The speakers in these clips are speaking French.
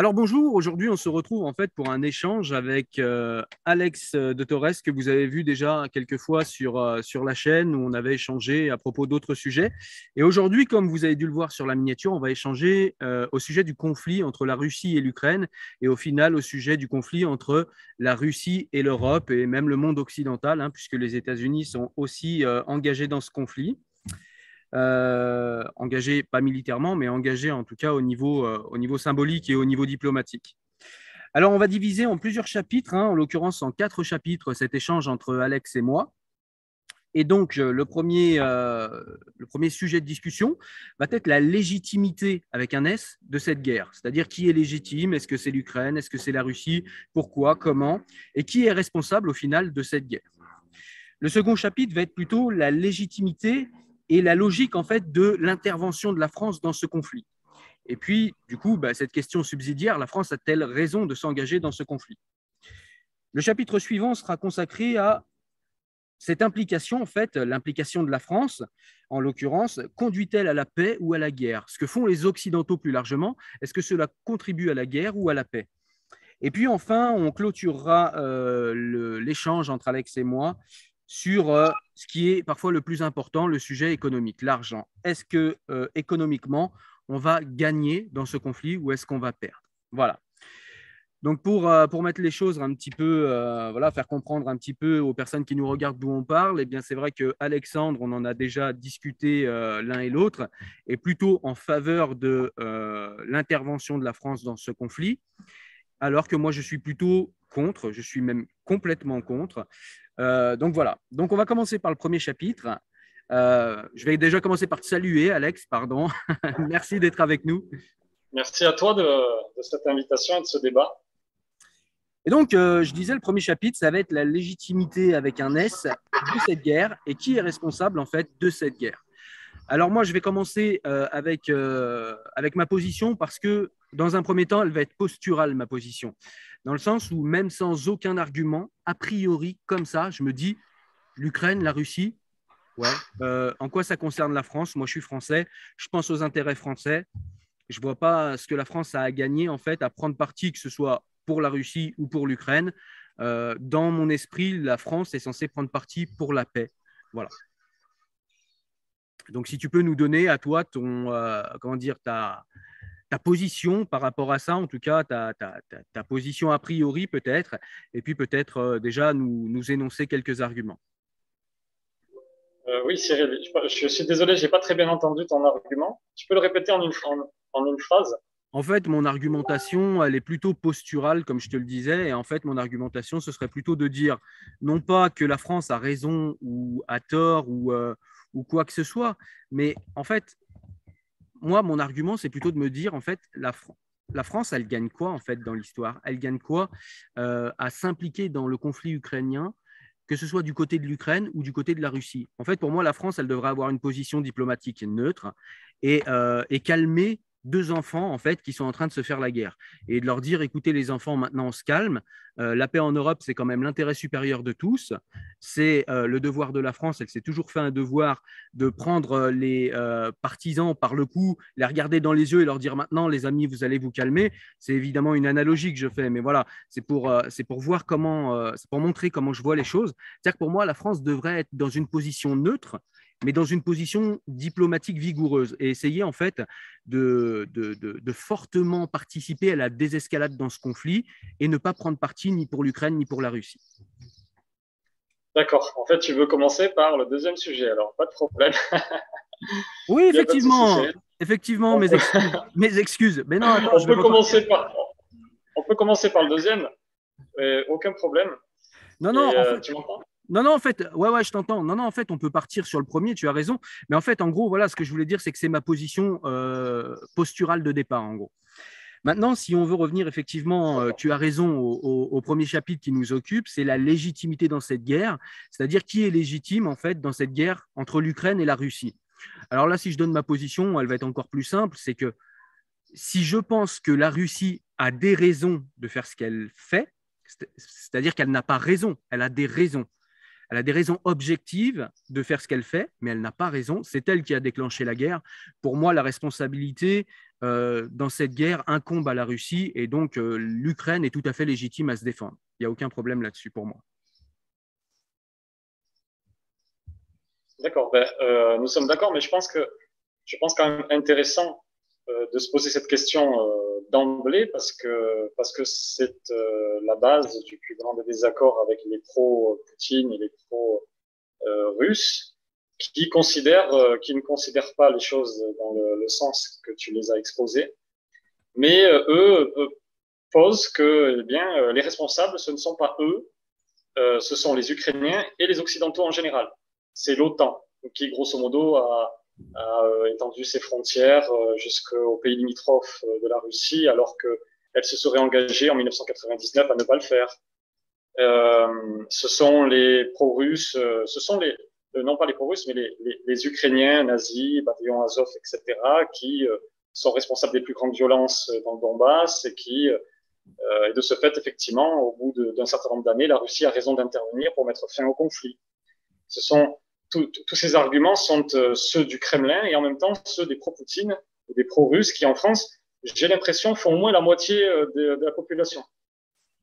Alors bonjour, aujourd'hui on se retrouve en fait pour un échange avec Alex de Torres que vous avez vu déjà quelques fois sur la chaîne où on avait échangé à propos d'autres sujets. Et aujourd'hui, comme vous avez dû le voir sur la miniature, on va échanger au sujet du conflit entre la Russie et l'Ukraine et au final au sujet du conflit entre la Russie et l'Europe et même le monde occidental, hein, puisque les États-Unis sont aussi engagés dans ce conflit. Engagé pas militairement, mais engagé en tout cas au niveau symbolique et au niveau diplomatique. Alors, on va diviser en plusieurs chapitres, hein, en l'occurrence en 4 chapitres, cet échange entre Alex et moi. Et donc, le premier sujet de discussion va être la légitimité, avec un S, de cette guerre. C'est-à-dire qui est légitime, est-ce que c'est l'Ukraine, est-ce que c'est la Russie, pourquoi, comment, et qui est responsable au final de cette guerre. Le second chapitre va être plutôt la légitimité et la logique en fait de l'intervention de la France dans ce conflit. Et puis, du coup, cette question subsidiaire, la France a-t-elle raison de s'engager dans ce conflit? Le chapitre suivant sera consacré à cette implication, en fait, l'implication de la France, en l'occurrence, conduit-elle à la paix ou à la guerre? Ce que font les Occidentaux plus largement, est-ce que cela contribue à la guerre ou à la paix? Et puis enfin, on clôturera l'échange entre Alex et moi sur ce qui est parfois le plus important, le sujet économique, l'argent. Est-ce que économiquement, on va gagner dans ce conflit ou est-ce qu'on va perdre? Voilà. Donc pour mettre les choses un petit peu, voilà, faire comprendre un petit peu aux personnes qui nous regardent d'où on parle, eh bien c'est vrai que Alexandre, on en a déjà discuté l'un et l'autre, est plutôt en faveur de l'intervention de la France dans ce conflit, alors que moi je suis plutôt contre, je suis même complètement contre. Donc voilà, donc on va commencer par le premier chapitre. Je vais déjà commencer par te saluer, Alex, pardon. Merci d'être avec nous. Merci à toi de cette invitation et de ce débat. Et donc, je disais, le premier chapitre, ça va être la légitimité avec un S de cette guerre et qui est responsable en fait de cette guerre. Alors moi, je vais commencer avec ma position parce que dans un premier temps, elle va être posturale, ma position. Dans le sens où même sans aucun argument, a priori, comme ça, je me dis, l'Ukraine, la Russie, ouais, en quoi ça concerne la France? Moi, je suis français, je pense aux intérêts français. Je ne vois pas ce que la France a à gagner, en fait, à prendre parti, que ce soit pour la Russie ou pour l'Ukraine. Dans mon esprit, la France est censée prendre parti pour la paix. Voilà. Donc, si tu peux nous donner à toi comment dire, ta position par rapport à ça, en tout cas ta position a priori peut-être, et puis peut-être déjà nous énoncer quelques arguments. Oui, Cyril, je suis désolé, j'ai pas très bien entendu ton argument. Tu peux le répéter en une phrase? En fait, mon argumentation, elle est plutôt posturale, comme je te le disais. Et en fait, mon argumentation, ce serait plutôt de dire, non pas que la France a raison ou a tort ou quoi que ce soit, mais en fait, moi, mon argument, c'est plutôt de me dire, en fait, la France, elle gagne quoi, en fait, dans l'histoire? Elle gagne quoi à s'impliquer dans le conflit ukrainien, que ce soit du côté de l'Ukraine ou du côté de la Russie? En fait, pour moi, la France, elle devrait avoir une position diplomatique neutre et calmer deux enfants en fait qui sont en train de se faire la guerre et de leur dire écoutez les enfants, maintenant on se calme, la paix en Europe c'est quand même l'intérêt supérieur de tous, c'est le devoir de la France, elle s'est toujours fait un devoir de prendre les partisans par le cou, les regarder dans les yeux et leur dire maintenant les amis vous allez vous calmer. C'est évidemment une analogie que je fais, mais voilà, c'est pour voir comment, c'est pour montrer comment je vois les choses. C'est-à-dire que pour moi la France devrait être dans une position neutre mais dans une position diplomatique vigoureuse et essayer en fait de fortement participer à la désescalade dans ce conflit et ne pas prendre parti ni pour l'Ukraine ni pour la Russie. D'accord. En fait, tu veux commencer par le deuxième sujet, alors pas de problème. Oui, Il n'y a pas de souci, effectivement, Cyril. effectivement, On mes peut, excuses, mes excuses. Mais non, attends, on je vais peut repartir. commencer par, on peut commencer par le deuxième, aucun problème. Non, non, Et en fait, tu m'entends? non, non, en fait, ouais, je t'entends. Non, non, en fait, on peut partir sur le premier, tu as raison. Mais en fait, en gros, voilà, ce que je voulais dire, c'est que c'est ma position posturale de départ, en gros. Maintenant, si on veut revenir effectivement, tu as raison, au premier chapitre qui nous occupe, c'est la légitimité dans cette guerre, c'est-à-dire qui est légitime en fait dans cette guerre entre l'Ukraine et la Russie. Alors là, si je donne ma position, elle va être encore plus simple, c'est que si je pense que la Russie a des raisons de faire ce qu'elle fait, c'est-à-dire qu'elle n'a pas raison, elle a des raisons. Elle a des raisons objectives de faire ce qu'elle fait, mais elle n'a pas raison. C'est elle qui a déclenché la guerre. Pour moi, la responsabilité dans cette guerre incombe à la Russie et donc l'Ukraine est tout à fait légitime à se défendre. Il n'y a aucun problème là-dessus pour moi. D'accord, nous sommes d'accord, mais je pense quand même intéressant de se poser cette question d'emblée parce que c'est la base du plus grand des désaccords avec les pro-Poutine et les pro-russes qui ne considèrent pas les choses dans le sens que tu les as exposées, mais eux posent que eh bien, les responsables, ce ne sont pas eux, ce sont les Ukrainiens et les Occidentaux en général. C'est l'OTAN qui, grosso modo, a étendu ses frontières jusqu'aux pays limitrophes de la Russie, alors qu'elle se serait engagée en 1999 à ne pas le faire. Ce sont les pro-russes, non pas les pro-russes, mais les Ukrainiens nazis, bataillon Azov, etc., qui sont responsables des plus grandes violences dans le Donbass et et de ce fait, effectivement, au bout d'un certain nombre d'années, la Russie a raison d'intervenir pour mettre fin au conflit. Tous ces arguments sont ceux du Kremlin et en même temps ceux des pro-Poutine ou des pro-russes qui, en France, j'ai l'impression, font au moins la moitié de la population.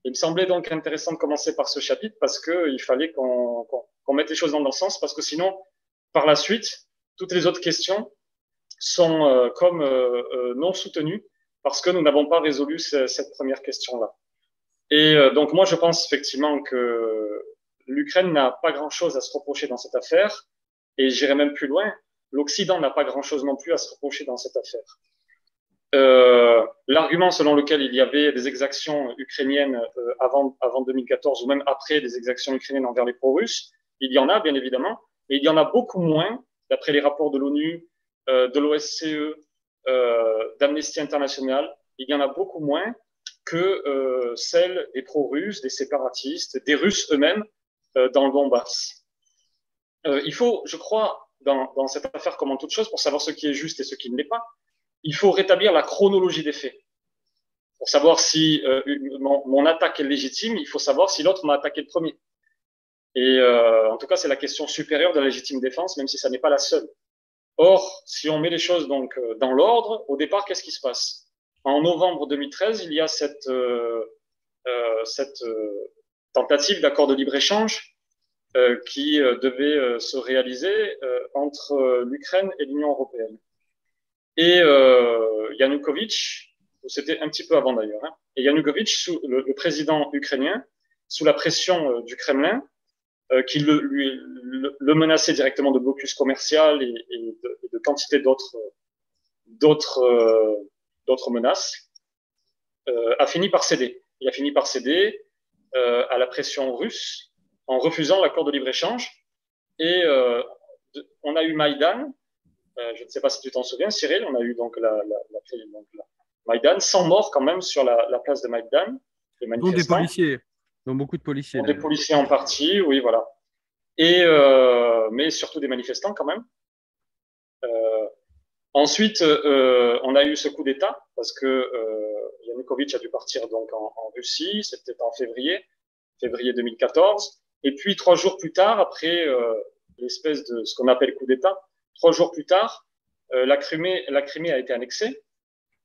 Il me semblait donc intéressant de commencer par ce chapitre parce qu'il fallait qu'on mette les choses dans le sens, parce que sinon, par la suite, toutes les autres questions sont comme non soutenues parce que nous n'avons pas résolu cette première question-là. Et donc moi, je pense effectivement que l'Ukraine n'a pas grand-chose à se reprocher dans cette affaire, et j'irai même plus loin, l'Occident n'a pas grand-chose non plus à se reprocher dans cette affaire. L'argument selon lequel il y avait des exactions ukrainiennes avant 2014 ou même après des exactions ukrainiennes envers les pro-russes, il y en a bien évidemment, mais il y en a beaucoup moins, d'après les rapports de l'ONU, de l'OSCE, d'Amnesty International, il y en a beaucoup moins que celles des pro-russes, des séparatistes, des Russes eux-mêmes dans le Donbass. Il faut, je crois, dans cette affaire comme en toute chose, pour savoir ce qui est juste et ce qui ne l'est pas, il faut rétablir la chronologie des faits. Pour savoir si mon attaque est légitime, il faut savoir si l'autre m'a attaqué le premier. Et en tout cas, c'est la question supérieure de la légitime défense, même si ça n'est pas la seule. Or, si on met les choses donc dans l'ordre, au départ, qu'est-ce qui se passe? En novembre 2013, il y a cette tentative d'accord de libre-échange qui devait se réaliser entre l'Ukraine et l'Union européenne. Et Yanukovych, c'était un petit peu avant d'ailleurs, hein, et Yanukovych, le président ukrainien, sous la pression du Kremlin, qui le menaçait directement de blocus commercial et de quantité d'autres menaces, a fini par céder. Il a fini par céder à la pression russe en refusant l'accord de libre-échange. Et on a eu Maïdan. Je ne sais pas si tu t'en souviens, Cyril, on a eu donc la Maïdan, 100 morts quand même sur la place de Maïdan. Dont des policiers, dont beaucoup de policiers. Des policiers en partie, oui, voilà. Mais surtout des manifestants quand même. Ensuite, on a eu ce coup d'État parce que Yanukovych a dû partir donc en Russie, c'était en février 2014. Et puis 3 jours plus tard, après l'espèce de ce qu'on appelle coup d'État, 3 jours plus tard, la Crimée a été annexée.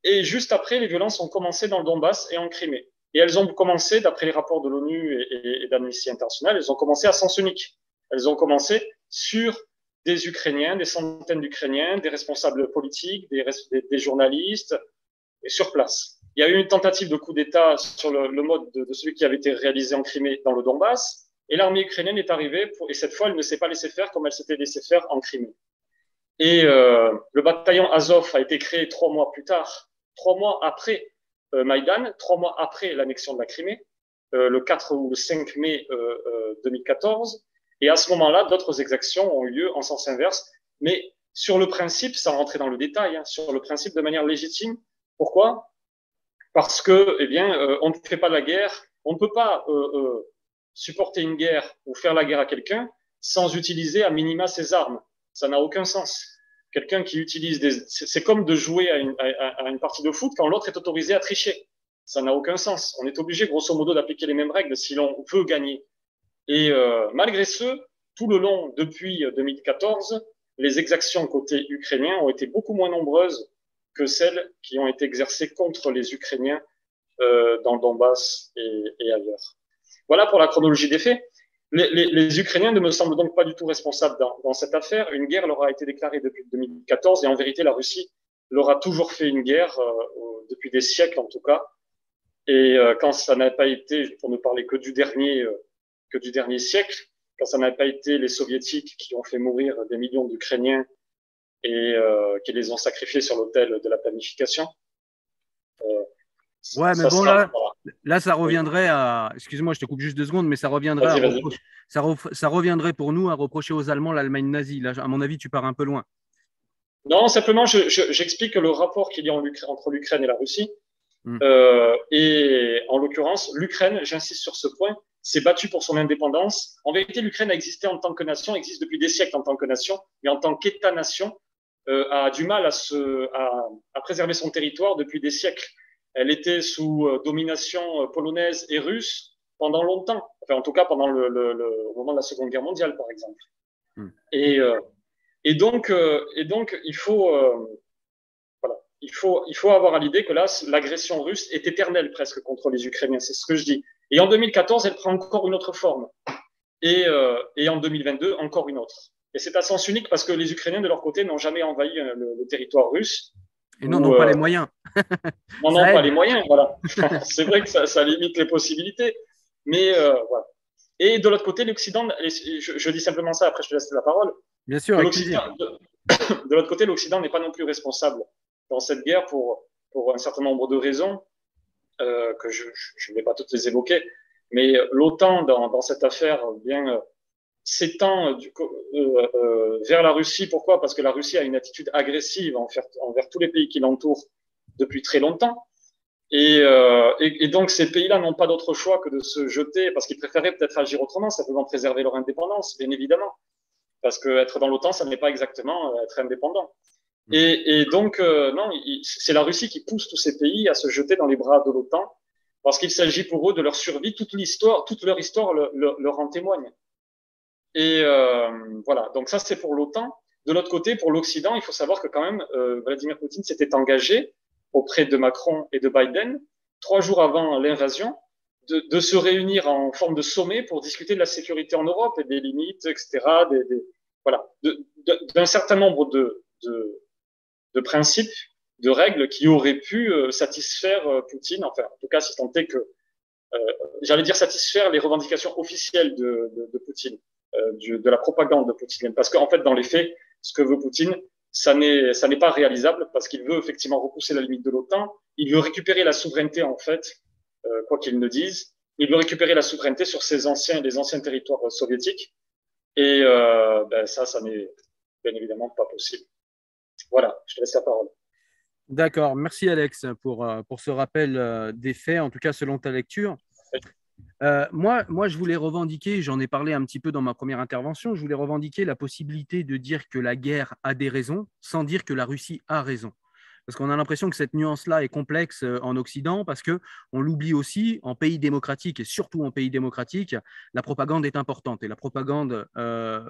Et juste après, les violences ont commencé dans le Donbass et en Crimée. Et elles ont commencé, d'après les rapports de l'ONU et d'Amnesty International, elles ont commencé à sens unique. Elles ont commencé sur des Ukrainiens, des centaines d'Ukrainiens, des responsables politiques, des journalistes, et sur place. Il y a eu une tentative de coup d'État sur le mode de celui qui avait été réalisé en Crimée dans le Donbass. Et l'armée ukrainienne est arrivée, et cette fois, elle ne s'est pas laissée faire comme elle s'était laissée faire en Crimée. Et le bataillon Azov a été créé 3 mois plus tard, 3 mois après Maïdan, 3 mois après l'annexion de la Crimée, le 4 ou le 5 mai 2014. Et à ce moment-là, d'autres exactions ont eu lieu en sens inverse. Mais sur le principe, sans rentrer dans le détail, hein, sur le principe de manière légitime. Pourquoi? Parce que, eh bien, on ne fait pas la guerre, on ne peut pas supporter une guerre ou faire la guerre à quelqu'un sans utiliser à minima ses armes. Ça n'a aucun sens. Quelqu'un qui utilise c'est comme de jouer à une partie de foot quand l'autre est autorisé à tricher. Ça n'a aucun sens. On est obligé, grosso modo, d'appliquer les mêmes règles si l'on veut gagner. Et malgré ce, tout le long, depuis 2014, les exactions côté ukrainien ont été beaucoup moins nombreuses que celles qui ont été exercées contre les Ukrainiens dans le Donbass et ailleurs. Voilà pour la chronologie des faits. Les Ukrainiens ne me semblent donc pas du tout responsables dans cette affaire. Une guerre leur a été déclarée depuis 2014 et en vérité, la Russie leur a toujours fait une guerre, depuis des siècles en tout cas. Et quand ça n'a pas été, pour ne parler que du dernier siècle, quand ça n'a pas été les Soviétiques qui ont fait mourir des millions d'Ukrainiens et qui les ont sacrifiés sur l'autel de la planification. Ouais, mais bon, là, ça reviendrait à. Excuse-moi, je te coupe juste 2 secondes, mais ça reviendrait ça reviendrait pour nous à reprocher aux Allemands l'Allemagne nazie. Là, à mon avis, tu pars un peu loin. Non, simplement, j'explique le rapport qu'il y a entre l'Ukraine et la Russie. Et en l'occurrence, l'Ukraine, j'insiste sur ce point, s'est battue pour son indépendance. En vérité, l'Ukraine a existé en tant que nation, existe depuis des siècles en tant que nation, mais en tant qu'État-nation, a du mal à préserver son territoire depuis des siècles. Elle était sous domination polonaise et russe pendant longtemps, enfin en tout cas pendant au moment de la Seconde Guerre mondiale, par exemple. Et donc, il faut, voilà, il faut avoir à l'idée que là, l'agression russe est éternelle presque contre les Ukrainiens, c'est ce que je dis. Et en 2014, elle prend encore une autre forme. Et en 2022, encore une autre. Et c'est à sens unique parce que les Ukrainiens, de leur côté, n'ont jamais envahi le territoire russe. Et n'ont pas les moyens. N'ont pas les moyens, voilà. C'est vrai que ça limite les possibilités. Mais voilà. Et de l'autre côté, l'Occident, je dis simplement ça, après je te laisse la parole. Bien sûr, avec plaisir. De l'autre côté, l'Occident n'est pas non plus responsable dans cette guerre pour un certain nombre de raisons que je ne vais pas toutes les évoquer. Mais l'OTAN, dans cette affaire, s'étend vers la Russie. Pourquoi? Parce que la Russie a une attitude agressive envers tous les pays qui l'entourent depuis très longtemps. Et donc, ces pays-là n'ont pas d'autre choix que de se jeter, parce qu'ils préféraient peut-être agir autrement, simplement préserver leur indépendance, bien évidemment. Parce qu'être dans l'OTAN, ça n'est pas exactement être indépendant. Et donc, non, c'est la Russie qui pousse tous ces pays à se jeter dans les bras de l'OTAN, parce qu'il s'agit pour eux de leur survie. Toute leur histoire leur en témoigne. Et voilà, donc ça c'est pour l'OTAN. De l'autre côté, pour l'Occident, il faut savoir que quand même, Vladimir Poutine s'était engagé auprès de Macron et de Biden, 3 jours avant l'invasion, de se réunir en forme de sommet pour discuter de la sécurité en Europe et des limites, etc., voilà, d'un certain nombre de principes, de règles qui auraient pu satisfaire Poutine, enfin, en tout cas, si tant est que, j'allais dire satisfaire les revendications officielles de Poutine. De la propagande de Poutine. Parce qu'en fait, dans les faits, ce que veut Poutine, ça n'est pas réalisable parce qu'il veut effectivement repousser la limite de l'OTAN. Il veut récupérer la souveraineté, en fait, quoi qu'il ne dise. Il veut récupérer la souveraineté sur les anciens territoires soviétiques. Et ça n'est bien évidemment pas possible. Voilà, je te laisse la parole. D'accord, merci Alex pour ce rappel des faits, en tout cas selon ta lecture. Moi, je voulais revendiquer, j'en ai parlé un petit peu dans ma première intervention, je voulais revendiquer la possibilité de dire que la guerre a des raisons sans dire que la Russie a raison. Parce qu'on a l'impression que cette nuance-là est complexe en Occident parce qu'on l'oublie aussi, en pays démocratique et surtout en pays démocratique, la propagande est importante et la propagande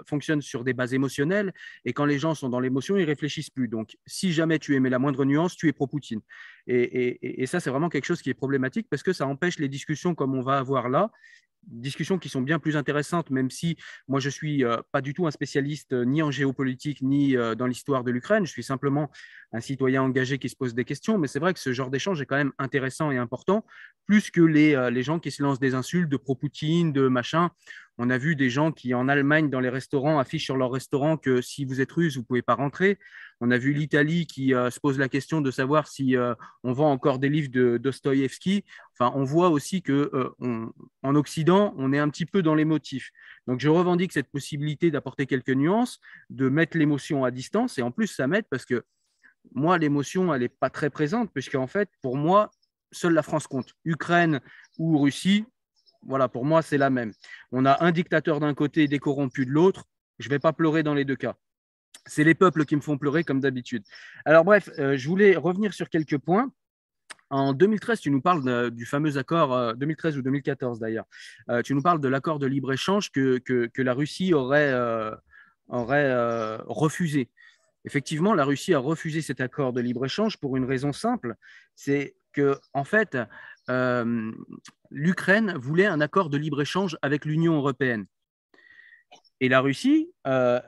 fonctionne sur des bases émotionnelles et quand les gens sont dans l'émotion, ils ne réfléchissent plus. Donc, si jamais tu émets la moindre nuance, tu es pro-Poutine. Et ça, c'est vraiment quelque chose qui est problématique parce que ça empêche les discussions comme on va avoir là, discussions qui sont bien plus intéressantes, même si moi je ne suis pas du tout un spécialiste ni en géopolitique ni dans l'histoire de l'Ukraine. Je suis simplement un citoyen engagé qui se pose des questions, mais c'est vrai que ce genre d'échange est quand même intéressant et important, plus que les gens qui se lancent des insultes de pro-Poutine, de machin. On a vu des gens qui, en Allemagne, dans les restaurants, affichent sur leur restaurant que si vous êtes russe, vous ne pouvez pas rentrer. On a vu l'Italie qui se pose la question de savoir si on vend encore des livres de Dostoïevski. Enfin, on voit aussi qu'en Occident, on est un petit peu dans l'émotif. Donc, je revendique cette possibilité d'apporter quelques nuances, de mettre l'émotion à distance. Et en plus, ça m'aide parce que moi, l'émotion, elle n'est pas très présente, puisqu'en fait, pour moi, seule la France compte. Ukraine ou Russie, voilà, pour moi, c'est la même. On a un dictateur d'un côté et des corrompus de l'autre. Je ne vais pas pleurer dans les deux cas. C'est les peuples qui me font pleurer, comme d'habitude. Alors bref, je voulais revenir sur quelques points. En 2013, tu nous parles du fameux accord, 2013 ou 2014 d'ailleurs, tu nous parles de l'accord de libre-échange que la Russie aurait refusé. Effectivement, la Russie a refusé cet accord de libre-échange pour une raison simple, c'est que en fait, euh, l'Ukraine voulait un accord de libre-échange avec l'Union européenne. Et la Russie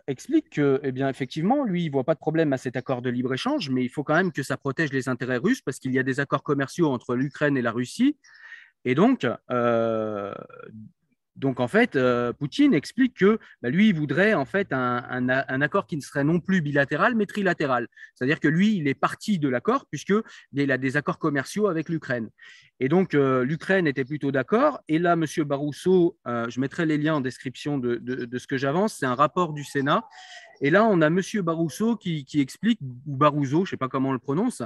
explique que, eh bien, effectivement, lui, il ne voit pas de problème à cet accord de libre-échange, mais il faut quand même que ça protège les intérêts russes parce qu'il y a des accords commerciaux entre l'Ukraine et la Russie. Et donc, en fait, Poutine explique que bah, lui, il voudrait en fait un accord qui ne serait non plus bilatéral, mais trilatéral. C'est-à-dire que lui, il est parti de l'accord puisqu'il a des accords commerciaux avec l'Ukraine. Et donc, l'Ukraine était plutôt d'accord. Et là, M. Barousseau, je mettrai les liens en description de ce que j'avance, c'est un rapport du Sénat. Et là, on a M. Barousseau qui explique, ou Barouzo, je ne sais pas comment on le prononce,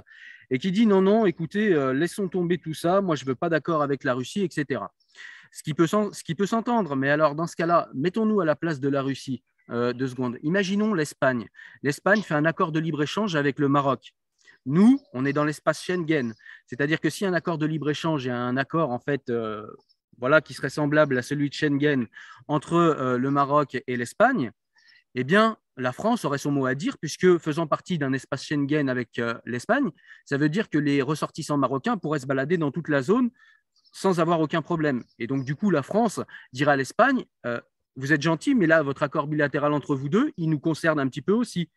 et qui dit non, non, écoutez, laissons tomber tout ça, moi je ne veux pas d'accord avec la Russie, etc. Ce qui peut s'entendre, mais alors dans ce cas-là, mettons-nous à la place de la Russie 2 secondes. Imaginons l'Espagne. L'Espagne fait un accord de libre-échange avec le Maroc. Nous, on est dans l'espace Schengen, c'est-à-dire que si un accord de libre-échange et un accord en fait, voilà, qui serait semblable à celui de Schengen entre le Maroc et l'Espagne, eh bien, la France aurait son mot à dire, puisque faisant partie d'un espace Schengen avec l'Espagne, ça veut dire que les ressortissants marocains pourraient se balader dans toute la zone sans avoir aucun problème. Et donc, du coup, la France dira à l'Espagne, vous êtes gentil, mais là, votre accord bilatéral entre vous deux, il nous concerne un petit peu aussi.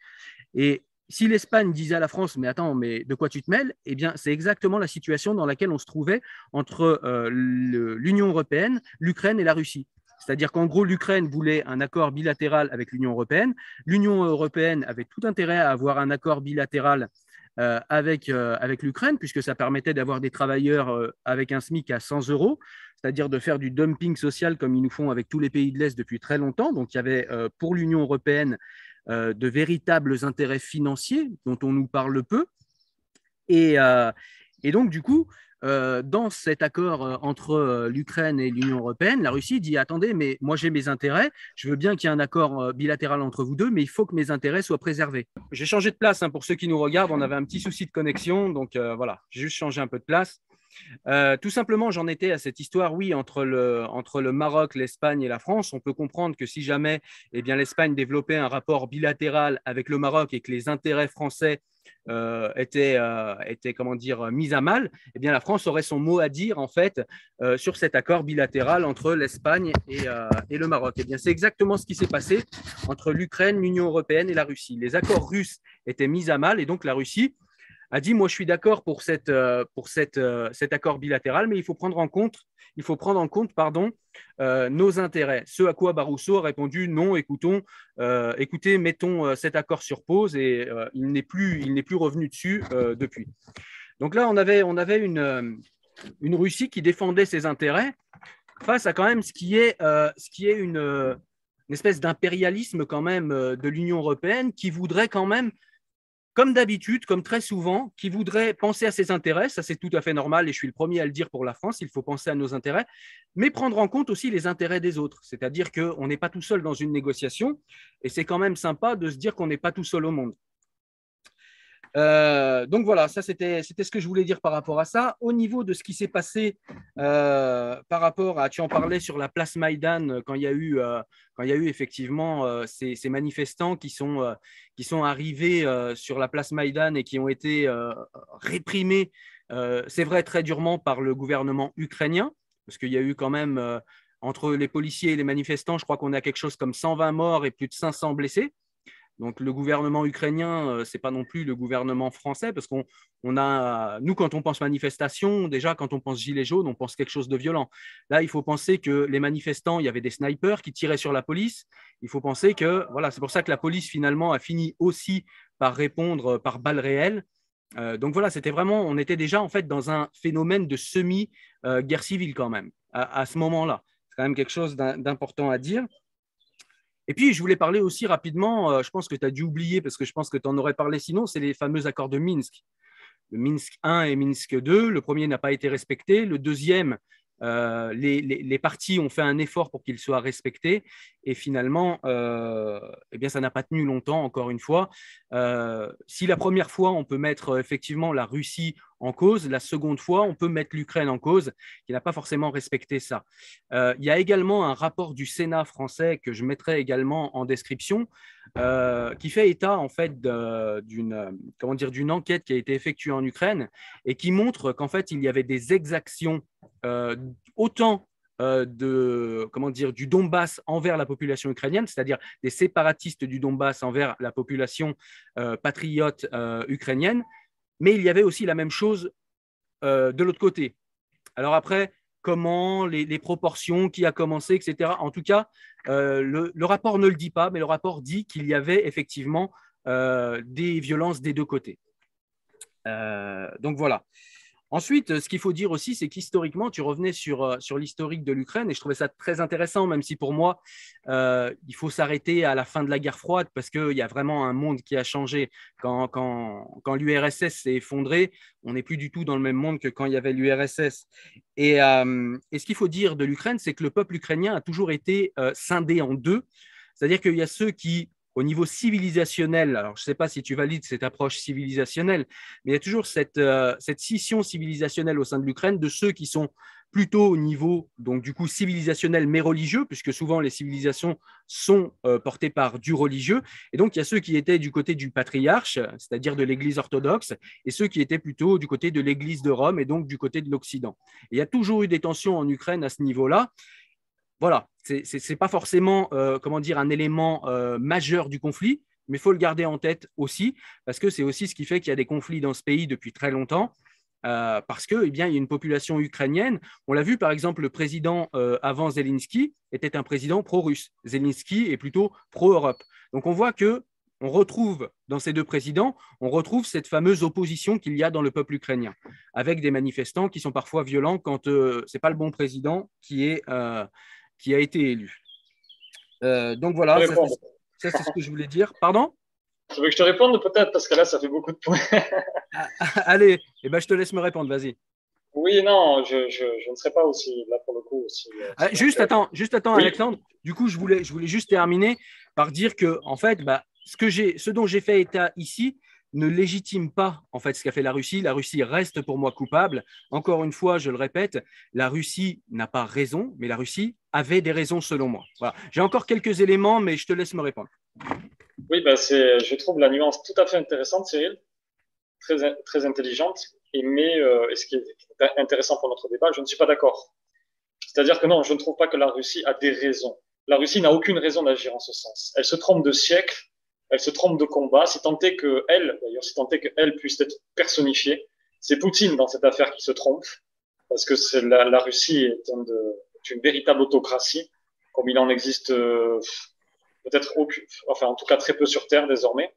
Et si l'Espagne disait à la France, mais attends, mais de quoi tu te mêles? Eh bien, c'est exactement la situation dans laquelle on se trouvait entre l'Union européenne, l'Ukraine et la Russie. C'est-à-dire qu'en gros, l'Ukraine voulait un accord bilatéral avec l'Union européenne. L'Union européenne avait tout intérêt à avoir un accord bilatéral avec l'Ukraine, puisque ça permettait d'avoir des travailleurs avec un SMIC à 100 euros, c'est-à-dire de faire du dumping social comme ils nous font avec tous les pays de l'Est depuis très longtemps. Donc, il y avait pour l'Union européenne de véritables intérêts financiers dont on nous parle peu. Et, et donc, du coup, dans cet accord entre l'Ukraine et l'Union européenne, la Russie dit attendez, mais moi j'ai mes intérêts, je veux bien qu'il y ait un accord bilatéral entre vous deux, mais il faut que mes intérêts soient préservés. J'ai changé de place hein, pour ceux qui nous regardent, on avait un petit souci de connexion, donc voilà, j'ai juste changé un peu de place. Tout simplement, j'en étais à cette histoire, oui, entre le Maroc, l'Espagne et la France. On peut comprendre que si jamais eh bien, l'Espagne développait un rapport bilatéral avec le Maroc et que les intérêts français étaient comment dire, mis à mal, eh bien, la France aurait son mot à dire en fait sur cet accord bilatéral entre l'Espagne et le Maroc. Eh bien, c'est exactement ce qui s'est passé entre l'Ukraine, l'Union européenne et la Russie. Les accords russes étaient mis à mal et donc la Russie a dit moi je suis d'accord pour cet accord bilatéral, mais il faut prendre en compte nos intérêts. Ce à quoi Barousseau a répondu non, écoutez, mettons cet accord sur pause et il n'est plus revenu dessus depuis. Donc là, on avait une Russie qui défendait ses intérêts face à quand même ce qui est une espèce d'impérialisme quand même de l'Union européenne qui voudrait quand même comme d'habitude, comme très souvent, qui voudrait penser à ses intérêts, ça c'est tout à fait normal et je suis le premier à le dire pour la France, il faut penser à nos intérêts, mais prendre en compte aussi les intérêts des autres. C'est-à-dire qu'on n'est pas tout seul dans une négociation et c'est quand même sympa de se dire qu'on n'est pas tout seul au monde. Donc voilà, ça c'était ce que je voulais dire par rapport à ça. Au niveau de ce qui s'est passé par rapport à, tu en parlais sur la place Maïdan quand il y a eu effectivement ces manifestants qui sont arrivés sur la place Maïdan et qui ont été réprimés, c'est vrai très durement par le gouvernement ukrainien, parce qu'il y a eu quand même entre les policiers et les manifestants, je crois qu'on a quelque chose comme 120 morts et plus de 500 blessés. Donc le gouvernement ukrainien, ce n'est pas non plus le gouvernement français, parce nous, quand on pense manifestation, déjà, quand on pense gilets jaunes, on pense quelque chose de violent. Là, il faut penser que les manifestants, il y avait des snipers qui tiraient sur la police. Il faut penser que, voilà, c'est pour ça que la police, finalement, a fini aussi par répondre par balles réelles. Donc voilà, on était déjà en fait dans un phénomène de semi-guerre civile quand même, à ce moment-là. C'est quand même quelque chose d'important à dire. Et puis, je voulais parler aussi rapidement, je pense que tu as dû oublier parce que je pense que tu en aurais parlé sinon, c'est les fameux accords de Minsk. Le Minsk 1 et Minsk 2, le premier n'a pas été respecté, le deuxième, les parties ont fait un effort pour qu'il soit respecté et finalement, eh bien, ça n'a pas tenu longtemps, encore une fois. Si la première fois, on peut mettre effectivement la Russie en cause. La seconde fois, on peut mettre l'Ukraine en cause, qui n'a pas forcément respecté ça. Il y a également un rapport du Sénat français que je mettrai également en description, qui fait état en fait d'une enquête qui a été effectuée en Ukraine et qui montre qu'en fait il y avait des exactions autant du Donbass envers la population ukrainienne, c'est-à-dire des séparatistes du Donbass envers la population patriote ukrainienne, mais il y avait aussi la même chose de l'autre côté. Alors après, comment, les proportions, qui a commencé, etc. En tout cas, le rapport ne le dit pas, mais le rapport dit qu'il y avait effectivement des violences des deux côtés. Donc voilà. Ensuite, ce qu'il faut dire aussi, c'est qu'historiquement, tu revenais sur l'historique de l'Ukraine et je trouvais ça très intéressant, même si pour moi, il faut s'arrêter à la fin de la guerre froide parce qu'il y a vraiment un monde qui a changé. Quand l'URSS s'est effondrée, on n'est plus du tout dans le même monde que quand il y avait l'URSS. Et ce qu'il faut dire de l'Ukraine, c'est que le peuple ukrainien a toujours été scindé en deux. C'est-à-dire qu'il y a ceux qui, au niveau civilisationnel, alors je ne sais pas si tu valides cette approche civilisationnelle, mais il y a toujours cette scission civilisationnelle au sein de l'Ukraine de ceux qui sont plutôt au niveau, donc du coup, civilisationnel mais religieux, puisque souvent les civilisations sont portées par du religieux. Et donc, il y a ceux qui étaient du côté du patriarche, c'est-à-dire de l'Église orthodoxe, et ceux qui étaient plutôt du côté de l'Église de Rome et donc du côté de l'Occident. Et il y a toujours eu des tensions en Ukraine à ce niveau-là. Voilà, ce n'est pas forcément un élément majeur du conflit, mais il faut le garder en tête aussi, parce que c'est aussi ce qui fait qu'il y a des conflits dans ce pays depuis très longtemps, parce qu'il y a une population ukrainienne. On l'a vu, par exemple, le président avant Zelensky était un président pro-russe. Zelensky est plutôt pro-Europe. Donc on voit que on retrouve dans ces deux présidents, on retrouve cette fameuse opposition qu'il y a dans le peuple ukrainien, avec des manifestants qui sont parfois violents quand ce n'est pas le bon président qui a été élu. Donc voilà, ça c'est ce que je voulais dire. Pardon? Tu veux que je te réponde peut-être, parce que là, ça fait beaucoup de points. Allez, je te laisse me répondre, vas-y. Oui, non, je ne serai pas aussi, là pour le coup, aussi. Juste attends, oui. Alexandre. Du coup, je voulais juste terminer par dire que, en fait, ce dont j'ai fait état ici ne légitime pas en fait ce qu'a fait la Russie. La Russie reste pour moi coupable. Encore une fois, je le répète, la Russie n'a pas raison, mais la Russie avait des raisons selon moi. Voilà. J'ai encore quelques éléments, mais je te laisse me répondre. Oui, je trouve la nuance tout à fait intéressante, Cyril, très intelligente. Mais ce qui est intéressant pour notre débat, je ne suis pas d'accord. C'est-à-dire que non, je ne trouve pas que la Russie a des raisons. La Russie n'a aucune raison d'agir en ce sens. Elle se trompe de siècle, elle se trompe de combat, si tant est qu'elle puisse être personnifiée. C'est Poutine dans cette affaire qui se trompe, parce que la Russie est une véritable autocratie, comme il en existe peut-être aucune, enfin en tout cas très peu sur Terre désormais,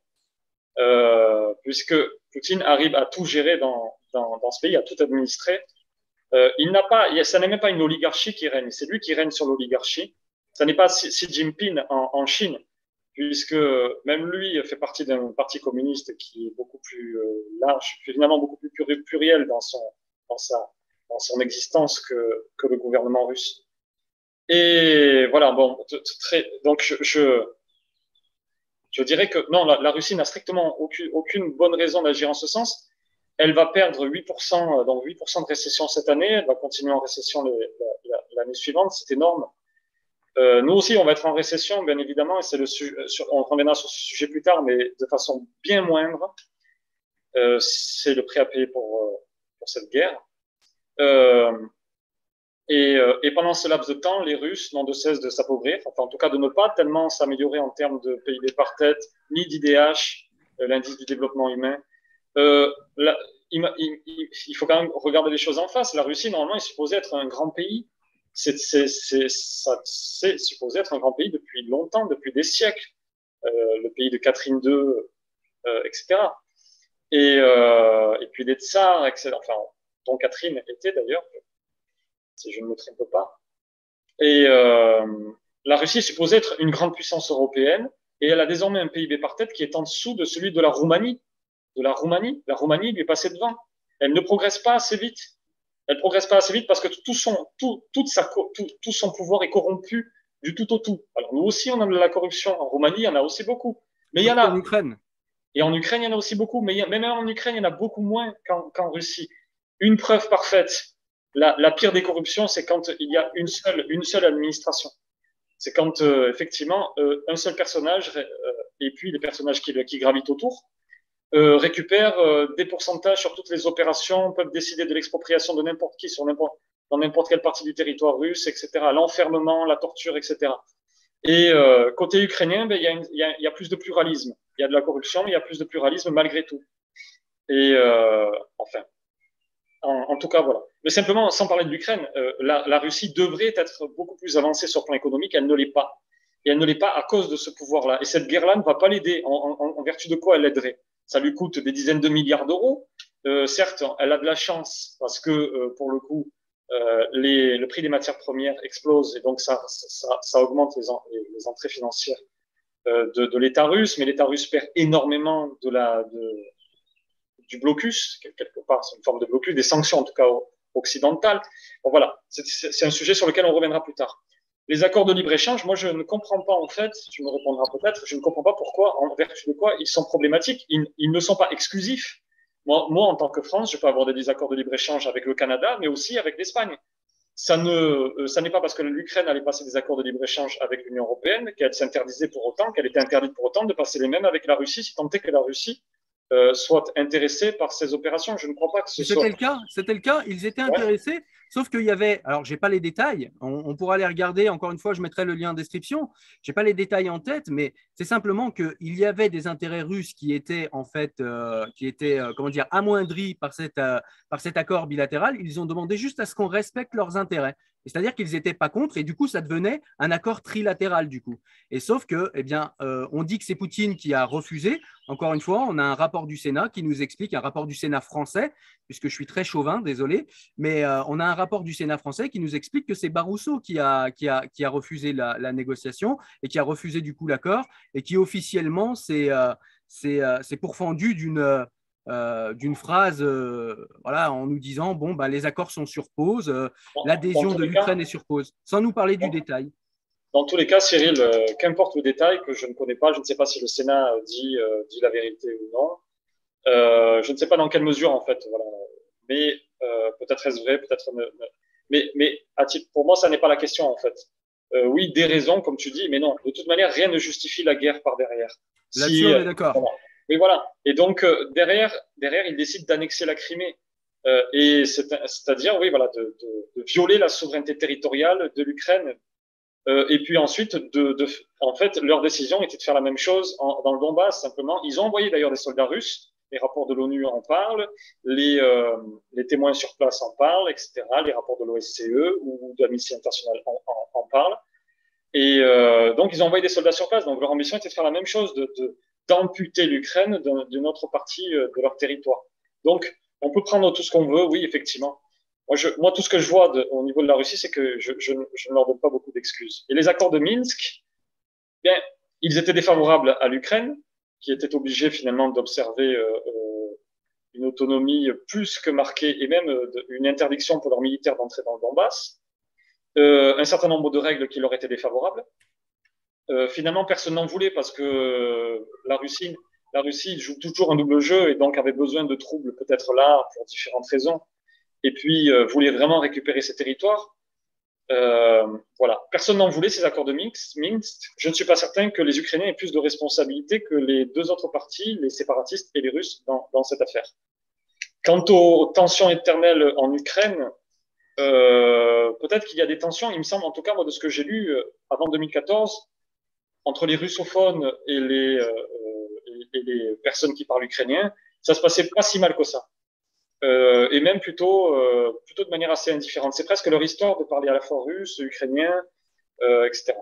puisque Poutine arrive à tout gérer dans ce pays, à tout administrer. Ça n'est même pas une oligarchie qui règne, c'est lui qui règne sur l'oligarchie. Ça n'est pas Xi Jinping en Chine, puisque même lui fait partie d'un parti communiste qui est beaucoup plus large, finalement beaucoup plus pluriel dans son existence que le gouvernement russe. Et voilà, bon, donc je dirais que non, la Russie n'a strictement aucune bonne raison d'agir en ce sens. Elle va perdre 8%, donc 8% de récession cette année. Elle va continuer en récession l'année suivante. C'est énorme. Nous aussi, on va être en récession, bien évidemment, et on reviendra sur ce sujet plus tard, mais de façon bien moindre. C'est le prix à payer pour cette guerre. Et pendant ce laps de temps, les Russes n'ont de cesse de s'appauvrir, enfin en tout cas de ne pas tellement s'améliorer en termes de PIB par tête, ni d'IDH, l'indice du développement humain. Il faut quand même regarder les choses en face. La Russie, normalement, est supposée être un grand pays. C'est supposé être un grand pays depuis longtemps, depuis des siècles. Le pays de Catherine II, etc. Et puis des tsars, etc. Enfin, dont Catherine était d'ailleurs, si je ne me trompe pas. Et la Russie est supposée être une grande puissance européenne, et elle a désormais un PIB par tête qui est en dessous de celui de la Roumanie. La Roumanie lui est passée devant. Elle ne progresse pas assez vite. Elle progresse pas assez vite parce que tout son pouvoir est corrompu du tout au tout. Alors nous aussi, on a de la corruption. En Roumanie, il y en a aussi beaucoup. Mais il y en a. En Ukraine. Et en Ukraine, il y en a aussi beaucoup, mais même en Ukraine, il y en a beaucoup moins qu'en Russie. Une preuve parfaite, la pire des corruptions, c'est quand il y a une seule administration. C'est quand, effectivement, un seul personnage, et puis les personnages qui gravitent autour, récupèrent des pourcentages sur toutes les opérations, peuvent décider de l'expropriation de n'importe qui dans n'importe quelle partie du territoire russe, etc., l'enfermement, la torture, etc. Et côté ukrainien, ben, il y a plus de pluralisme. Il y a de la corruption, mais il y a plus de pluralisme malgré tout. Et enfin, en tout cas, voilà. Mais simplement, sans parler de l'Ukraine, la Russie devrait être beaucoup plus avancée sur le plan économique. Elle ne l'est pas. Et elle ne l'est pas à cause de ce pouvoir-là. Et cette guerre-là ne va pas l'aider. En vertu de quoi elle l'aiderait? Ça lui coûte des dizaines de milliards d'euros. Certes, elle a de la chance parce que, pour le coup, le prix des matières premières explose et donc ça augmente les entrées financières de l'État russe. Mais l'État russe perd énormément du blocus, quelque part, c'est une forme de blocus, des sanctions en tout cas occidentales. Bon, voilà, c'est un sujet sur lequel on reviendra plus tard. Les accords de libre-échange, moi je ne comprends pas en fait, tu me répondras peut-être, je ne comprends pas pourquoi, en vertu de quoi ils sont problématiques, ils ne sont pas exclusifs. Moi, en tant que France, je peux avoir des désaccords de libre-échange avec le Canada, mais aussi avec l'Espagne. Ça n'est pas parce que l'Ukraine allait passer des accords de libre-échange avec l'Union européenne qu'elle s'interdisait pour autant, qu'elle était interdite pour autant de passer les mêmes avec la Russie, si tant est que la Russie soit intéressés par ces opérations. Je ne crois pas que ce soit. C'était le cas, ils étaient Ouais. intéressés, sauf qu'il y avait, alors j'ai pas les détails, on pourra les regarder, encore une fois, je mettrai le lien en description, j'ai pas les détails en tête, mais c'est simplement qu'il y avait des intérêts russes qui étaient en fait, comment dire, amoindris par cet accord bilatéral, ils ont demandé juste à ce qu'on respecte leurs intérêts. C'est-à-dire qu'ils n'étaient pas contre, et du coup, ça devenait un accord trilatéral, du coup. Et sauf que, eh bien, on dit que c'est Poutine qui a refusé. Encore une fois, on a un rapport du Sénat qui nous explique, un rapport du Sénat français, puisque je suis très chauvin, désolé, mais on a un rapport du Sénat français qui nous explique que c'est Barousseau qui a refusé la négociation et qui a refusé du coup l'accord et qui officiellement s'est pourfendu d'une phrase voilà, en nous disant bon, bah, les accords sont sur pause, l'adhésion de l'Ukraine est sur pause, sans nous parler du détail. Dans tous les cas, Cyril, qu'importe le détail que je ne connais pas, je ne sais pas si le Sénat dit la vérité ou non. Je ne sais pas dans quelle mesure, en fait. Voilà. Mais peut-être est-ce vrai, peut-être. Mais pour moi, ça n'est pas la question, en fait. Oui, des raisons, comme tu dis, mais non. De toute manière, rien ne justifie la guerre par derrière. Là-dessus, on est d'accord. Voilà. Mais voilà. Et donc, derrière, ils décident d'annexer la Crimée. C'est-à-dire, oui, voilà, de violer la souveraineté territoriale de l'Ukraine. Et puis ensuite, en fait, leur décision était de faire la même chose dans le Donbass, simplement. Ils ont envoyé d'ailleurs des soldats russes. Les rapports de l'ONU en parlent, les témoins sur place en parlent, etc. Les rapports de l'OSCE ou de l'Amnesty International en parlent. Et donc, ils ont envoyé des soldats sur place. Donc, leur ambition était de faire la même chose, d'amputer l'Ukraine d'une autre partie de leur territoire. Donc, on peut prendre tout ce qu'on veut, oui, effectivement. Moi, tout ce que je vois au niveau de la Russie, c'est que je ne leur donne pas beaucoup d'excuses. Et les accords de Minsk, bien, ils étaient défavorables à l'Ukraine, qui était obligée finalement d'observer une autonomie plus que marquée et même une interdiction pour leurs militaires d'entrer dans le Donbass. Un certain nombre de règles qui leur étaient défavorables. Finalement, personne n'en voulait parce que la Russie joue toujours un double jeu et donc avait besoin de troubles peut-être là pour différentes raisons. Et puis voulait vraiment récupérer ses territoires. Voilà. Personne n'en voulait ces accords de Minsk. Je ne suis pas certain que les Ukrainiens aient plus de responsabilités que les deux autres parties, les séparatistes et les Russes, dans cette affaire. Quant aux tensions éternelles en Ukraine, peut-être qu'il y a des tensions, il me semble, en tout cas, moi, de ce que j'ai lu avant 2014, entre les russophones et les personnes qui parlent ukrainien, ça se passait pas si mal que ça. Et même plutôt de manière assez indifférente. C'est presque leur histoire de parler à la fois russe, ukrainien, etc.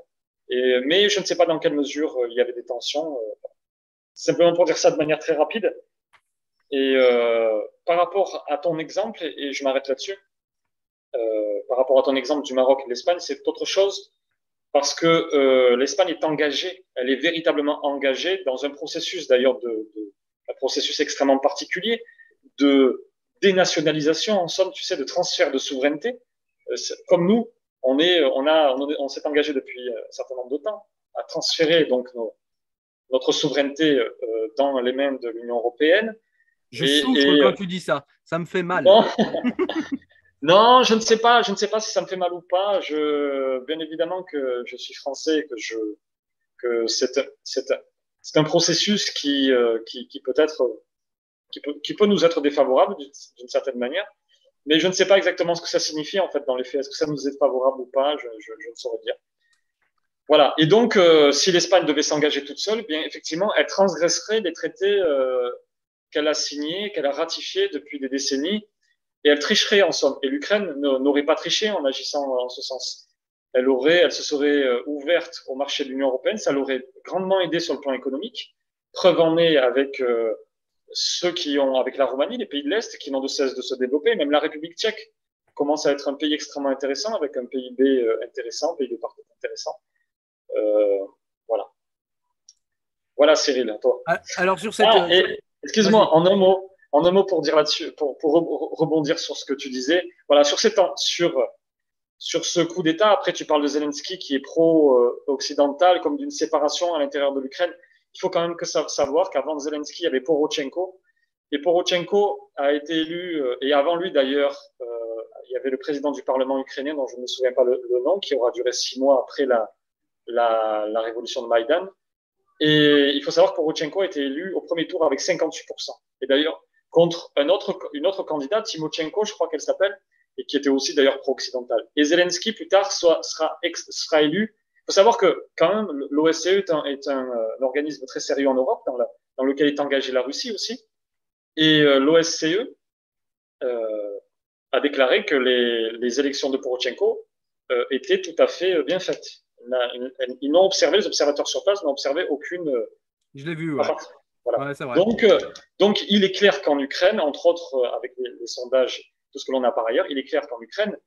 Mais je ne sais pas dans quelle mesure il y avait des tensions. Simplement pour dire ça de manière très rapide. Et par rapport à ton exemple, et je m'arrête là-dessus, par rapport à ton exemple du Maroc et de l'Espagne, c'est autre chose parce que l'Espagne est engagée, elle est véritablement engagée dans un processus d'ailleurs un processus extrêmement particulier de dénationalisation, en somme, tu sais, de transfert de souveraineté. Comme nous, on s'est engagé depuis un certain nombre de temps à transférer donc notre souveraineté dans les mains de l'Union européenne. Je souffre quand tu dis ça. Ça me fait mal. Bon, non, je ne sais pas si ça me fait mal ou pas. Bien évidemment que je suis français et que c'est un processus qui peut être, qui peut nous être défavorable d'une certaine manière. Mais je ne sais pas exactement ce que ça signifie en fait dans les faits. Est-ce que ça nous est favorable ou pas? Je ne saurais dire. Voilà. Et donc, si l'Espagne devait s'engager toute seule, bien effectivement, elle transgresserait les traités qu'elle a signés, qu'elle a ratifiés depuis des décennies, et elle tricherait en somme. Et l'Ukraine n'aurait pas triché en agissant en ce sens. Elle se serait ouverte au marché de l'Union européenne. Ça l'aurait grandement aidé sur le plan économique. Preuve en est avec avec la Roumanie, les pays de l'Est, qui n'ont de cesse de se développer. Même la République tchèque commence à être un pays extrêmement intéressant, avec un PIB intéressant, pays de parcours intéressant. Voilà. Voilà, Cyril, toi. Alors, sur cette. Excuse-moi, en un mot pour dire là-dessus, pour rebondir sur ce que tu disais. Voilà, sur ce coup d'État, après tu parles de Zelensky qui est pro-occidental, comme d'une séparation à l'intérieur de l'Ukraine. Il faut quand même savoir qu'avant Zelensky, il y avait Porochenko. Et Porochenko a été élu, et avant lui d'ailleurs, il y avait le président du Parlement ukrainien, dont je ne me souviens pas le nom, qui aura duré 6 mois après la révolution de Maïdan. Et il faut savoir que Porochenko a été élu au premier tour avec 58%. Et d'ailleurs, contre une autre candidate, Timochenko, je crois qu'elle s'appelle, et qui était aussi d'ailleurs pro-occidentale. Et Zelensky, plus tard, sera élu. Il faut savoir que quand même, l'OSCE est un organisme très sérieux en Europe, dans lequel est engagée la Russie aussi. Et l'OSCE a déclaré que les élections de Porochenko étaient tout à fait bien faites. Ils n'ont observé, les observateurs sur place n'ont observé aucune. Je l'ai vu, ouais. Voilà. Ouais, c'est vrai. Donc, il est clair qu'en Ukraine, entre autres, avec les sondages, tout ce que l'on a par ailleurs, il est clair qu'en Ukraine,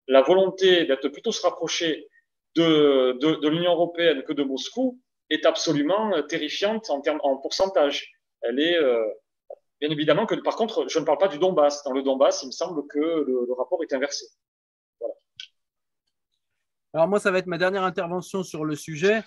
la volonté d'être plutôt se rapprocher de l'Union européenne que de Moscou est absolument terrifiante en pourcentage. Elle est, bien évidemment que, par contre, je ne parle pas du Donbass. Dans le Donbass, il me semble que le rapport est inversé. Voilà. Alors moi, ça va être ma dernière intervention sur le sujet,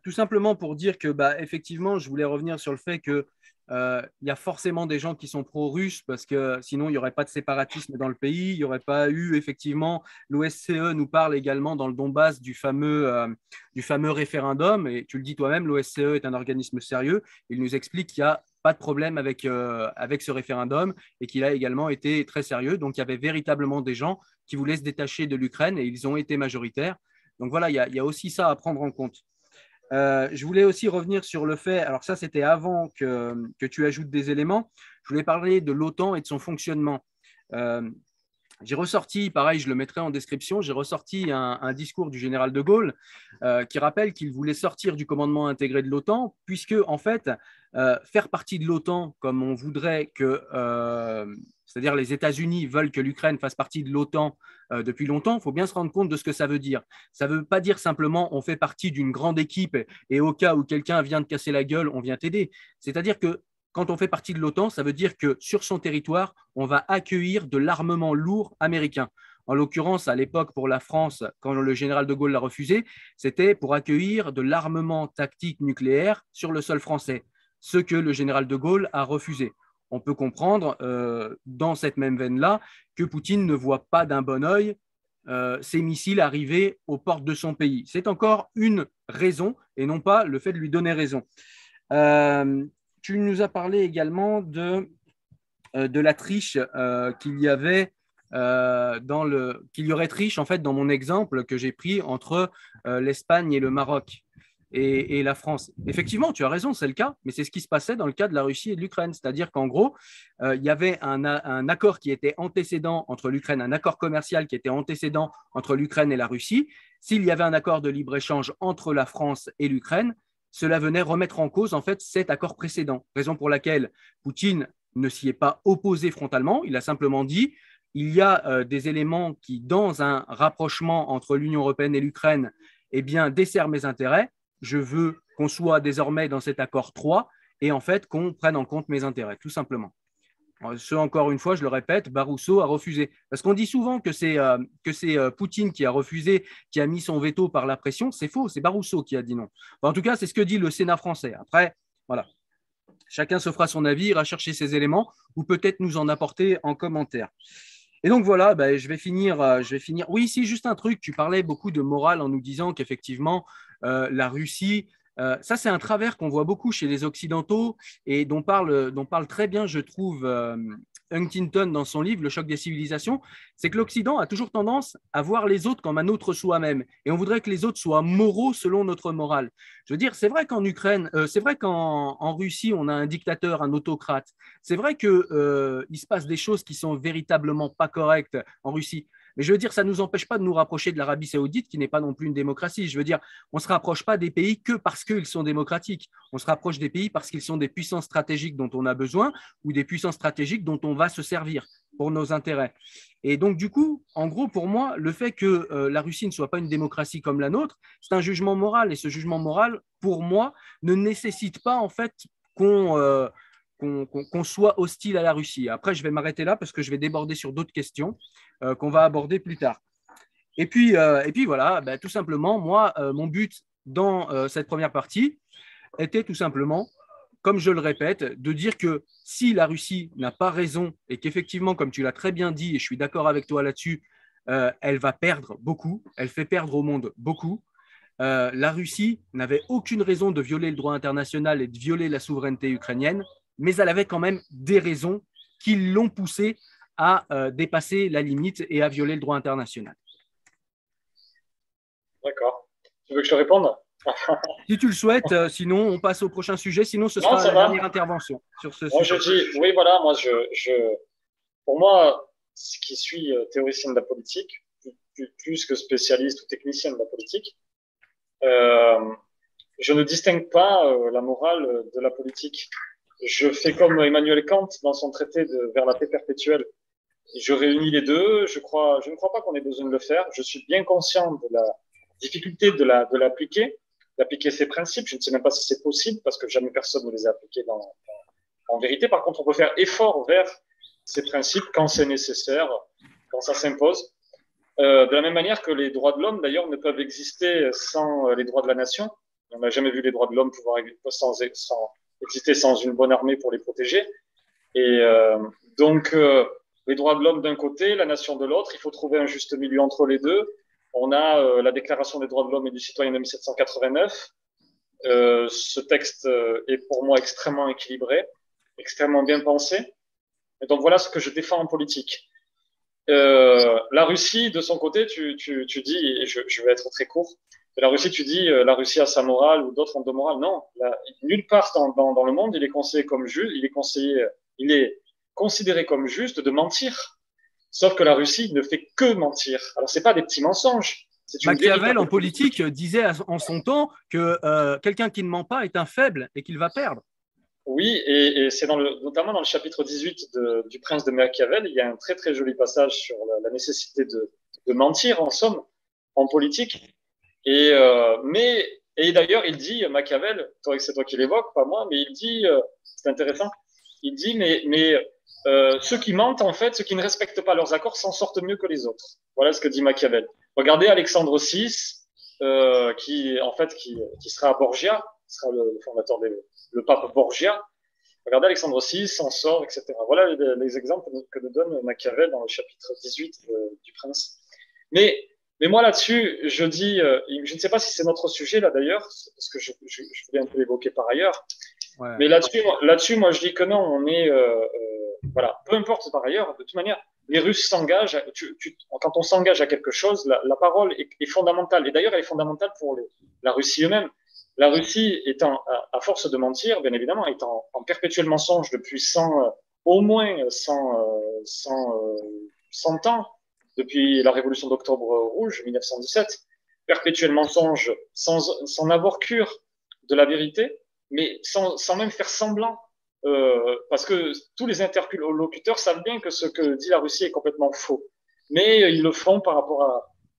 tout simplement pour dire que, effectivement, je voulais revenir sur le fait que y a forcément des gens qui sont pro-russes parce que sinon il n'y aurait pas de séparatisme dans le pays, il n'y aurait pas eu effectivement, l'OSCE nous parle également dans le Donbass du fameux référendum, et tu le dis toi-même, l'OSCE est un organisme sérieux, il nous explique qu'il n'y a pas de problème avec ce référendum et qu'il a également été très sérieux, donc il y avait véritablement des gens qui voulaient se détacher de l'Ukraine et ils ont été majoritaires, donc voilà, il y a aussi ça à prendre en compte. Je voulais aussi revenir sur le fait, alors ça c'était avant que tu ajoutes des éléments, je voulais parler de l'OTAN et de son fonctionnement. J'ai ressorti, pareil, je le mettrai en description, j'ai ressorti un discours du général de Gaulle qui rappelle qu'il voulait sortir du commandement intégré de l'OTAN, puisque en fait, faire partie de l'OTAN comme on voudrait que, c'est-à-dire les États-Unis veulent que l'Ukraine fasse partie de l'OTAN depuis longtemps, il faut bien se rendre compte de ce que ça veut dire. Ça ne veut pas dire simplement on fait partie d'une grande équipe et au cas où quelqu'un vient te casser la gueule, on vient t'aider. C'est-à-dire que quand on fait partie de l'OTAN, ça veut dire que sur son territoire, on va accueillir de l'armement lourd américain. En l'occurrence, à l'époque, pour la France, quand le général de Gaulle l'a refusé, c'était pour accueillir de l'armement tactique nucléaire sur le sol français, ce que le général de Gaulle a refusé. On peut comprendre, dans cette même veine-là, que Poutine ne voit pas d'un bon œil ces missiles arriver aux portes de son pays. C'est encore une raison et non pas le fait de lui donner raison. Tu nous as parlé également de la triche qu'il y avait qu'il y aurait triche en fait dans mon exemple que j'ai pris entre l'Espagne et le Maroc et la France. Effectivement, tu as raison, c'est le cas, mais c'est ce qui se passait dans le cas de la Russie et de l'Ukraine. C'est-à-dire qu'en gros, il y avait un accord qui était antécédent entre l'Ukraine, un accord commercial qui était antécédent entre l'Ukraine et la Russie. S'il y avait un accord de libre-échange entre la France et l'Ukraine, cela venait remettre en cause en fait cet accord précédent. Raison pour laquelle Poutine ne s'y est pas opposé frontalement, il a simplement dit il y a des éléments qui, dans un rapprochement entre l'Union européenne et l'Ukraine, eh bien, desserrent mes intérêts. Je veux qu'on soit désormais dans cet accord 3 et en fait qu'on prenne en compte mes intérêts, tout simplement. Ce, encore une fois, je le répète, Barroso a refusé. Parce qu'on dit souvent que c'est Poutine qui a refusé, qui a mis son veto par la pression. C'est faux, c'est Barroso qui a dit non. Enfin, en tout cas, c'est ce que dit le Sénat français. Après, voilà, chacun se fera son avis, ira chercher ses éléments ou peut-être nous en apporter en commentaire. Et donc voilà, ben, je vais finir. Oui, si, juste un truc. Tu parlais beaucoup de morale en nous disant qu'effectivement, la Russie, ça c'est un travers qu'on voit beaucoup chez les Occidentaux et dont parle très bien, je trouve, Huntington dans son livre Le choc des civilisations, c'est que l'Occident a toujours tendance à voir les autres comme un autre soi-même et on voudrait que les autres soient moraux selon notre morale. Je veux dire, c'est vrai qu'en Ukraine, c'est vrai qu'en Russie, on a un dictateur, un autocrate. C'est vrai qu'il se passe des choses qui sont véritablement pas correctes en Russie. Mais je veux dire, ça ne nous empêche pas de nous rapprocher de l'Arabie saoudite, qui n'est pas non plus une démocratie. Je veux dire, on ne se rapproche pas des pays que parce qu'ils sont démocratiques. On se rapproche des pays parce qu'ils sont des puissances stratégiques dont on a besoin ou des puissances stratégiques dont on va se servir pour nos intérêts. Et donc, du coup, en gros, pour moi, le fait que la Russie ne soit pas une démocratie comme la nôtre, c'est un jugement moral. Et ce jugement moral, pour moi, ne nécessite pas, en fait, qu'on soit hostile à la Russie. Après, je vais m'arrêter là parce que je vais déborder sur d'autres questions qu'on va aborder plus tard. Et puis voilà, ben, tout simplement, moi, mon but dans cette première partie était tout simplement, comme je le répète, de dire que si la Russie n'a pas raison et qu'effectivement, comme tu l'as très bien dit, et je suis d'accord avec toi là-dessus, elle va perdre beaucoup, elle fait perdre au monde beaucoup. La Russie n'avait aucune raison de violer le droit international et de violer la souveraineté ukrainienne, mais elle avait quand même des raisons qui l'ont poussée à dépasser la limite et à violer le droit international. D'accord. Tu veux que je te réponde? Si tu le souhaites, sinon on passe au prochain sujet, sinon ce Non, sera ça la va. dernière intervention sur ce Moi, je sujet. dis, oui, voilà, moi, pour moi, ce qui suis théoricien de la politique, plus que spécialiste ou technicien de la politique, euh, je ne distingue pas la morale de la politique. Je fais comme Emmanuel Kant dans son traité Vers la paix perpétuelle. Je réunis les deux. Je ne crois pas qu'on ait besoin de le faire. Je suis bien conscient de la difficulté d'appliquer ces principes. Je ne sais même pas si c'est possible parce que jamais personne ne les a appliqués en vérité. Par contre, on peut faire effort vers ces principes quand c'est nécessaire, quand ça s'impose. De la même manière que les droits de l'homme, d'ailleurs, ne peuvent exister sans les droits de la nation. On n'a jamais vu les droits de l'homme pouvoir exister sans une bonne armée pour les protéger. Et donc, les droits de l'homme d'un côté, la nation de l'autre, il faut trouver un juste milieu entre les deux. On a la Déclaration des droits de l'homme et du citoyen de 1789. Ce texte est pour moi extrêmement équilibré, extrêmement bien pensé. Et donc voilà ce que je défends en politique. La Russie, de son côté, tu dis, et je vais être très court, la Russie, tu dis, la Russie a sa morale ou d'autres ont de morale. Non, nulle part dans le monde, il est conseillé comme juste, il est considéré comme juste de mentir. Sauf que la Russie ne fait que mentir. Alors, c'est pas des petits mensonges. C'est une Machiavel, en véritable politique, disait en son temps que quelqu'un qui ne ment pas est un faible et qu'il va perdre. Oui, et c'est notamment dans le chapitre 18 du Prince de Machiavel, il y a un très très joli passage sur la nécessité de mentir, en somme, en politique. Et d'ailleurs, il dit, Machiavel, c'est toi qui l'évoques, pas moi, mais il dit, c'est intéressant, il dit, ceux qui mentent, en fait, ceux qui ne respectent pas leurs accords s'en sortent mieux que les autres. Voilà ce que dit Machiavel. Regardez Alexandre VI, qui sera à Borgia, qui sera le fondateur le pape Borgia. Regardez Alexandre VI, s'en sort, etc. Voilà les exemples que nous donne Machiavel dans le chapitre 18 du Prince. Mais moi là-dessus, je dis, je ne sais pas si c'est notre sujet là d'ailleurs, parce que je voulais un peu l'évoquer par ailleurs. Ouais. Mais là-dessus, moi je dis que non, on est, voilà, peu importe par ailleurs, de toute manière, les Russes s'engagent, quand on s'engage à quelque chose, la parole est fondamentale. Et d'ailleurs, elle est fondamentale pour la Russie eux-mêmes. La Russie étant, à force de mentir, bien évidemment, étant en perpétuel mensonge depuis au moins 100 ans, depuis la révolution d'Octobre Rouge, 1917, perpétuel mensonge sans avoir cure de la vérité, mais sans même faire semblant. Parce que tous les interlocuteurs savent bien que ce que dit la Russie est complètement faux. Mais ils le font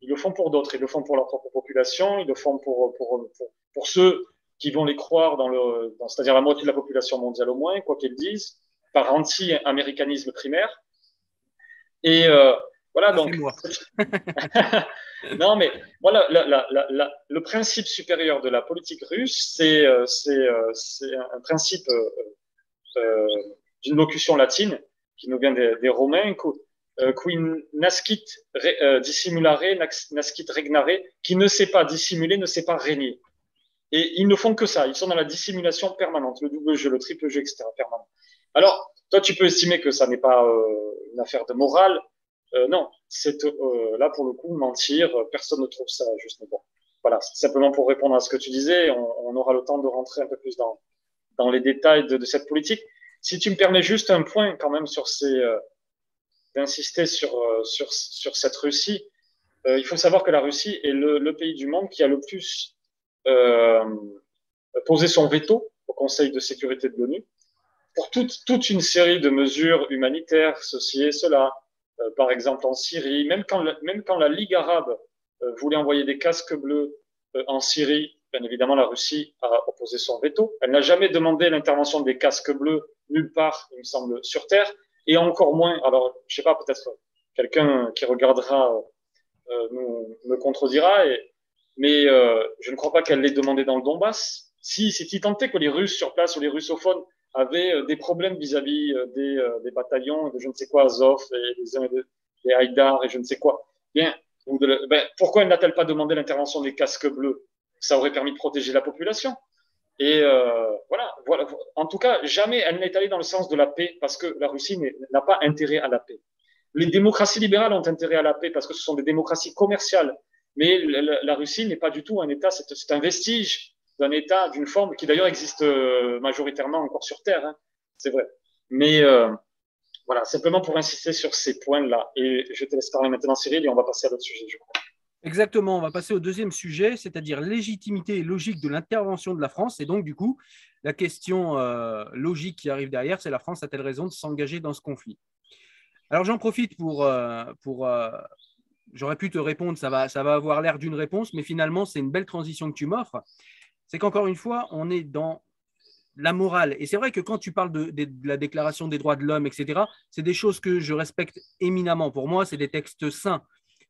ils le font pour d'autres, ils le font pour leur propre population, ils le font pour ceux qui vont les croire c'est-à-dire la moitié de la population mondiale au moins, quoi qu'ils disent. par anti-américanisme primaire. Et voilà, Ça, c'est donc. moi. Non, mais voilà, le principe supérieur de la politique russe, c'est un principe d'une locution latine qui nous vient des Romains, qui nascit dissimulare, nascit regnare, qui ne sait pas dissimuler, ne sait pas régner. Et ils ne font que ça, ils sont dans la dissimulation permanente, le double jeu, le triple jeu, etc. permanent. Alors, toi, tu peux estimer que ça n'est pas une affaire de morale. Non, c'est là pour le coup, mentir, personne ne trouve ça juste. Mais bon, voilà, simplement pour répondre à ce que tu disais, on aura le temps de rentrer un peu plus dans les détails de cette politique. Si tu me permets juste un point quand même sur d'insister sur cette Russie, il faut savoir que la Russie est le pays du monde qui a le plus posé son veto au Conseil de sécurité de l'ONU pour toute une série de mesures humanitaires, ceci et cela. Par exemple en Syrie, même quand la Ligue arabe voulait envoyer des casques bleus en Syrie, bien évidemment la Russie a opposé son veto. Elle n'a jamais demandé l'intervention des casques bleus nulle part, il me semble, sur Terre, et encore moins, alors je sais pas, peut-être quelqu'un qui regardera me contredira, mais je ne crois pas qu'elle l'ait demandé dans le Donbass. Si tant est que les Russes sur place ou les russophones avaient des problèmes vis-à-vis des bataillons de je ne sais quoi, Azov et des Haïdar et je ne sais quoi. Bien, pourquoi n'a-t-elle pas demandé l'intervention des casques bleus? Ça aurait permis de protéger la population. Et voilà. En tout cas, jamais elle n'est allée dans le sens de la paix parce que la Russie n'a pas intérêt à la paix. Les démocraties libérales ont intérêt à la paix parce que ce sont des démocraties commerciales. Mais la Russie n'est pas du tout un État, c'est un vestige d'un État, d'une forme qui d'ailleurs existe majoritairement encore sur Terre, hein, c'est vrai. Mais voilà, simplement pour insister sur ces points-là. Et je te laisse parler maintenant, Cyril, et on va passer à l'autre sujet, je crois. Exactement, on va passer au deuxième sujet, c'est-à-dire légitimité et logique de l'intervention de la France. Et donc, du coup, la question logique qui arrive derrière, c'est la France a-t-elle raison de s'engager dans ce conflit? Alors, j'en profite pour j'aurais pu te répondre, ça va avoir l'air d'une réponse, mais finalement, c'est une belle transition que tu m'offres. C'est qu'encore une fois, on est dans la morale. Et c'est vrai que quand tu parles de la déclaration des droits de l'homme, etc., c'est des choses que je respecte éminemment. Pour moi, c'est des textes saints,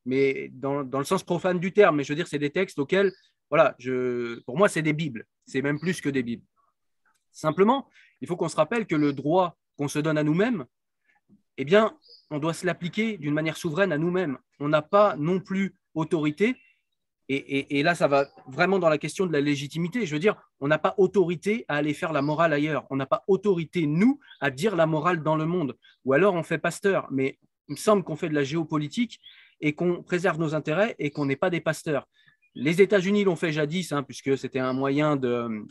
mais dans le sens profane du terme. Mais je veux dire, c'est des textes auxquels, voilà, pour moi, c'est des Bibles. C'est même plus que des Bibles. Simplement, il faut qu'on se rappelle que le droit qu'on se donne à nous-mêmes, eh bien, on doit se l'appliquer d'une manière souveraine à nous-mêmes. On n'a pas non plus autorité. Et là, ça va vraiment dans la question de la légitimité. Je veux dire, on n'a pas autorité à aller faire la morale ailleurs. On n'a pas autorité, nous, à dire la morale dans le monde. Ou alors, on fait pasteur. Mais il me semble qu'on fait de la géopolitique et qu'on préserve nos intérêts et qu'on n'est pas des pasteurs. Les États-Unis l'ont fait jadis, hein, puisque c'était un moyen de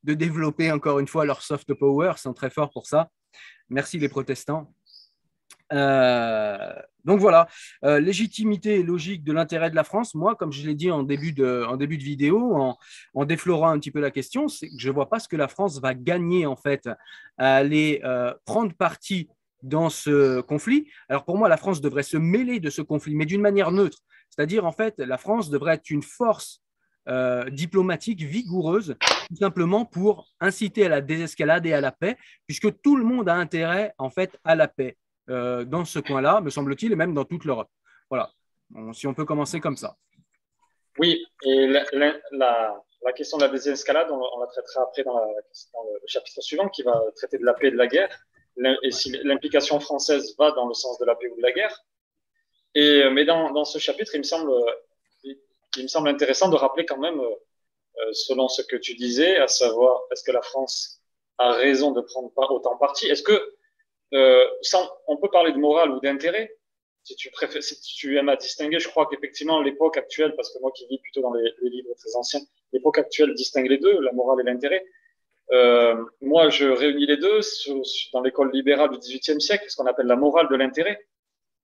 développer, encore une fois, leur soft power. Ils sont très forts pour ça. Merci les protestants. Donc voilà, légitimité et logique de l'intérêt de la France. Moi, comme je l'ai dit en début de vidéo, en déflorant un petit peu la question, c'est que je ne vois pas ce que la France va gagner en fait à aller prendre parti dans ce conflit. Alors pour moi, la France devrait se mêler de ce conflit, mais d'une manière neutre. C'est-à-dire, en fait, la France devrait être une force diplomatique vigoureuse, tout simplement pour inciter à la désescalade et à la paix, puisque tout le monde a intérêt en fait à la paix dans ce coin-là, me semble-t-il, et même dans toute l'Europe. Voilà, si on peut commencer comme ça. Oui, et la question de la désescalade, on la traitera après dans le chapitre suivant qui va traiter de la paix et de la guerre, et si l'implication française va dans le sens de la paix ou de la guerre. Mais dans ce chapitre, il me semble intéressant de rappeler quand même, selon ce que tu disais, à savoir, est-ce que la France a raison de prendre pas autant parti? Est-ce que on peut parler de morale ou d'intérêt? Si tu aimes à distinguer, je crois qu'effectivement l'époque actuelle, parce que moi qui lis plutôt dans les livres très anciens, l'époque actuelle distingue les deux, la morale et l'intérêt. Moi, je réunis les deux dans l'école libérale du XVIIIe siècle, ce qu'on appelle la morale de l'intérêt.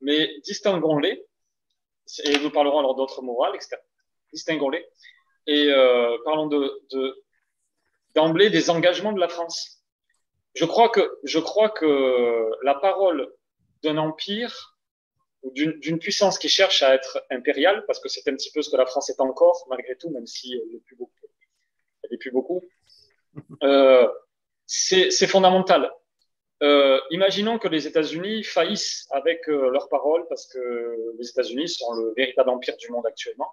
Mais distinguons-les, et nous parlerons alors d'autres morales, etc. Distinguons-les, et parlons d'emblée des engagements de la France. Je crois que la parole d'un empire ou d'une puissance qui cherche à être impériale, parce que c'est un petit peu ce que la France est encore, malgré tout, même si elle n'est plus beaucoup. Elle n'est plus beaucoup. C'est fondamental. Imaginons que les États-Unis faillissent avec leurs paroles, parce que les États-Unis sont le véritable empire du monde actuellement,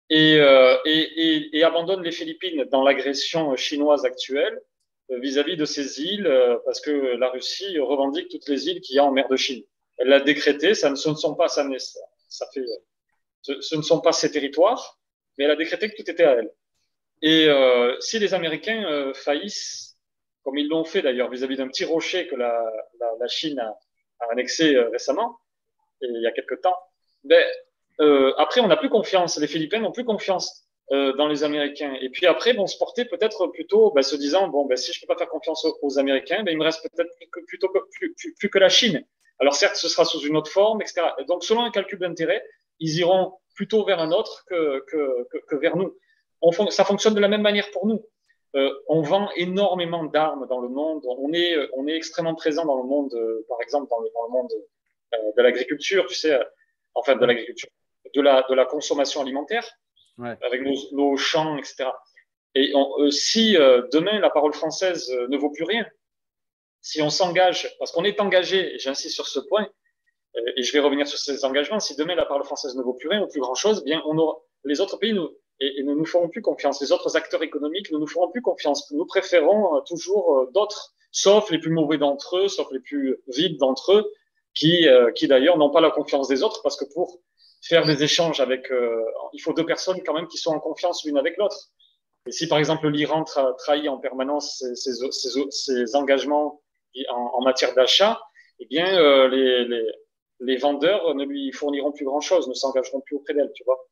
et abandonnent les Philippines dans l'agression chinoise actuelle vis-à-vis de ces îles, parce que la Russie revendique toutes les îles qu'il y a en mer de Chine. Elle l'a décrété, ce ne sont pas, ce ne sont pas ses territoires, mais elle a décrété que tout était à elle. Et si les Américains faillissent, comme ils l'ont fait d'ailleurs vis-à-vis d'un petit rocher que la Chine a annexé récemment, et il y a quelques temps, ben, après, on n'a plus confiance. Les Philippins n'ont plus confiance dans les Américains. Et puis après, vont se porter peut-être plutôt se disant, bon, si je ne peux pas faire confiance aux Américains, il me reste peut-être plus que la Chine. Alors certes, ce sera sous une autre forme, etc. Et donc, selon un calcul d'intérêt, ils iront plutôt vers un autre que vers nous. Ça fonctionne de la même manière pour nous. On vend énormément d'armes dans le monde. On est extrêmement présent dans le monde, par exemple, dans le monde de l'agriculture, tu sais, enfin de l'agriculture, de la consommation alimentaire, Ouais. avec nos champs, etc. Et si demain la parole française ne vaut plus rien, si on s'engage, parce qu'on est engagé, et j'insiste sur ce point, et je vais revenir sur ces engagements, si demain la parole française ne vaut plus rien ou plus grand-chose, bien les autres pays ne nous feront plus confiance, les autres acteurs économiques ne nous feront plus confiance. Nous préférons toujours d'autres, sauf les plus mauvais d'entre eux, sauf les plus vides d'entre eux, qui d'ailleurs n'ont pas la confiance des autres, parce que pour faire des échanges avec, il faut deux personnes quand même qui sont en confiance l'une avec l'autre. Et si par exemple l'Iran trahit en permanence ses engagements en matière d'achat, eh bien les vendeurs ne lui fourniront plus grand-chose, ne s'engageront plus auprès d'elle, tu vois.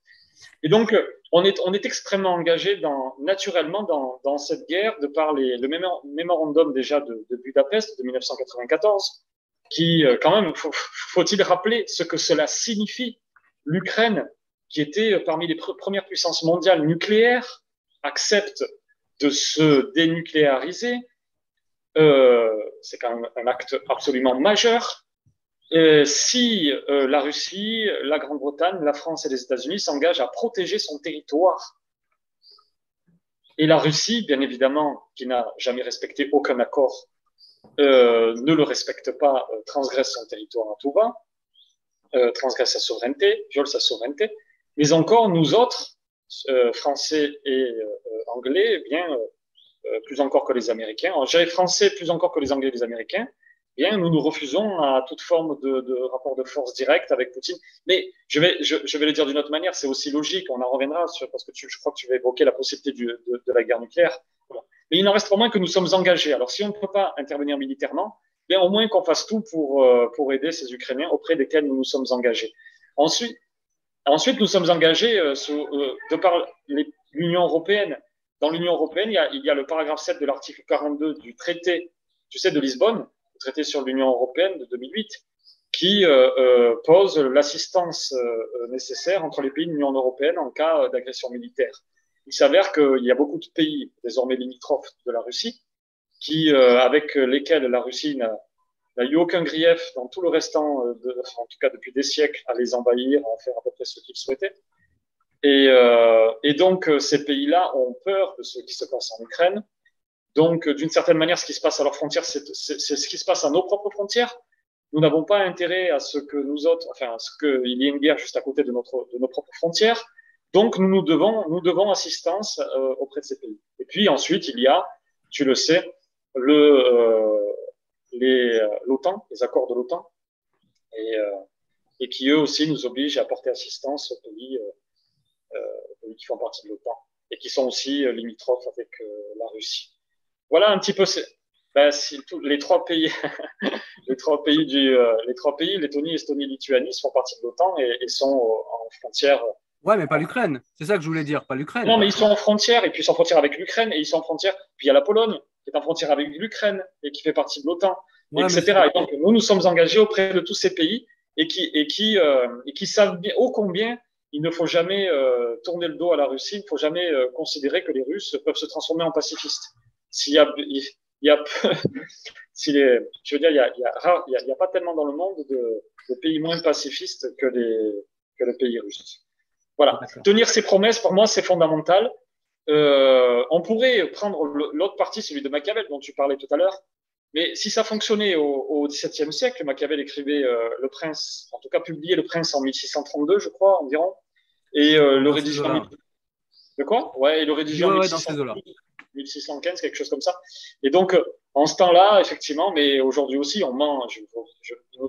Et donc on est extrêmement engagé naturellement dans cette guerre de par le mémorandum déjà de Budapest de 1994, qui quand même faut-il rappeler ce que cela signifie. L'Ukraine, qui était parmi les premières puissances mondiales nucléaires, accepte de se dénucléariser. C'est quand même un acte absolument majeur. Si la Russie, la Grande-Bretagne, la France et les États-Unis s'engagent à protéger son territoire. Et la Russie, bien évidemment, qui n'a jamais respecté aucun accord, ne le respecte pas, transgresse son territoire à tout va. Transgresse sa souveraineté, viole sa souveraineté, mais encore nous autres, Français et Anglais, bien plus encore que les Américains, je dirais Français plus encore que les Anglais et les Américains, bien nous nous refusons à toute forme de rapport de force direct avec Poutine. Mais je vais le dire d'une autre manière, c'est aussi logique, on en reviendra parce que je crois que tu vas évoquer la possibilité de la guerre nucléaire. Mais il n'en reste pas moins que nous sommes engagés. Alors si on ne peut pas intervenir militairement, bien au moins qu'on fasse tout pour aider ces Ukrainiens auprès desquels nous nous sommes engagés. Ensuite nous sommes engagés de par l'Union européenne. Dans l'Union européenne, il y a le paragraphe 7 de l'article 42 du traité, tu sais, de Lisbonne, le traité sur l'Union européenne de 2008, qui pose l'assistance nécessaire entre les pays de l'Union européenne en cas d'agression militaire. Il s'avère qu'il y a beaucoup de pays désormais limitrophes de la Russie avec lesquels la Russie n'a eu aucun grief dans tout le restant, en tout cas depuis des siècles, à les envahir, à en faire à peu près ce qu'ils souhaitaient. Et donc, ces pays-là ont peur de ce qui se passe en Ukraine. Donc, d'une certaine manière, ce qui se passe à leurs frontières, c'est ce qui se passe à nos propres frontières. Nous n'avons pas intérêt à ce que nous autres, enfin, à ce qu'il y ait une guerre juste à côté de nos propres frontières. Donc, nous devons assistance auprès de ces pays. Et puis ensuite, il y a, tu le sais, l'OTAN, les accords de l'OTAN, et qui eux aussi nous obligent à apporter assistance aux pays qui font partie de l'OTAN et qui sont aussi limitrophes avec la Russie. Voilà un petit peu les trois pays, Lettonie, Estonie, Lituanie, font partie de l'OTAN et sont en frontière. Ouais, mais pas l'Ukraine. C'est ça que je voulais dire, pas l'Ukraine. Non, mais ils sont en frontière, et puis ils sont en frontière avec l'Ukraine, et ils sont en frontière. Puis il y a la Pologne, qui est en frontière avec l'Ukraine, et qui fait partie de l'OTAN, ouais, etc. Et donc, nous sommes engagés auprès de tous ces pays, et qui savent bien, ô combien il ne faut jamais tourner le dos à la Russie, il ne faut jamais considérer que les Russes peuvent se transformer en pacifistes. Je veux dire, il y a pas tellement dans le monde de pays moins pacifistes que le pays russe. Voilà. Tenir ses promesses, pour moi, c'est fondamental. On pourrait prendre l'autre partie, celui de Machiavel dont tu parlais tout à l'heure, Mais si ça fonctionnait au XVIIe siècle, Machiavel écrivait Le Prince, en tout cas publié Le Prince en 1632, je crois, environ, et le Dans ces rédigeait en eaux-là. de quoi? Ouais, et le Je dis rédigeait en ouais, ouais, dans ces 1612, eaux-là. 1615, quelque chose comme ça. Et donc, en ce temps-là, effectivement, mais aujourd'hui aussi, on ment. Il ne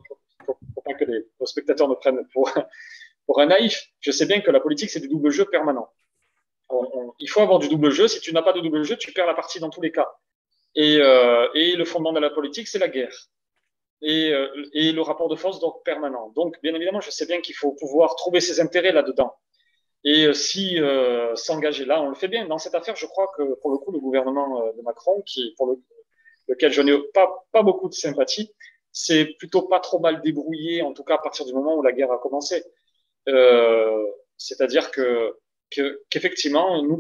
faut pas que les spectateurs me prennent pour un naïf. Je sais bien que la politique, c'est du double jeu permanent. Il faut avoir du double jeu. Si tu n'as pas de double jeu, tu perds la partie dans tous les cas. Et le fondement de la politique, c'est la guerre. Et le rapport de force, donc, permanent. Donc, bien évidemment, je sais bien qu'il faut pouvoir trouver ses intérêts là-dedans. Et si s'engager là, on le fait bien. Dans cette affaire, je crois que pour le coup, le gouvernement de Macron, lequel je n'ai pas beaucoup de sympathie, c'est plutôt pas trop mal débrouillé, en tout cas à partir du moment où la guerre a commencé. C'est-à-dire qu'effectivement, nous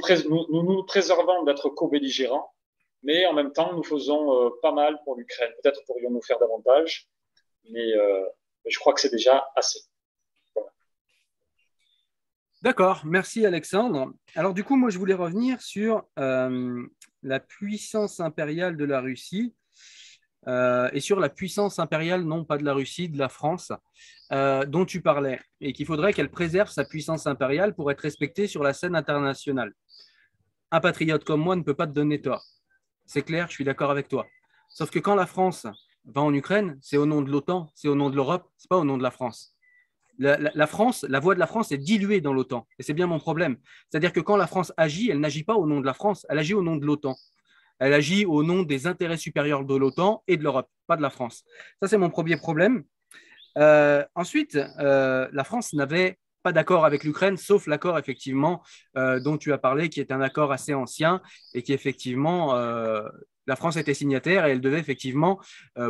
préservons d'être co-belligérants, mais en même temps, nous faisons pas mal pour l'Ukraine. Peut-être pourrions-nous faire davantage, mais je crois que c'est déjà assez. Voilà. D'accord, merci Alexandre. Alors du coup, moi je voulais revenir sur la puissance impériale de la Russie et sur la puissance impériale, non pas de la Russie, de la France, dont tu parlais, et qu'il faudrait qu'elle préserve sa puissance impériale pour être respectée sur la scène internationale. Un patriote comme moi ne peut pas te donner tort. C'est clair, je suis d'accord avec toi. Sauf que quand la France va en Ukraine, c'est au nom de l'OTAN, c'est au nom de l'Europe, c'est pas au nom de la France. La France, la voix de la France est diluée dans l'OTAN. Et c'est bien mon problème. C'est-à-dire que quand la France agit, elle n'agit pas au nom de la France, elle agit au nom de l'OTAN. Elle agit au nom des intérêts supérieurs de l'OTAN et de l'Europe, pas de la France. Ça, c'est mon premier problème. Ensuite, la France n'avait pas d'accord avec l'Ukraine, sauf l'accord effectivement dont tu as parlé, qui est un accord assez ancien et qui effectivement, la France était signataire et elle devait effectivement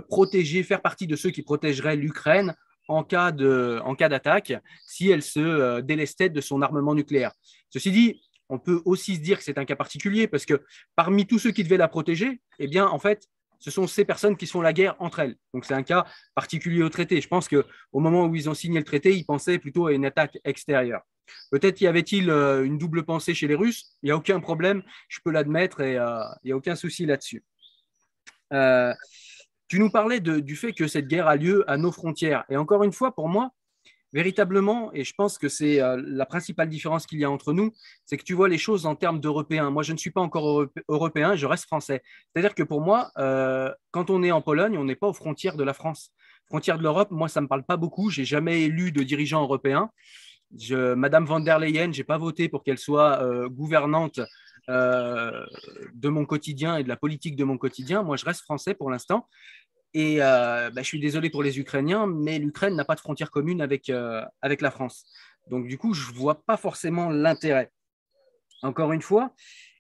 protéger, faire partie de ceux qui protégeraient l'Ukraine en cas d'attaque si elle se délestait de son armement nucléaire. Ceci dit, on peut aussi se dire que c'est un cas particulier parce que parmi tous ceux qui devaient la protéger, eh bien, en fait, ce sont ces personnes qui se font la guerre entre elles. Donc, c'est un cas particulier au traité. Je pense qu'au moment où ils ont signé le traité, ils pensaient plutôt à une attaque extérieure. Peut-être y avait-il une double pensée chez les Russes. Il n'y a aucun problème, je peux l'admettre et il n'y a aucun souci là-dessus. Tu nous parlais du fait que cette guerre a lieu à nos frontières. Et encore une fois, pour moi, véritablement, et je pense que c'est la principale différence qu'il y a entre nous, c'est que tu vois les choses en termes d'Européens. Moi, je ne suis pas encore européen, je reste français. C'est-à-dire que pour moi, quand on est en Pologne, on n'est pas aux frontières de la France. Frontières de l'Europe, moi, ça ne me parle pas beaucoup. Je n'ai jamais élu de dirigeant européen. Madame von der Leyen, je n'ai pas voté pour qu'elle soit gouvernante de mon quotidien et de la politique de mon quotidien. Moi, je reste français pour l'instant. Et je suis désolé pour les Ukrainiens, mais l'Ukraine n'a pas de frontière commune avec la France. Donc, du coup, je ne vois pas forcément l'intérêt. Encore une fois.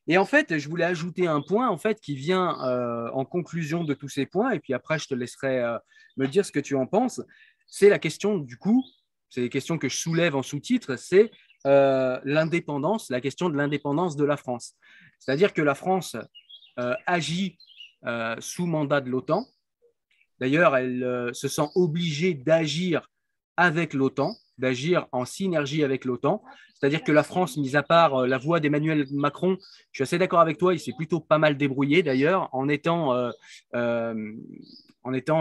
Et en fait, je voulais ajouter un point en fait, qui vient en conclusion de tous ces points. Et puis après, je te laisserai me dire ce que tu en penses. C'est la question du coup, c'est les questions que je soulève en sous-titre, c'est l'indépendance, la question de l'indépendance de la France. C'est-à-dire que la France agit sous mandat de l'OTAN. D'ailleurs, elle se sent obligée d'agir avec l'OTAN, d'agir en synergie avec l'OTAN. C'est-à-dire que la France, mis à part la voix d'Emmanuel Macron, je suis assez d'accord avec toi, il s'est plutôt pas mal débrouillé d'ailleurs, en étant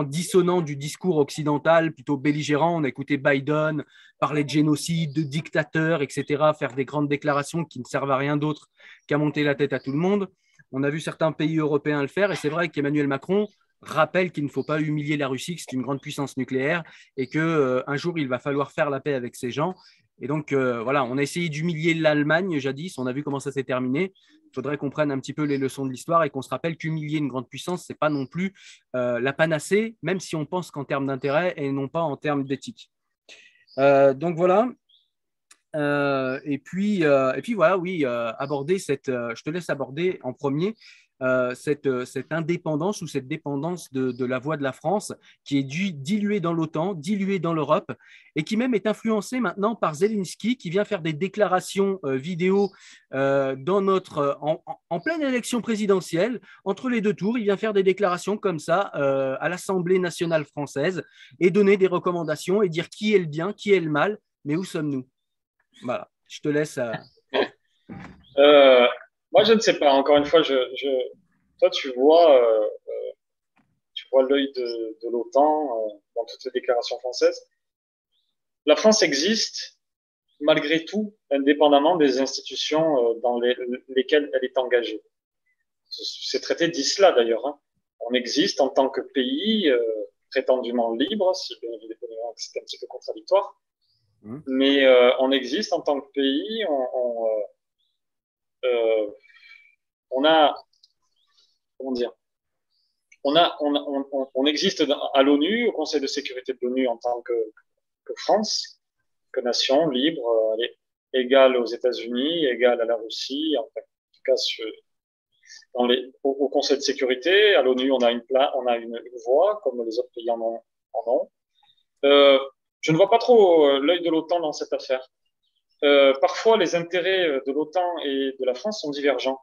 dissonant du discours occidental, plutôt belligérant. On a écouté Biden parler de génocide, de dictateur, etc., faire des grandes déclarations qui ne servent à rien d'autre qu'à monter la tête à tout le monde. On a vu certains pays européens le faire et c'est vrai qu'Emmanuel Macron rappelle qu'il ne faut pas humilier la Russie, que c'est une grande puissance nucléaire et qu'un jour, il va falloir faire la paix avec ces gens. Et donc, voilà, on a essayé d'humilier l'Allemagne jadis, on a vu comment ça s'est terminé. Il faudrait qu'on prenne un petit peu les leçons de l'histoire et qu'on se rappelle qu'humilier une grande puissance, ce n'est pas non plus la panacée, même si on pense qu'en termes d'intérêt et non pas en termes d'éthique. Donc voilà. Et puis voilà, oui, aborder je te laisse aborder en premier cette indépendance ou cette dépendance de la voix de la France qui est diluée dans l'OTAN, diluée dans l'Europe et qui même est influencée maintenant par Zelensky qui vient faire des déclarations vidéo en pleine élection présidentielle, entre les deux tours, il vient faire des déclarations comme ça à l'Assemblée nationale française et donner des recommandations et dire qui est le bien, qui est le mal, mais où sommes-nous? Voilà, je te laisse. Moi, je ne sais pas. Encore une fois, toi, tu vois voit l'œil de l'OTAN dans toutes les déclarations françaises. La France existe malgré tout, indépendamment des institutions dans lesquelles elle est engagée. Ces traités disent cela d'ailleurs. Hein. On existe en tant que pays prétendument libre, si bien évidemment c'est un petit peu contradictoire, mais on existe en tant que pays, on a, comment dire, on existe à l'ONU, au Conseil de sécurité de l'ONU en tant que France, que nation libre, égale aux États-Unis, égale à la Russie, en tout cas au Conseil de sécurité, à l'ONU, on a une voix, comme les autres pays en ont. Je ne vois pas trop l'œil de l'OTAN dans cette affaire. Parfois, les intérêts de l'OTAN et de la France sont divergents.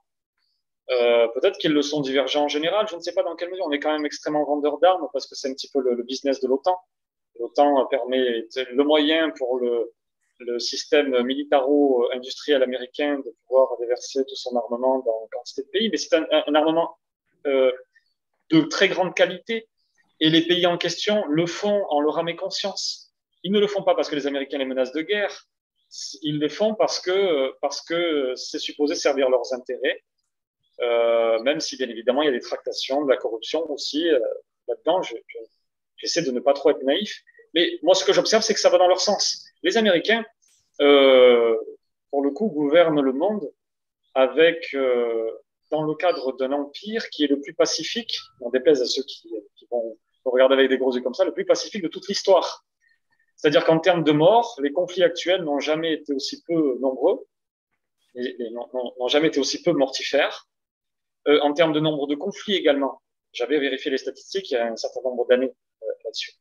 Peut-être qu'ils le sont divergents en général, je ne sais pas dans quelle mesure. On est quand même extrêmement vendeur d'armes parce que c'est un petit peu le business de l'OTAN. L'OTAN permet le moyen pour le système militaro-industriel américain de pouvoir déverser tout son armement dans une quantité de pays, mais c'est un armement de très grande qualité et les pays en question le font en leur âme et conscience. Ils ne le font pas parce que les Américains les menacent de guerre, ils le font parce que c'est supposé servir leurs intérêts, même si bien évidemment il y a des tractations, de la corruption aussi là-dedans. J'essaie de ne pas trop être naïf, mais moi ce que j'observe c'est que ça va dans leur sens. Les Américains, pour le coup, gouvernent le monde avec, dans le cadre d'un empire qui est le plus pacifique, on déplaise à ceux qui vont regarder avec des gros yeux comme ça, le plus pacifique de toute l'histoire. C'est-à-dire qu'en termes de morts, les conflits actuels n'ont jamais été aussi peu nombreux, n'ont jamais été aussi peu mortifères. En termes de nombre de conflits également, j'avais vérifié les statistiques il y a un certain nombre d'années là-dessus.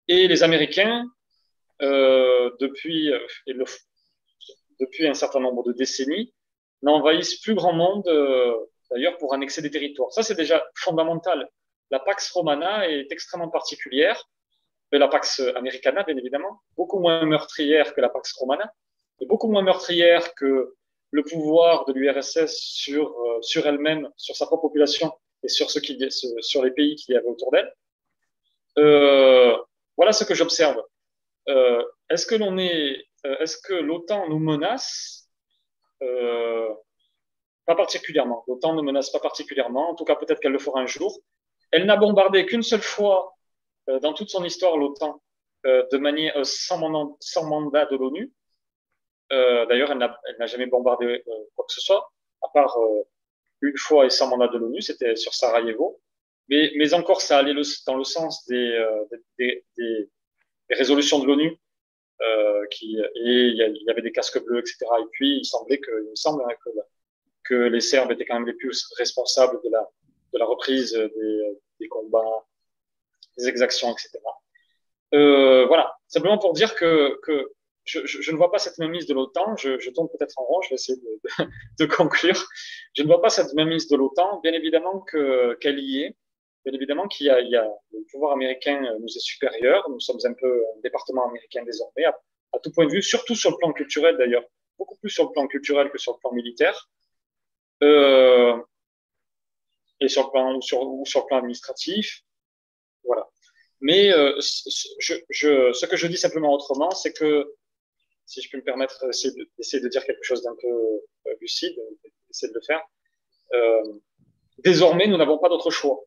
Et les Américains, depuis un certain nombre de décennies, n'envahissent plus grand monde, d'ailleurs, pour annexer des territoires. Ça, c'est déjà fondamental. La Pax Romana est extrêmement particulière, mais la Pax Americana, bien évidemment, beaucoup moins meurtrière que la Pax Romana, et beaucoup moins meurtrière que le pouvoir de l'URSS sur elle-même, sur sa propre population et sur les pays qu'il y avait autour d'elle. Voilà ce que j'observe. Est-ce que l'OTAN nous menace? Pas particulièrement. L'OTAN ne menace pas particulièrement. En tout cas, peut-être qu'elle le fera un jour. Elle n'a bombardé qu'une seule fois dans toute son histoire, l'OTAN, de manière sans mandat de l'ONU. D'ailleurs, elle n'a jamais bombardé quoi que ce soit, à part une fois et sans mandat de l'ONU, c'était sur Sarajevo. Mais encore, ça allait dans le sens des résolutions de l'ONU. Il y avait des casques bleus, etc. Et puis, il me semble que les Serbes étaient quand même les plus responsables de la reprise des combats, des exactions, etc. Voilà, simplement pour dire que je ne vois pas cette mainmise de l'OTAN. Je tourne peut-être en rond, je vais essayer de conclure. Je ne vois pas cette mainmise de l'OTAN. Bien évidemment qu'elle y est. Bien évidemment qu'il y a le pouvoir américain nous est supérieur. Nous sommes un peu un département américain désormais, à tout point de vue, surtout sur le plan culturel d'ailleurs, beaucoup plus sur le plan culturel que sur le plan militaire, et sur le plan administratif. Voilà. Mais ce que je dis simplement autrement, c'est que, si je peux me permettre d'essayer de dire quelque chose d'un peu lucide, essayer de le faire, désormais, nous n'avons pas d'autre choix.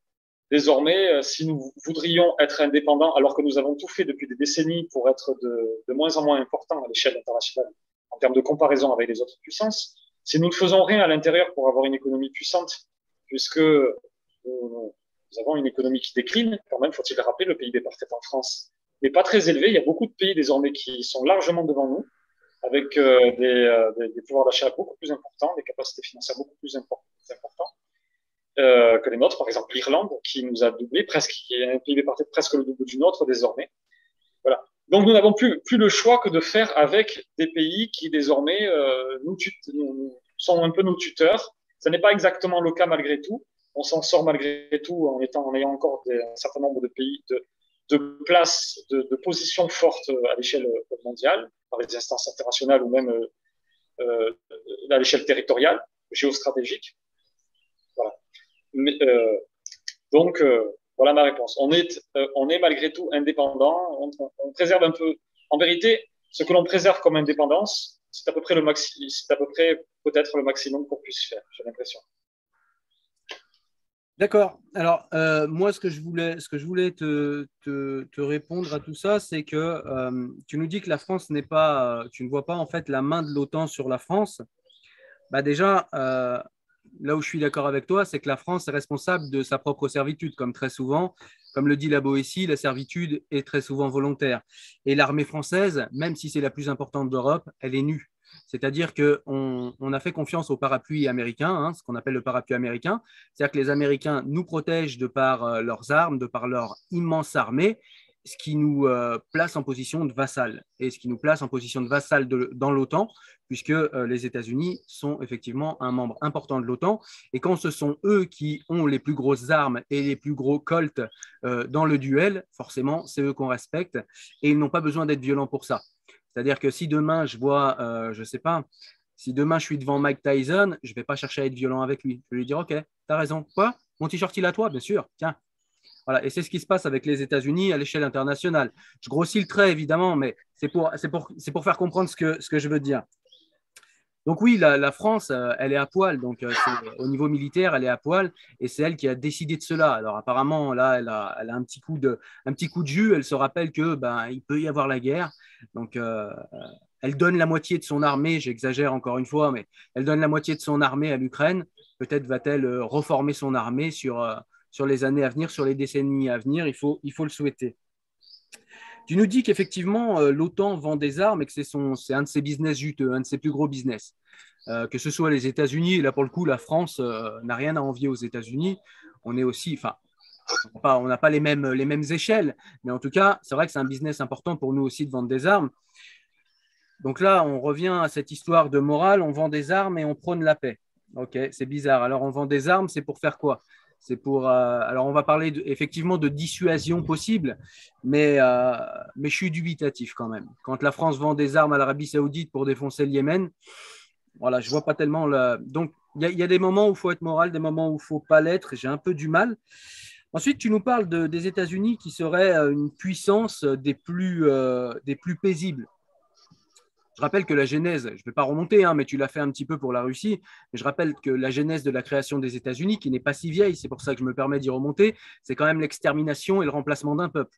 Désormais, si nous voudrions être indépendants, alors que nous avons tout fait depuis des décennies pour être de moins en moins importants à l'échelle internationale en termes de comparaison avec les autres puissances, si nous ne faisons rien à l'intérieur pour avoir une économie puissante, puisque nous avons une économie qui décline, quand même, faut-il le rappeler, le PIB par tête en France n'est pas très élevé. Il y a beaucoup de pays désormais qui sont largement devant nous, avec des pouvoirs d'achat beaucoup plus importants, des capacités financières beaucoup plus importantes que les nôtres. Par exemple, l'Irlande, qui nous a doublé, qui est un PIB par tête presque le double du nôtre désormais. Voilà. Donc, nous n'avons plus le choix que de faire avec des pays qui désormais sont un peu nos tuteurs. Ce n'est pas exactement le cas malgré tout. On s'en sort malgré tout en ayant encore un certain nombre de pays, de places, de positions fortes à l'échelle mondiale, par les instances internationales ou même à l'échelle territoriale, géostratégique. Voilà. Donc, voilà ma réponse. On est malgré tout indépendant. On préserve un peu. En vérité, ce que l'on préserve comme indépendance, c'est à peu près c'est à peu près peut-être le maximum qu'on puisse faire, j'ai l'impression. D'accord. Alors, moi, ce que je voulais te répondre à tout ça, c'est que tu nous dis que la France n'est pas, tu ne vois pas en fait la main de l'OTAN sur la France. Bah déjà, là où je suis d'accord avec toi, c'est que la France est responsable de sa propre servitude, comme très souvent, comme le dit la Boétie, la servitude est très souvent volontaire. Et l'armée française, même si c'est la plus importante d'Europe, elle est nue. C'est-à-dire qu'on a fait confiance au parapluie américain, hein, ce qu'on appelle le parapluie américain. C'est-à-dire que les Américains nous protègent de par leurs armes, de par leur immense armée, ce qui nous place en position de vassal et ce qui nous place en position de vassal dans l'OTAN, puisque les États-Unis sont effectivement un membre important de l'OTAN. Et quand ce sont eux qui ont les plus grosses armes et les plus gros colts dans le duel, forcément, c'est eux qu'on respecte et ils n'ont pas besoin d'être violents pour ça. C'est-à-dire que si demain, je vois, je ne sais pas, si demain je suis devant Mike Tyson, je ne vais pas chercher à être violent avec lui. Je vais lui dire, OK, tu as raison. Quoi? Mon t-shirt, il a toi? Bien sûr. Tiens. Voilà. Et c'est ce qui se passe avec les États-Unis à l'échelle internationale. Je grossis le trait, évidemment, mais c'est pour faire comprendre ce que je veux dire. Donc oui, la France, elle est à poil. Donc au niveau militaire, elle est à poil et c'est elle qui a décidé de cela. Alors apparemment, là, elle a un petit coup de jus. Elle se rappelle que il peut y avoir la guerre. Donc elle donne la moitié de son armée. J'exagère encore une fois, mais elle donne la moitié de son armée à l'Ukraine. Peut-être va-t-elle reformer son armée sur les années à venir, sur les décennies à venir. Il faut le souhaiter. Tu nous dis qu'effectivement, l'OTAN vend des armes et que c'est un de ses business juteux, un de ses plus gros business. Que ce soit les États-Unis, et là pour le coup, la France n'a rien à envier aux États-Unis. On est aussi, enfin, on n'a pas les mêmes échelles, mais en tout cas, c'est vrai que c'est un business important pour nous aussi de vendre des armes. Donc là, on revient à cette histoire de morale, on vend des armes et on prône la paix. Ok, c'est bizarre. Alors on vend des armes, c'est pour faire quoi? C'est pour. Alors on va parler effectivement de dissuasion possible, mais je suis dubitatif quand même. Quand la France vend des armes à l'Arabie Saoudite pour défoncer le Yémen, voilà, je vois pas tellement. Donc il y a des moments où il faut être moral, des moments où il faut pas l'être. J'ai un peu du mal. Ensuite, tu nous parles des États-Unis qui seraient une puissance des plus paisibles. Je rappelle que la genèse, je ne vais pas remonter, hein, mais tu l'as fait un petit peu pour la Russie, mais je rappelle que la genèse de la création des États-Unis, qui n'est pas si vieille, c'est pour ça que je me permets d'y remonter, c'est quand même l'extermination et le remplacement d'un peuple.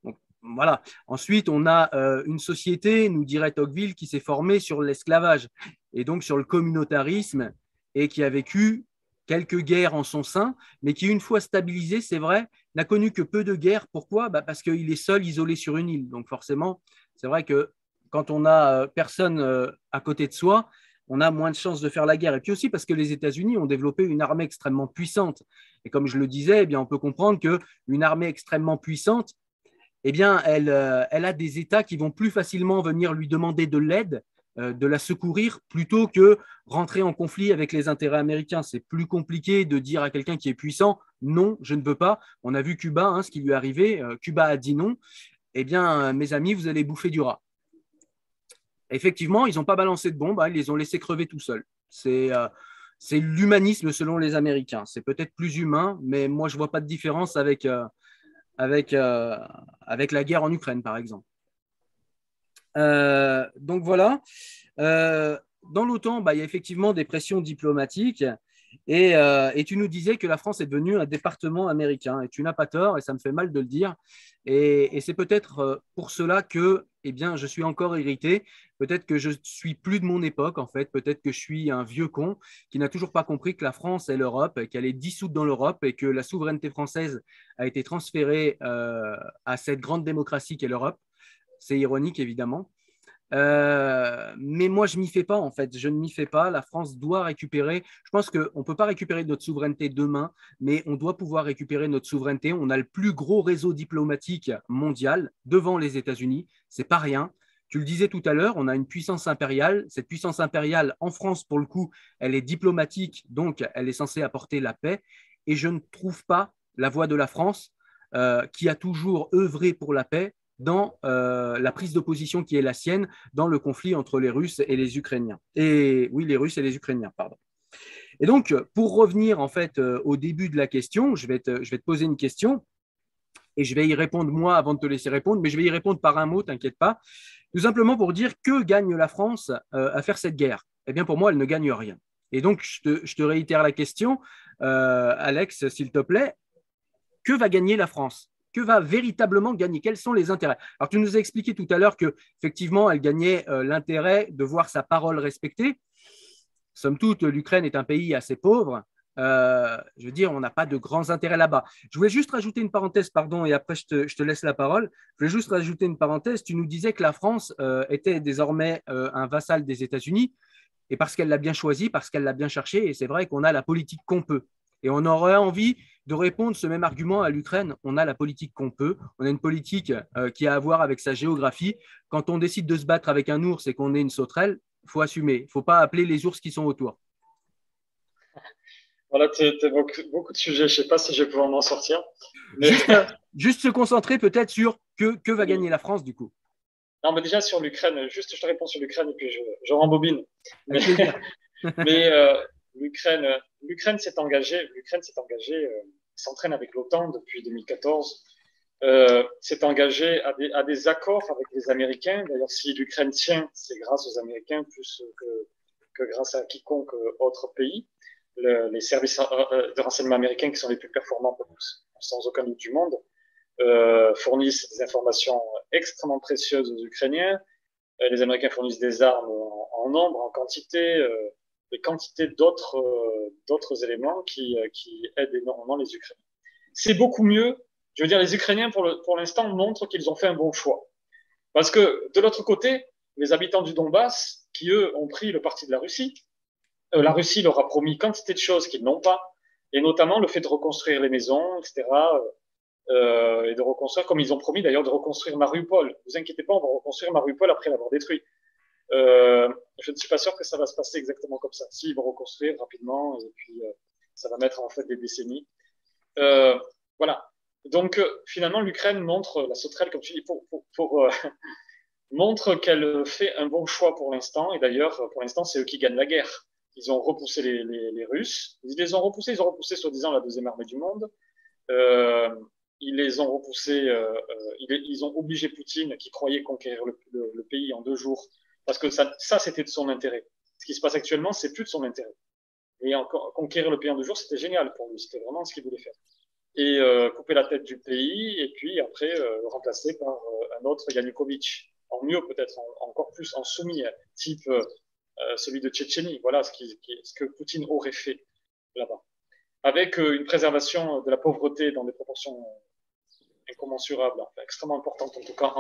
Donc, voilà. Ensuite, on a une société, nous dirait Tocqueville, qui s'est formée sur l'esclavage et donc sur le communautarisme et qui a vécu quelques guerres en son sein, mais qui, une fois stabilisé, c'est vrai, n'a connu que peu de guerres. Pourquoi? Parce qu'il est seul, isolé sur une île. Donc forcément, c'est vrai que quand on a personne à côté de soi, on a moins de chances de faire la guerre. Et puis aussi parce que les États-Unis ont développé une armée extrêmement puissante. Et comme je le disais, eh bien, on peut comprendre qu'une armée extrêmement puissante, eh bien, elle a des États qui vont plus facilement venir lui demander de l'aide, de la secourir, plutôt que rentrer en conflit avec les intérêts américains. C'est plus compliqué de dire à quelqu'un qui est puissant, non, je ne veux pas. On a vu Cuba, hein, ce qui lui est arrivé. Cuba a dit non. Eh bien, mes amis, vous allez bouffer du rat. Effectivement, ils n'ont pas balancé de bombes, hein, ils les ont laissés crever tout seuls. C'est l'humanisme selon les Américains. C'est peut-être plus humain, mais moi, je ne vois pas de différence avec la guerre en Ukraine, par exemple. Donc voilà. Dans l'OTAN, il y a effectivement des pressions diplomatiques. Et tu nous disais que la France est devenue un département américain. Et tu n'as pas tort, et ça me fait mal de le dire. Et c'est peut-être pour cela que je suis encore irrité. Peut-être que je suis plus de mon époque, en fait. Peut-être que je suis un vieux con qui n'a toujours pas compris que la France est l'Europe, qu'elle est dissoute dans l'Europe et que la souveraineté française a été transférée à cette grande démocratie qu'est l'Europe. C'est ironique, évidemment. Mais moi, je m'y fais pas, en fait. Je ne m'y fais pas. La France doit récupérer. Je pense qu'on ne peut pas récupérer notre souveraineté demain, mais on doit pouvoir récupérer notre souveraineté. On a le plus gros réseau diplomatique mondial devant les États-Unis. C'est pas rien. Tu le disais tout à l'heure, on a une puissance impériale. Cette puissance impériale, en France, pour le coup, elle est diplomatique, donc elle est censée apporter la paix. Et je ne trouve pas la voix de la France, qui a toujours œuvré pour la paix, dans la prise de position qui est la sienne dans le conflit entre les Russes et les Ukrainiens. Et oui, les Russes et les Ukrainiens, pardon. Et donc, pour revenir en fait au début de la question, je vais te poser une question et je vais y répondre moi avant de te laisser répondre, mais je vais y répondre par un mot, t'inquiète pas. Tout simplement pour dire que gagne la France à faire cette guerre. Eh bien, pour moi, elle ne gagne rien. Et donc, je te réitère la question, Alex, s'il te plaît, que va gagner la France? Que va véritablement gagner? Quels sont les intérêts? Alors, tu nous as expliqué tout à l'heure que effectivement, elle gagnait l'intérêt de voir sa parole respectée. Somme toute, l'Ukraine est un pays assez pauvre. Je veux dire, on n'a pas de grands intérêts là-bas. Je voulais juste rajouter une parenthèse, pardon, et après je te laisse la parole. Je voulais juste rajouter une parenthèse. Tu nous disais que la France était désormais un vassal des États-Unis, et parce qu'elle l'a bien choisi, parce qu'elle l'a bien cherché, et c'est vrai qu'on a la politique qu'on peut. Et on aurait envie de répondre ce même argument à l'Ukraine. On a la politique qu'on peut. On a une politique qui a à voir avec sa géographie. Quand on décide de se battre avec un ours et qu'on est une sauterelle, il faut assumer. Il ne faut pas appeler les ours qui sont autour. Voilà, tu évoques beaucoup de sujets. Je ne sais pas si je vais pouvoir m'en sortir. Mais... Juste, juste se concentrer peut-être sur que va gagner la France du coup. Non, mais déjà sur l'Ukraine, juste je te réponds sur l'Ukraine et puis je rembobine. Mais, mais l'Ukraine s'est engagée, s'entraîne avec l'OTAN depuis 2014, s'est engagée à des accords avec les Américains. D'ailleurs, si l'Ukraine tient, c'est grâce aux Américains plus que grâce à quiconque autre pays. Les services de renseignement américains qui sont les plus performants sans aucun doute du monde fournissent des informations extrêmement précieuses aux Ukrainiens. Les Américains fournissent des armes en nombre, en quantité, et quantité d'autres éléments qui aident énormément les Ukrainiens. C'est beaucoup mieux. Je veux dire, les Ukrainiens, pour l'instant, montrent qu'ils ont fait un bon choix. Parce que, de l'autre côté, les habitants du Donbass, qui, eux, ont pris le parti de la Russie leur a promis quantité de choses qu'ils n'ont pas, et notamment le fait de reconstruire les maisons, etc., et de reconstruire, comme ils ont promis d'ailleurs, de reconstruire Mariupol. Ne vous inquiétez pas, on va reconstruire Mariupol après l'avoir détruit. Je ne suis pas sûr que ça va se passer exactement comme ça. Si, ils vont reconstruire rapidement, et puis ça va mettre en fait des décennies. Voilà. Donc, finalement, l'Ukraine montre, la sauterelle, comme tu dis, montre qu'elle fait un bon choix pour l'instant. Et d'ailleurs, pour l'instant, c'est eux qui gagnent la guerre. Ils ont repoussé les Russes. Ils ont repoussé soi-disant la deuxième armée du monde. Ils les ont repoussés, ils ont obligé Poutine, qui croyait conquérir le pays en 2 jours, parce que ça c'était de son intérêt. Ce qui se passe actuellement, c'est plus de son intérêt. Et encore, conquérir le pays en 2 jours, c'était génial pour lui, c'était vraiment ce qu'il voulait faire. Et couper la tête du pays, et puis après le remplacer par un autre Yanukovych, en mieux peut-être, encore plus en soumis, type celui de Tchétchénie. Voilà ce que Poutine aurait fait là-bas. Avec une préservation de la pauvreté dans des proportions incommensurables, enfin, extrêmement importantes en tout cas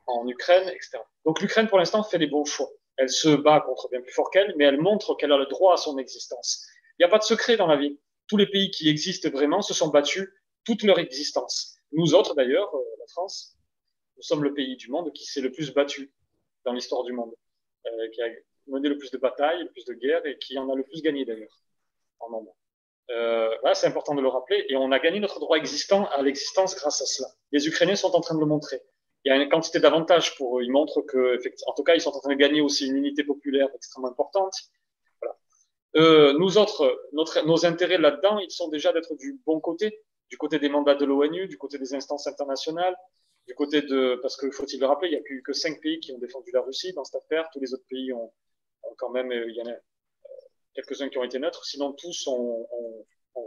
en Ukraine, etc. Donc l'Ukraine pour l'instant fait les bons choix. Elle se bat contre bien plus fort qu'elle, mais elle montre qu'elle a le droit à son existence. Il n'y a pas de secret dans la vie. Tous les pays qui existent vraiment se sont battus toute leur existence. Nous autres d'ailleurs, la France, nous sommes le pays du monde qui s'est le plus battu dans l'histoire du monde, qui a mené le plus de batailles, le plus de guerres et qui en a le plus gagné d'ailleurs en nombre. Voilà, c'est important de le rappeler. Et on a gagné notre droit existant à l'existence grâce à cela. Les Ukrainiens sont en train de le montrer. Il y a une quantité d'avantages pour eux. Ils montrent que, en tout cas, ils sont en train de gagner aussi une unité populaire extrêmement importante. Voilà. Nous autres, nos intérêts là-dedans, ils sont déjà d'être du bon côté, du côté des mandats de l'ONU, du côté des instances internationales, du côté parce que faut-il le rappeler, il n'y a plus que 5 pays qui ont défendu la Russie dans cette affaire. Tous les autres pays ont quand même, il y en a quelques-uns qui ont été neutres, sinon tous ont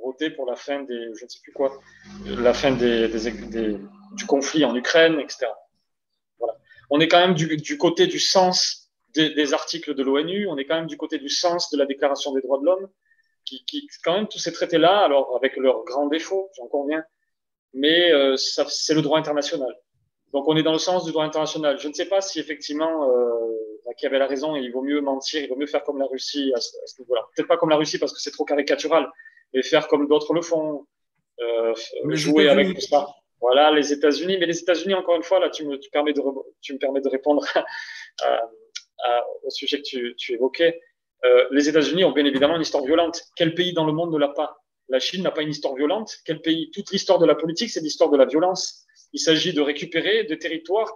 voté pour la fin je ne sais plus quoi, la fin du conflit en Ukraine, etc. Voilà. On est quand même du côté du sens des articles de l'ONU, on est quand même du côté du sens de la Déclaration des droits de l'homme, qui quand même tous ces traités-là, alors avec leurs grands défauts, j'en conviens, mais c'est le droit international. Donc on est dans le sens du droit international. Je ne sais pas si effectivement qui avait la raison et il vaut mieux mentir, il vaut mieux faire comme la Russie à ce niveau-là. Peut-être pas comme la Russie parce que c'est trop caricatural, mais faire comme d'autres le font, jouer avec tout ça. Voilà, les États-Unis. Mais les États-Unis, encore une fois, là, tu me permets de répondre au sujet que tu évoquais. Les États-Unis ont bien évidemment une histoire violente. Quel pays dans le monde ne l'a pas? La Chine n'a pas une histoire violente. Quel pays? Toute l'histoire de la politique, c'est l'histoire de la violence. Il s'agit de récupérer des territoires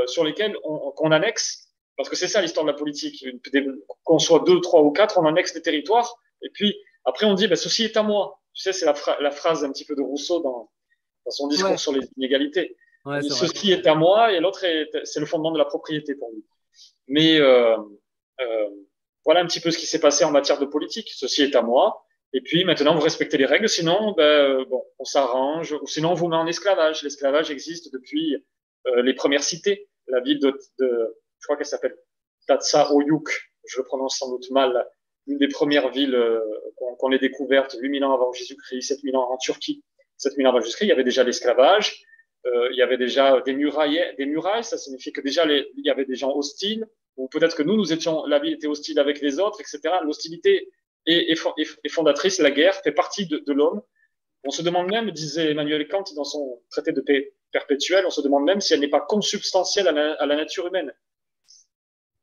sur lesquels qu'on annexe. Parce que c'est ça l'histoire de la politique. Qu'on soit 2, 3 ou 4, on annexe des territoires et puis Après, on dit, ben, ceci est à moi. Tu sais, c'est la phrase un petit peu de Rousseau dans son discours Ouais, sur les inégalités. On ouais, dit, c'est vrai. ceci est à moi et l'autre, c'est le fondement de la propriété pour lui. Mais euh, voilà un petit peu ce qui s'est passé en matière de politique. Ceci est à moi. Et puis maintenant, vous respectez les règles, sinon, ben, bon, on s'arrange, ou sinon on vous met en esclavage. L'esclavage existe depuis les premières cités. La ville je crois qu'elle s'appelle Tatsa Oyuk, je le prononce sans doute mal, une des premières villes qu'on ait découvertes 8000 ans avant Jésus-Christ, 7000 ans en Turquie. 7000 ans avant Jésus-Christ, il y avait déjà l'esclavage, il y avait déjà des murailles, ça signifie que déjà il y avait des gens hostiles, ou peut-être que la ville était hostile avec les autres, etc. L'hostilité est fondatrice, la guerre fait partie de l'homme. On se demande même, disait Emmanuel Kant dans son traité de paix perpétuelle, on se demande même si elle n'est pas consubstantielle à la nature humaine.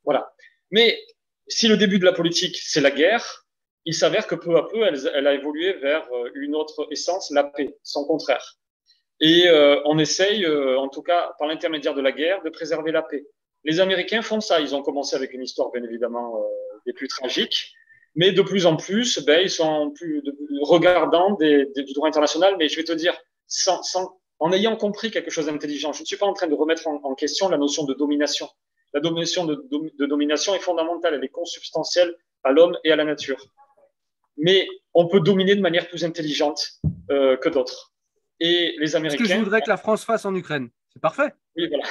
Voilà. Mais si le début de la politique, c'est la guerre, il s'avère que peu à peu, elle a évolué vers une autre essence, la paix, son contraire. Et on essaye, en tout cas par l'intermédiaire de la guerre, de préserver la paix. Les Américains font ça. Ils ont commencé avec une histoire, bien évidemment, des plus tragiques. Mais de plus en plus, ben, ils sont plus regardants du droit international. Mais je vais te dire, en ayant compris quelque chose d'intelligent, je ne suis pas en train de remettre en question la notion de domination. La notion de domination est fondamentale. Elle est consubstantielle à l'homme et à la nature. Mais on peut dominer de manière plus intelligente que d'autres. Et les Ce que je Américains. voudrais que la France fasse en Ukraine. C'est parfait. Oui, voilà.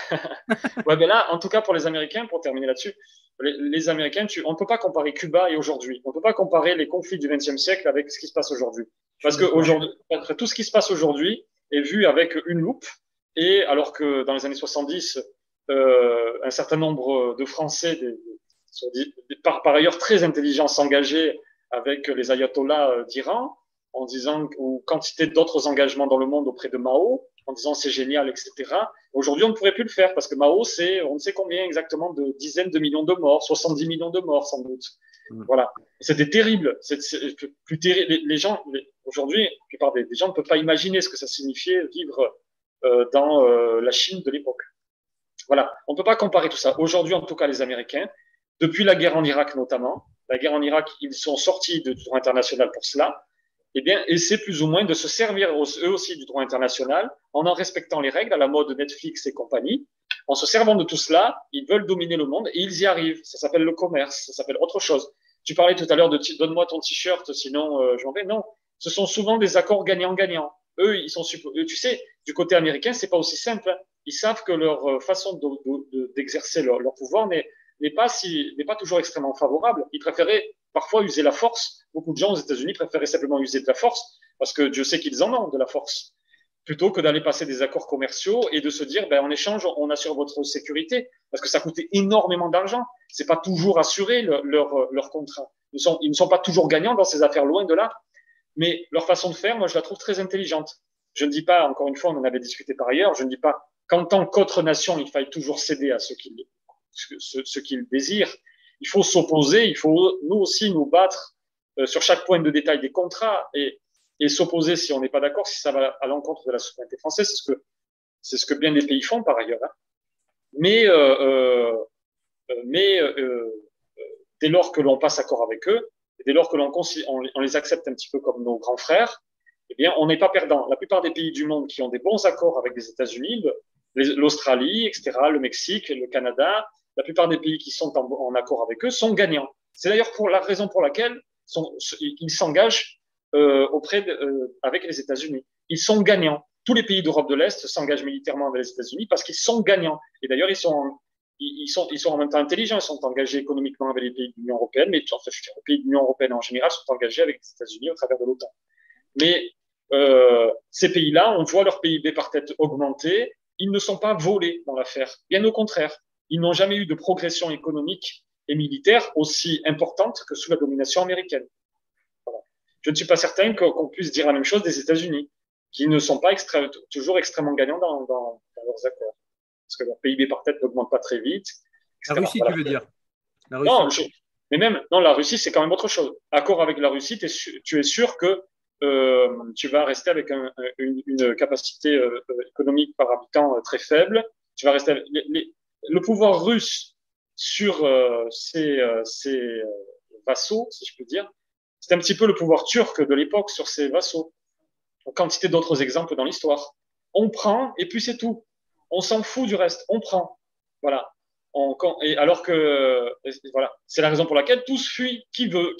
Ouais, mais là, en tout cas, pour les Américains, pour terminer là-dessus, les Américains, on ne peut pas comparer Cuba et aujourd'hui. On ne peut pas comparer les conflits du XXe siècle avec ce qui se passe aujourd'hui. Parce que tout ce qui se passe aujourd'hui est vu avec une loupe. Et alors que dans les années 70, un certain nombre de Français, par ailleurs très intelligents, s'engageaient avec les ayatollahs d'Iran, en disant, ou quantité d'autres engagements dans le monde auprès de Mao, en disant c'est génial, etc. Aujourd'hui, on ne pourrait plus le faire parce que Mao, c'est on ne sait combien exactement de dizaines de millions de morts, 70 millions de morts sans doute. Voilà. C'était terrible. Plus terrible. Les gens, aujourd'hui, la plupart des gens ne peuvent pas imaginer ce que ça signifiait vivre dans la Chine de l'époque. Voilà. On ne peut pas comparer tout ça. Aujourd'hui, en tout cas, les Américains, depuis la guerre en Irak notamment, la guerre en Irak, ils sont sortis du droit international pour cela. Eh bien, essaient plus ou moins de se servir eux aussi du droit international en respectant les règles à la mode Netflix et compagnie. En se servant de tout cela, ils veulent dominer le monde et ils y arrivent. Ça s'appelle le commerce, ça s'appelle autre chose. Tu parlais tout à l'heure de donne-moi ton t-shirt, sinon je m'en vais. Non, ce sont souvent des accords gagnant-gagnant. Eux, tu sais, du côté américain, c'est pas aussi simple. Ils savent que leur façon d'exercer leur pouvoir n'est pas toujours extrêmement favorable. Ils préféraient parfois user la force. Beaucoup de gens aux États-Unis préféraient simplement user de la force parce que Dieu sait qu'ils en ont de la force, plutôt que d'aller passer des accords commerciaux et de se dire, ben, en échange, on assure votre sécurité, parce que ça coûtait énormément d'argent. C'est pas toujours assuré leur contrat. Ils ne sont pas toujours gagnants dans ces affaires, loin de là. Mais leur façon de faire, moi, je la trouve très intelligente. Je ne dis pas, encore une fois, on en avait discuté par ailleurs, je ne dis pas qu'en tant qu'autre nation, il faille toujours céder à ce qu'ils désirent. Il faut s'opposer, il faut nous aussi nous battre sur chaque point de détail des contrats et s'opposer si on n'est pas d'accord, si ça va à l'encontre de la souveraineté française. C'est ce que bien des pays font par ailleurs. Hein. Mais, mais dès lors que l'on passe accord avec eux, et dès lors que on les accepte un petit peu comme nos grands frères, eh bien, on n'est pas perdant. La plupart des pays du monde qui ont des bons accords avec les États-Unis, l'Australie, etc., le Mexique, le Canada, la plupart des pays qui sont en accord avec eux sont gagnants. C'est d'ailleurs pour la raison pour laquelle ils s'engagent avec les États-Unis. Ils sont gagnants. Tous les pays d'Europe de l'Est s'engagent militairement avec les États-Unis parce qu'ils sont gagnants. Et d'ailleurs, ils sont en même temps intelligents, ils sont engagés économiquement avec les pays de l'Union européenne, mais enfin, les pays de l'Union européenne en général sont engagés avec les États-Unis au travers de l'OTAN. Mais ces pays-là, on voit leur PIB par tête augmenter, ils ne sont pas volés dans l'affaire. Bien au contraire, ils n'ont jamais eu de progression économique et militaire aussi importante que sous la domination américaine. Voilà. Je ne suis pas certain qu'on puisse dire la même chose des États-Unis, qui ne sont pas toujours extrêmement gagnants dans leurs accords. Parce que leur PIB par tête n'augmente pas très vite. La Russie, voilà. Tu veux dire la Russie. Non, mais même, non, la Russie, c'est quand même autre chose. Accord avec la Russie, tu es sûr que tu vas rester avec une capacité économique par habitant très faible. Tu vas rester avec le pouvoir russe sur ses vassaux, si je peux dire, C'est un petit peu le pouvoir turc de l'époque sur ses vassaux. Quantité d'autres exemples dans l'histoire. On prend et puis c'est tout. On s'en fout du reste. On prend. Voilà. Et alors que voilà, c'est la raison pour laquelle tous fuient. Qui veut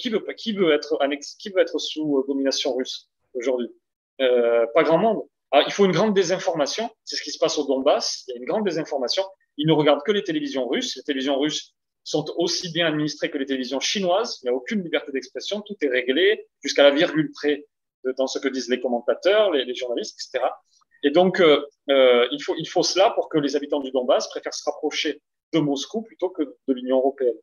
être annexe, qui veut être sous domination russe aujourd'hui? Pas grand monde. Alors, il faut une grande désinformation. C'est ce qui se passe au Donbass. Il y a une grande désinformation. Ils ne regardent que les télévisions russes. Les télévisions russes sont aussi bien administrées que les télévisions chinoises. Il n'y a aucune liberté d'expression. Tout est réglé jusqu'à la virgule près dans ce que disent les commentateurs, les journalistes, etc. Et donc, il faut cela pour que les habitants du Donbass préfèrent se rapprocher de Moscou plutôt que de l'Union européenne.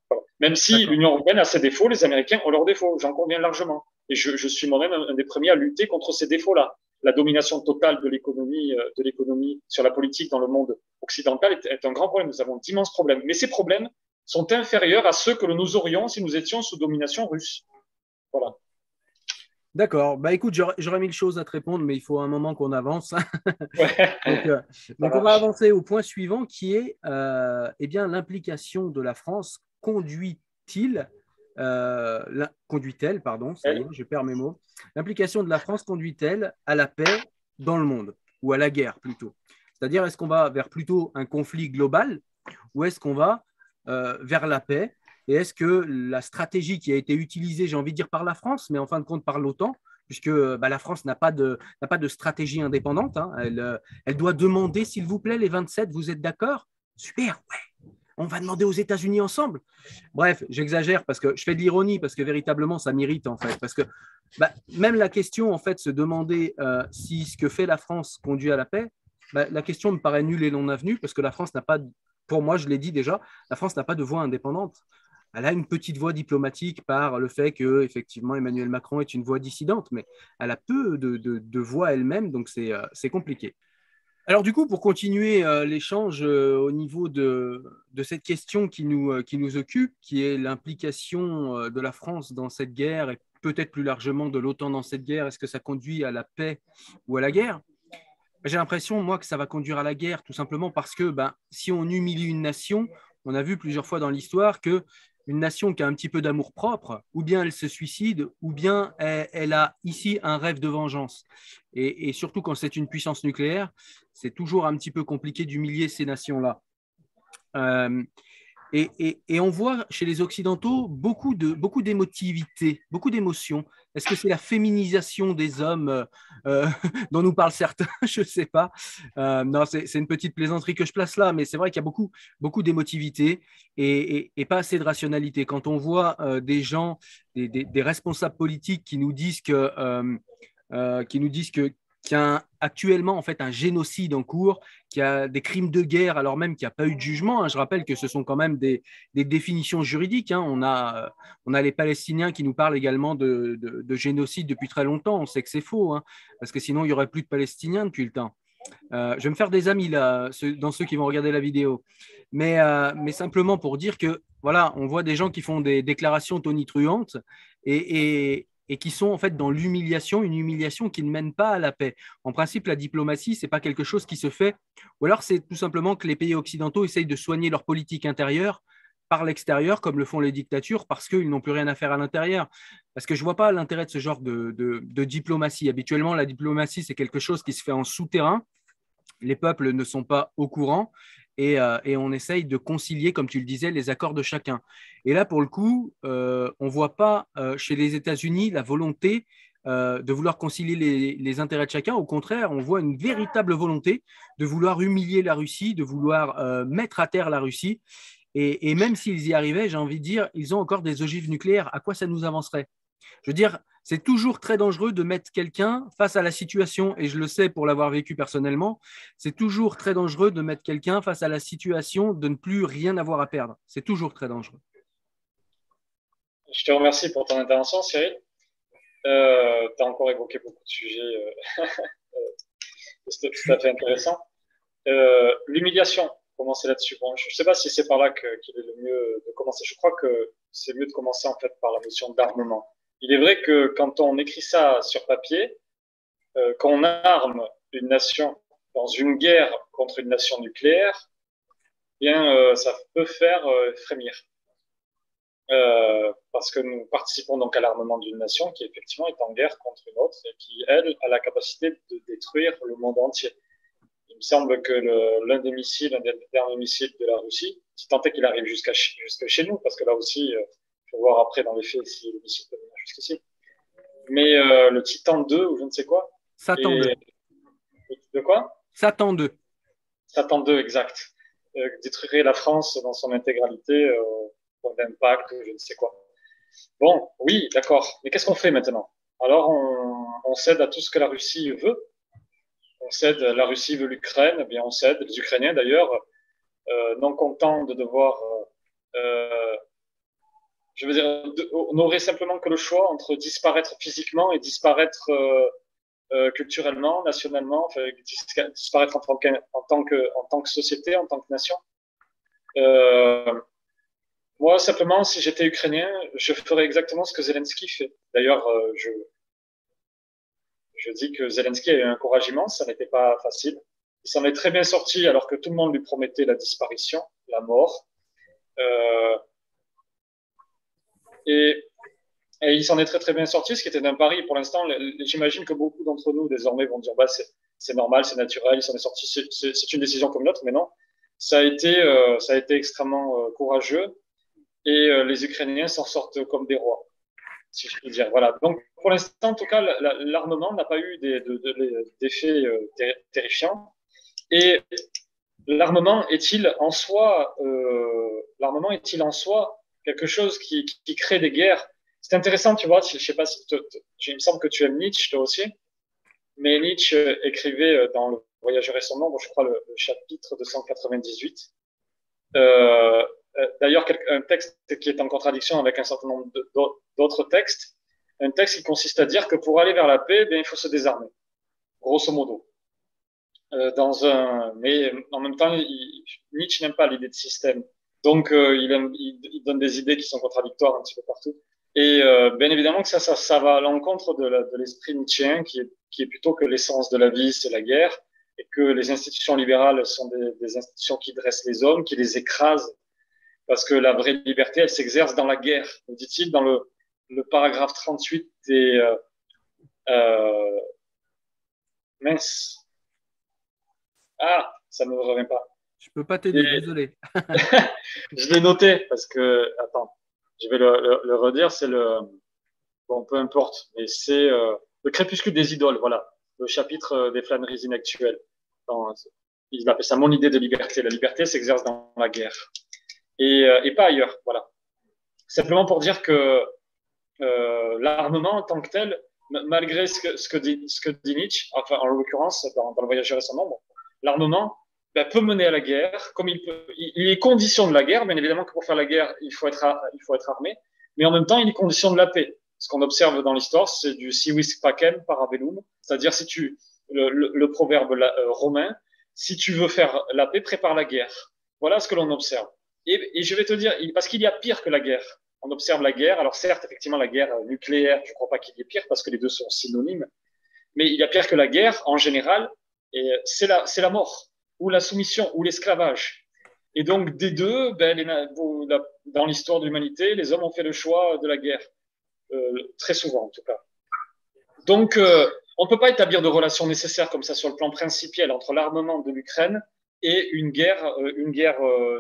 Voilà. Même si l'Union européenne a ses défauts, les Américains ont leurs défauts, j'en conviens largement. Et je suis moi-même un des premiers à lutter contre ces défauts-là. La domination totale de l'économie sur la politique dans le monde occidental est un grand problème. Nous avons d'immenses problèmes. Mais ces problèmes sont inférieurs à ceux que nous aurions si nous étions sous domination russe. Voilà. D'accord. Bah écoute, j'aurais mille choses à te répondre, mais il faut un moment qu'on avance. Ouais. donc on va avancer au point suivant qui est eh bien, l'implication de la France conduit-elle, pardon, ça y est, je perds mes mots. L'implication de la France conduit-elle à la paix dans le monde ou à la guerre plutôt? C'est-à-dire, est-ce qu'on va vers plutôt un conflit global ou est-ce qu'on va vers la paix? Et est-ce que la stratégie qui a été utilisée, j'ai envie de dire par la France, mais en fin de compte par l'OTAN, puisque la France n'a pas de stratégie indépendante, hein, elle doit demander, s'il vous plaît, les 27, vous êtes d'accord? Super, ouais, on va demander aux États-Unis ensemble. Bref, j'exagère parce que je fais de l'ironie, parce que véritablement, ça m'irrite en fait. Parce que même la question, en fait, se demander si ce que fait la France conduit à la paix, la question me paraît nulle et non avenue, parce que la France n'a pas, pour moi, je l'ai dit déjà, la France n'a pas de voix indépendante. Elle a une petite voix diplomatique par le fait que, effectivement, Emmanuel Macron est une voix dissidente, mais elle a peu de voix elle-même, donc c'est compliqué. Alors du coup, pour continuer l'échange au niveau de cette question qui nous occupe, qui est l'implication de la France dans cette guerre et peut-être plus largement de l'OTAN dans cette guerre, est-ce que ça conduit à la paix ou à la guerre? J'ai l'impression, moi, que ça va conduire à la guerre, tout simplement parce que si on humilie une nation, on a vu plusieurs fois dans l'histoire que une nation qui a un petit peu d'amour-propre, ou bien elle se suicide, ou bien elle a ici un rêve de vengeance. Et surtout quand c'est une puissance nucléaire, c'est toujours un petit peu compliqué d'humilier ces nations-là. Et on voit chez les Occidentaux beaucoup d'émotivité, beaucoup d'émotions. Est-ce que c'est la féminisation des hommes dont nous parlent certains? Je ne sais pas. Non, c'est une petite plaisanterie que je place là, mais c'est vrai qu'il y a beaucoup d'émotivité et pas assez de rationalité. Quand on voit des gens, des responsables politiques qui nous disent qu'il y a actuellement en fait un génocide en cours, qu'il y a des crimes de guerre alors même qu'il n'y a pas eu de jugement. Je rappelle que ce sont quand même des définitions juridiques. On a les Palestiniens qui nous parlent également de génocide depuis très longtemps. On sait que c'est faux, parce que sinon il n'y aurait plus de Palestiniens depuis le temps. Je vais me faire des amis là, dans ceux qui vont regarder la vidéo. Mais simplement pour dire que voilà, on voit des gens qui font des déclarations tonitruantes et qui sont en fait dans l'humiliation, une humiliation qui ne mène pas à la paix. En principe, la diplomatie, ce n'est pas quelque chose qui se fait, ou alors c'est tout simplement que les pays occidentaux essayent de soigner leur politique intérieure par l'extérieur, comme le font les dictatures, parce qu'ils n'ont plus rien à faire à l'intérieur. Parce que je ne vois pas l'intérêt de ce genre de diplomatie. Habituellement, la diplomatie, c'est quelque chose qui se fait en souterrain. Les peuples ne sont pas au courant et on essaye de concilier, comme tu le disais, les accords de chacun. Et là, pour le coup, on ne voit pas chez les États-Unis la volonté de vouloir concilier les intérêts de chacun. Au contraire, on voit une véritable volonté de vouloir humilier la Russie, de vouloir mettre à terre la Russie. Et même s'ils y arrivaient, j'ai envie de dire, ils ont encore des ogives nucléaires. À quoi ça nous avancerait? Je veux dire, c'est toujours très dangereux de mettre quelqu'un face à la situation, et je le sais pour l'avoir vécu personnellement, c'est toujours très dangereux de mettre quelqu'un face à la situation de ne plus rien avoir à perdre. C'est toujours très dangereux. Je te remercie pour ton intervention, Cyril. Tu as encore évoqué beaucoup de sujets tout à fait intéressants. L'humiliation, commencer là-dessus. Bon, je ne sais pas si c'est par là qu'il est le mieux de commencer. Je crois que c'est mieux de commencer en fait par la notion d'armement. Il est vrai que quand on écrit ça sur papier, quand on arme une nation dans une guerre contre une nation nucléaire, bien, ça peut faire frémir. parce que nous participons donc à l'armement d'une nation qui effectivement est en guerre contre une autre et qui, elle, a la capacité de détruire le monde entier. Il me semble que l'un des derniers missiles de la Russie, si tant est qu'il arrive jusqu'à chez nous, parce que là aussi, il faut voir après dans les faits si le missile peut venir jusqu'ici. Mais le Titan 2 ou je ne sais quoi. Satan 2. De quoi? Satan 2. Satan 2, exact. Détruirait la France dans son intégralité, point d'impact, je ne sais quoi. Bon, oui, d'accord. Mais qu'est-ce qu'on fait maintenant? Alors, on cède à tout ce que la Russie veut. On cède, la Russie veut l'Ukraine, eh bien on cède. Les Ukrainiens, d'ailleurs, non contents de devoir, je veux dire, on n'aurait simplement que le choix entre disparaître physiquement et disparaître culturellement, nationalement, enfin, disparaître en tant que société, en tant que nation. Moi, simplement, si j'étais ukrainien, je ferais exactement ce que Zelensky fait. D'ailleurs, je dis que Zelensky a eu un courage immense, ça n'était pas facile. Il s'en est très bien sorti alors que tout le monde lui promettait la disparition, la mort. Et il s'en est très très bien sorti, ce qui était d'un pari. Pour l'instant, j'imagine que beaucoup d'entre nous désormais vont dire bah, c'est normal, c'est naturel, il s'en est sorti, c'est une décision comme l'autre, mais non. Ça a été extrêmement courageux et les Ukrainiens s'en sortent comme des rois, si je puis dire. Voilà. Donc, pour l'instant, en tout cas, l'armement n'a pas eu d'effets terrifiants. Et l'armement est-il en soi, quelque chose qui crée des guerres? C'est intéressant, tu vois. Je sais pas si il me semble que tu aimes Nietzsche, toi aussi. Mais Nietzsche écrivait dans Le Voyageur et son ombre, je crois, le chapitre 298. D'ailleurs, un texte qui est en contradiction avec un certain nombre d'autres textes. Un texte qui consiste à dire que pour aller vers la paix, bien, il faut se désarmer, grosso modo. Mais en même temps, Nietzsche n'aime pas l'idée de système. Donc, il donne des idées qui sont contradictoires un petit peu partout. Et bien évidemment que ça va à l'encontre de l'esprit nietzschéen qui est plutôt que l'essence de la vie, c'est la guerre, et que les institutions libérales sont des institutions qui dressent les hommes, qui les écrasent, parce que la vraie liberté, elle s'exerce dans la guerre, dit-il dans le paragraphe 38 des... mince. Ah, ça ne me revient pas. Je peux pas t'aider, désolé. Je l'ai noté parce que, attends, je vais le redire, c'est bon, peu importe, mais c'est le crépuscule des idoles, voilà, le chapitre des flâneries inactuelles. Il appelle ça mon idée de liberté. La liberté s'exerce dans la guerre et pas ailleurs, voilà. Simplement pour dire que l'armement en tant que tel, malgré ce que dit Nietzsche, enfin en l'occurrence dans Le Voyageur et son ombre, l'armement peut mener à la guerre, comme il est condition de la guerre, bien évidemment que pour faire la guerre, il faut être armé, mais en même temps, il est condition de la paix. Ce qu'on observe dans l'histoire, c'est du si vis pacem parabellum, c'est-à-dire le proverbe romain, si tu veux faire la paix, prépare la guerre. Voilà ce que l'on observe. Et je vais te dire, parce qu'il y a pire que la guerre. On observe la guerre. Alors certes, effectivement, la guerre nucléaire, je ne crois pas qu'il y ait pire, parce que les deux sont synonymes, mais il y a pire que la guerre, en général, et c'est la mort, ou la soumission, ou l'esclavage. Et donc, des deux, dans l'histoire de l'humanité, les hommes ont fait le choix de la guerre, très souvent en tout cas. Donc, on ne peut pas établir de relation nécessaire comme ça sur le plan principiel entre l'armement de l'Ukraine et une guerre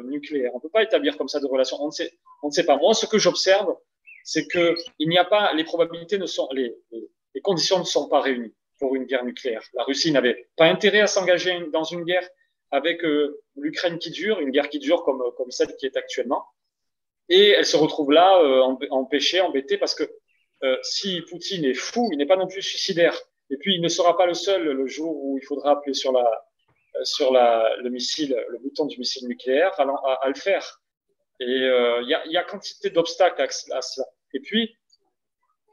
nucléaire. On ne peut pas établir comme ça de relation. On ne sait pas. Moi, ce que j'observe, c'est que il n'y a pas, les probabilités ne sont, les conditions ne sont pas réunies pour une guerre nucléaire. La Russie n'avait pas intérêt à s'engager dans une guerre avec l'Ukraine qui dure, une guerre qui dure comme celle qui est actuellement. Et elle se retrouve là, empêchée, embêtée, parce que si Poutine est fou, il n'est pas non plus suicidaire. Et puis, il ne sera pas le seul le jour où il faudra appuyer sur le missile, le bouton du missile nucléaire à le faire. Et il y a quantité d'obstacles à cela. Et puis,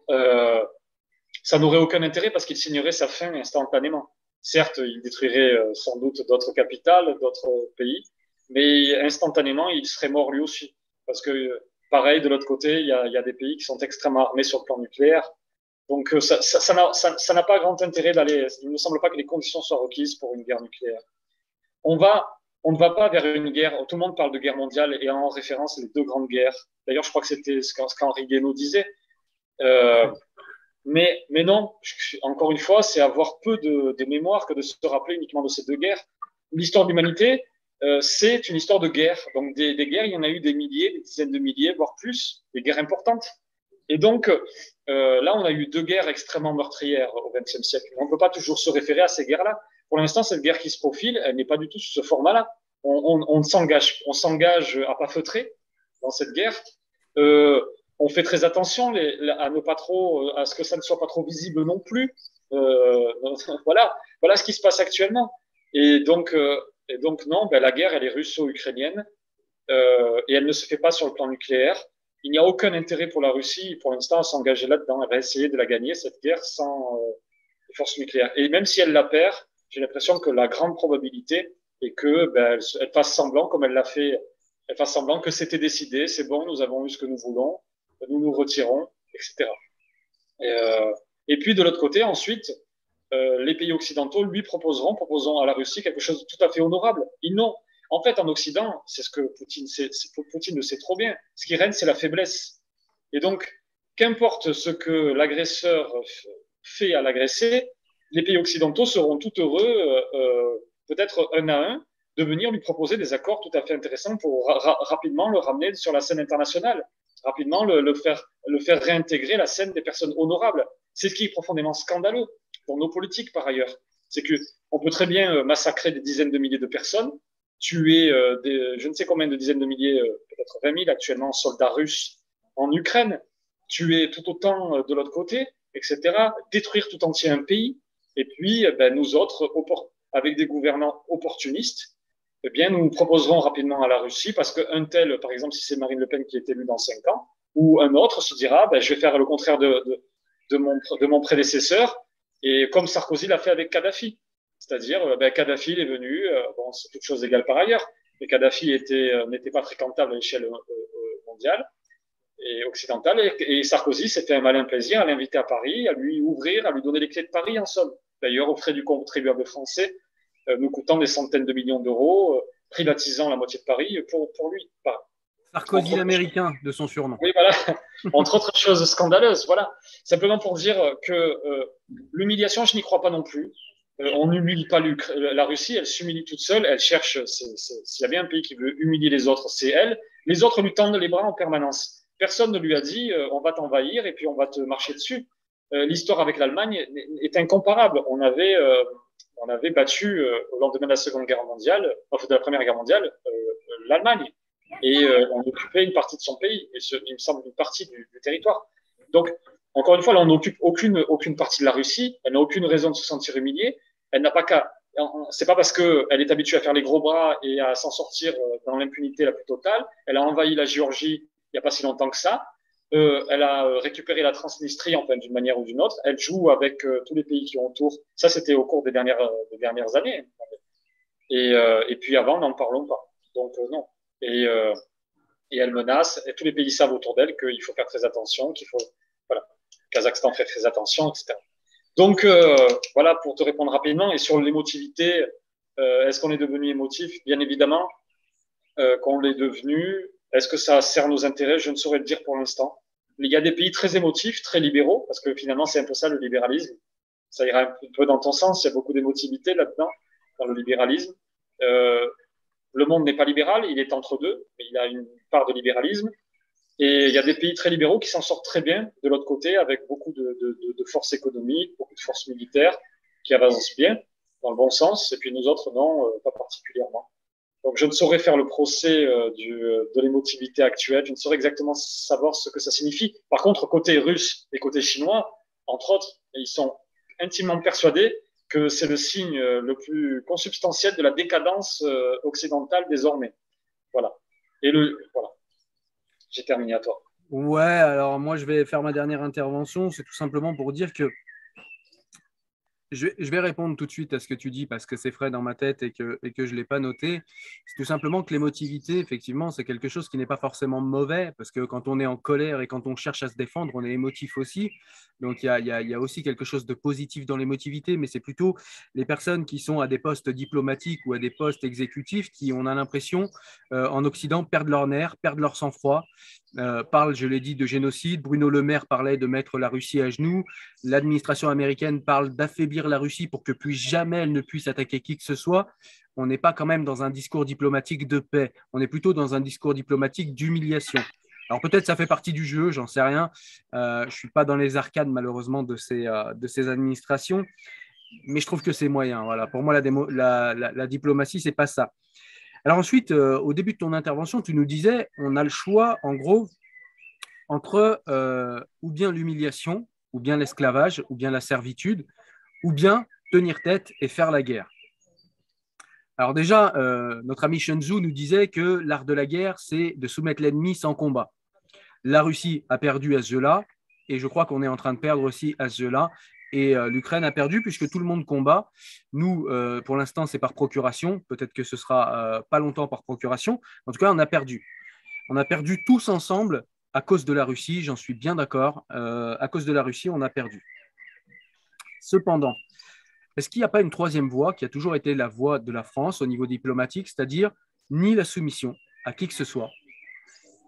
ça n'aurait aucun intérêt parce qu'il signerait sa fin instantanément. Certes, il détruirait sans doute d'autres capitales, d'autres pays, mais instantanément, il serait mort lui aussi. Parce que, pareil, de l'autre côté, il y a des pays qui sont extrêmement armés sur le plan nucléaire. Donc, ça n'a pas grand intérêt d'aller. Il ne me semble pas que les conditions soient requises pour une guerre nucléaire. On ne va pas vers une guerre. Tout le monde parle de guerre mondiale et en référence les deux grandes guerres D'ailleurs, je crois que c'était ce qu'Henri Guénaud disait. Euh, mais non, encore une fois, c'est avoir peu de mémoire que de se rappeler uniquement de ces deux guerres. L'histoire de l'humanité, c'est une histoire de guerre. Donc des guerres, il y en a eu des milliers, des dizaines de milliers, voire plus, des guerres importantes. Et donc là, on a eu deux guerres extrêmement meurtrières au XXe siècle. On ne peut pas toujours se référer à ces guerres-là. Pour l'instant, cette guerre qui se profile, elle n'est pas du tout sous ce format-là. On s'engage à pas feutrer dans cette guerre. On fait très attention à ne pas trop, à ce que ça ne soit pas trop visible non plus. Voilà ce qui se passe actuellement. Et donc non, ben, la guerre, elle est russo-ukrainienne et elle ne se fait pas sur le plan nucléaire. Il n'y a aucun intérêt pour la Russie, pour l'instant, à s'engager là-dedans. Elle va essayer de la gagner, cette guerre, sans force nucléaire. Et même si elle la perd, j'ai l'impression que la grande probabilité est que ben, elle fasse semblant, comme elle l'a fait, elle fasse semblant que c'était décidé, c'est bon, nous avons eu ce que nous voulons, nous nous retirons, etc. Et puis de l'autre côté, ensuite, les pays occidentaux lui proposeront à la Russie quelque chose de tout à fait honorable. Ils n'ont, en fait, en Occident, c'est ce que Poutine le sait trop bien. Ce qui règne, c'est la faiblesse. Et donc, qu'importe ce que l'agresseur fait à l'agressé, les pays occidentaux seront tout heureux, peut-être un à un, de venir lui proposer des accords tout à fait intéressants pour rapidement le ramener sur la scène internationale, rapidement le faire réintégrer la scène des personnes honorables. C'est ce qui est profondément scandaleux pour nos politiques par ailleurs. C'est qu'on peut très bien massacrer des dizaines de milliers de personnes, tuer je ne sais combien de dizaines de milliers, peut-être 20 000 actuellement, soldats russes en Ukraine, tuer tout autant de l'autre côté, etc., détruire tout entier un pays, et puis ben, nous autres, avec des gouvernants opportunistes, eh bien, nous proposerons rapidement à la Russie, parce qu'un tel, par exemple, si c'est Marine Le Pen qui est élue dans 5 ans, ou un autre se dira, ben, je vais faire le contraire de mon prédécesseur, et comme Sarkozy l'a fait avec Kadhafi. C'est-à-dire, ben, Kadhafi il est venu, bon, c'est toute chose égale par ailleurs, mais Kadhafi n'était pas fréquentable à l'échelle mondiale et occidentale, et Sarkozy s'est fait un malin plaisir à l'inviter à Paris, à lui ouvrir, à lui donner les clés de Paris en somme. D'ailleurs, aux frais du contribuable français, nous coûtant des centaines de millions d'euros, privatisant la moitié de Paris pour lui. Sarkozy l'américain, de son surnom. Oui, voilà. Entre autres choses scandaleuses, voilà. Simplement pour dire que l'humiliation, je n'y crois pas non plus. On n'humilie pas la Russie, elle s'humilie toute seule, elle cherche, s'il y avait un pays qui veut humilier les autres, c'est elle. Les autres lui tendent les bras en permanence. Personne ne lui a dit on va t'envahir et puis on va te marcher dessus. L'histoire avec l'Allemagne est incomparable. On avait battu au lendemain de la Seconde Guerre mondiale, enfin de la Première Guerre mondiale, l'Allemagne. Et on occupait une partie de son pays, et il me semble une partie du territoire. Donc, encore une fois, là, on n'occupe aucune partie de la Russie, elle n'a aucune raison de se sentir humiliée, elle n'a pas qu'à. C'est pas parce qu'elle est habituée à faire les gros bras et à s'en sortir dans l'impunité la plus totale. Elle a envahi la Géorgie il n'y a pas si longtemps que ça. Elle a récupéré la Transnistrie, enfin, d'une manière ou d'une autre. Elle joue avec tous les pays qui ont autour. Ça, c'était au cours des dernières années. Et puis avant, n'en parlons pas. Donc, non. Et elle menace, et tous les pays savent autour d'elle qu'il faut faire très attention, voilà, le Kazakhstan fait très attention, etc. Donc, voilà, pour te répondre rapidement, et sur l'émotivité, est-ce qu'on est devenu émotif? Bien évidemment qu'on l'est devenu. Est-ce que ça sert nos intérêts? Je ne saurais le dire pour l'instant. Il y a des pays très émotifs, très libéraux, parce que finalement, c'est un peu ça le libéralisme. Ça ira un peu dans ton sens, il y a beaucoup d'émotivité là-dedans, dans le libéralisme. Le monde n'est pas libéral, il est entre deux, mais il a une part de libéralisme. Et il y a des pays très libéraux qui s'en sortent très bien de l'autre côté, avec beaucoup de forces économiques, beaucoup de forces militaires qui avancent bien, dans le bon sens, et puis nous autres, non, pas particulièrement. Donc je ne saurais faire le procès de l'émotivité actuelle, je ne saurais exactement savoir ce que ça signifie. Par contre, côté russe et côté chinois, entre autres, ils sont intimement persuadés que c'est le signe le plus consubstantiel de la décadence occidentale désormais. Voilà. Voilà. J'ai terminé, à toi. Ouais, alors moi je vais faire ma dernière intervention, c'est tout simplement pour dire que je vais répondre tout de suite à ce que tu dis parce que c'est frais dans ma tête et que je ne l'ai pas noté. C'est tout simplement que l'émotivité, effectivement, c'est quelque chose qui n'est pas forcément mauvais parce que quand on est en colère et quand on cherche à se défendre, on est émotif aussi. Donc, il y a aussi quelque chose de positif dans l'émotivité, mais c'est plutôt les personnes qui sont à des postes diplomatiques ou à des postes exécutifs qui, on a l'impression, en Occident, perdent leur nerf, perdent leur sang-froid. Parle, je l'ai dit, de génocide. Bruno Le Maire parlait de mettre la Russie à genoux. L'administration américaine parle d'affaiblir la Russie pour que plus jamais elle ne puisse attaquer qui que ce soit. On n'est pas quand même dans un discours diplomatique de paix. On est plutôt dans un discours diplomatique d'humiliation. Alors peut-être ça fait partie du jeu, j'en sais rien. Je ne suis pas dans les arcades malheureusement de ces administrations, mais je trouve que c'est moyen. Voilà. Pour moi, la diplomatie, c'est pas ça. Alors ensuite, au début de ton intervention, tu nous disais, on a le choix, en gros, entre ou bien l'humiliation, ou bien l'esclavage, ou bien la servitude, ou bien tenir tête et faire la guerre. Alors déjà, notre ami Sun Tzu nous disait que l'art de la guerre, c'est de soumettre l'ennemi sans combat. La Russie a perdu à ce jeu-là, et je crois qu'on est en train de perdre aussi à ce jeu-là. Et l'Ukraine a perdu puisque tout le monde combat. Nous, pour l'instant, c'est par procuration. Peut-être que ce sera pas longtemps par procuration. En tout cas, on a perdu. On a perdu tous ensemble à cause de la Russie, j'en suis bien d'accord. À cause de la Russie, on a perdu. Cependant, est-ce qu'il n'y a pas une troisième voie qui a toujours été la voie de la France au niveau diplomatique, c'est-à-dire ni la soumission à qui que ce soit,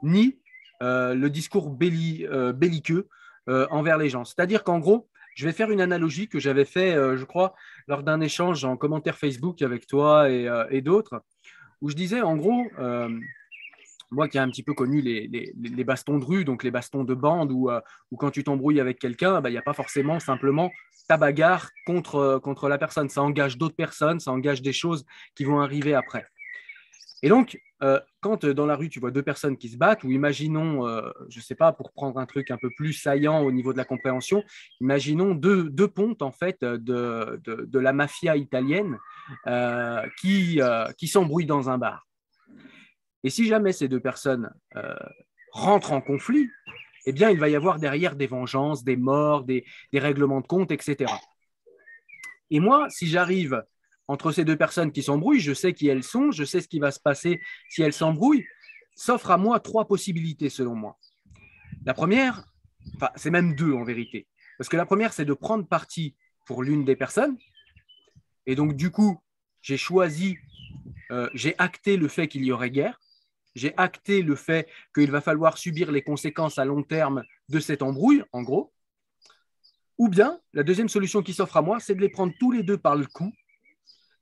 ni le discours belliqueux envers les gens. C'est-à-dire qu'en gros, je vais faire une analogie que j'avais fait, je crois, lors d'un échange en commentaire Facebook avec toi et d'autres, où je disais, en gros, moi qui ai un petit peu connu les bastons de rue, donc les bastons de bande, où quand tu t'embrouilles avec quelqu'un, il n'y a pas forcément simplement ta bagarre contre la personne. Ça engage d'autres personnes, ça engage des choses qui vont arriver après. Et donc, quand dans la rue, tu vois deux personnes qui se battent, ou imaginons, je ne sais pas, pour prendre un truc un peu plus saillant au niveau de la compréhension, imaginons deux pontes, en fait, de la mafia italienne qui s'embrouillent dans un bar. Et si jamais ces deux personnes rentrent en conflit, eh bien, il va y avoir derrière des vengeances, des morts, des règlements de compte, etc. Et moi, si j'arrive entre ces deux personnes qui s'embrouillent, je sais qui elles sont, je sais ce qui va se passer si elles s'embrouillent, s'offrent à moi trois possibilités selon moi. La première, enfin, c'est même deux en vérité, parce que la première, c'est de prendre parti pour l'une des personnes, et donc du coup, j'ai choisi, j'ai acté le fait qu'il y aurait guerre, j'ai acté le fait qu'il va falloir subir les conséquences à long terme de cette embrouille, en gros. Ou bien, la deuxième solution qui s'offre à moi, c'est de les prendre tous les deux par le cou,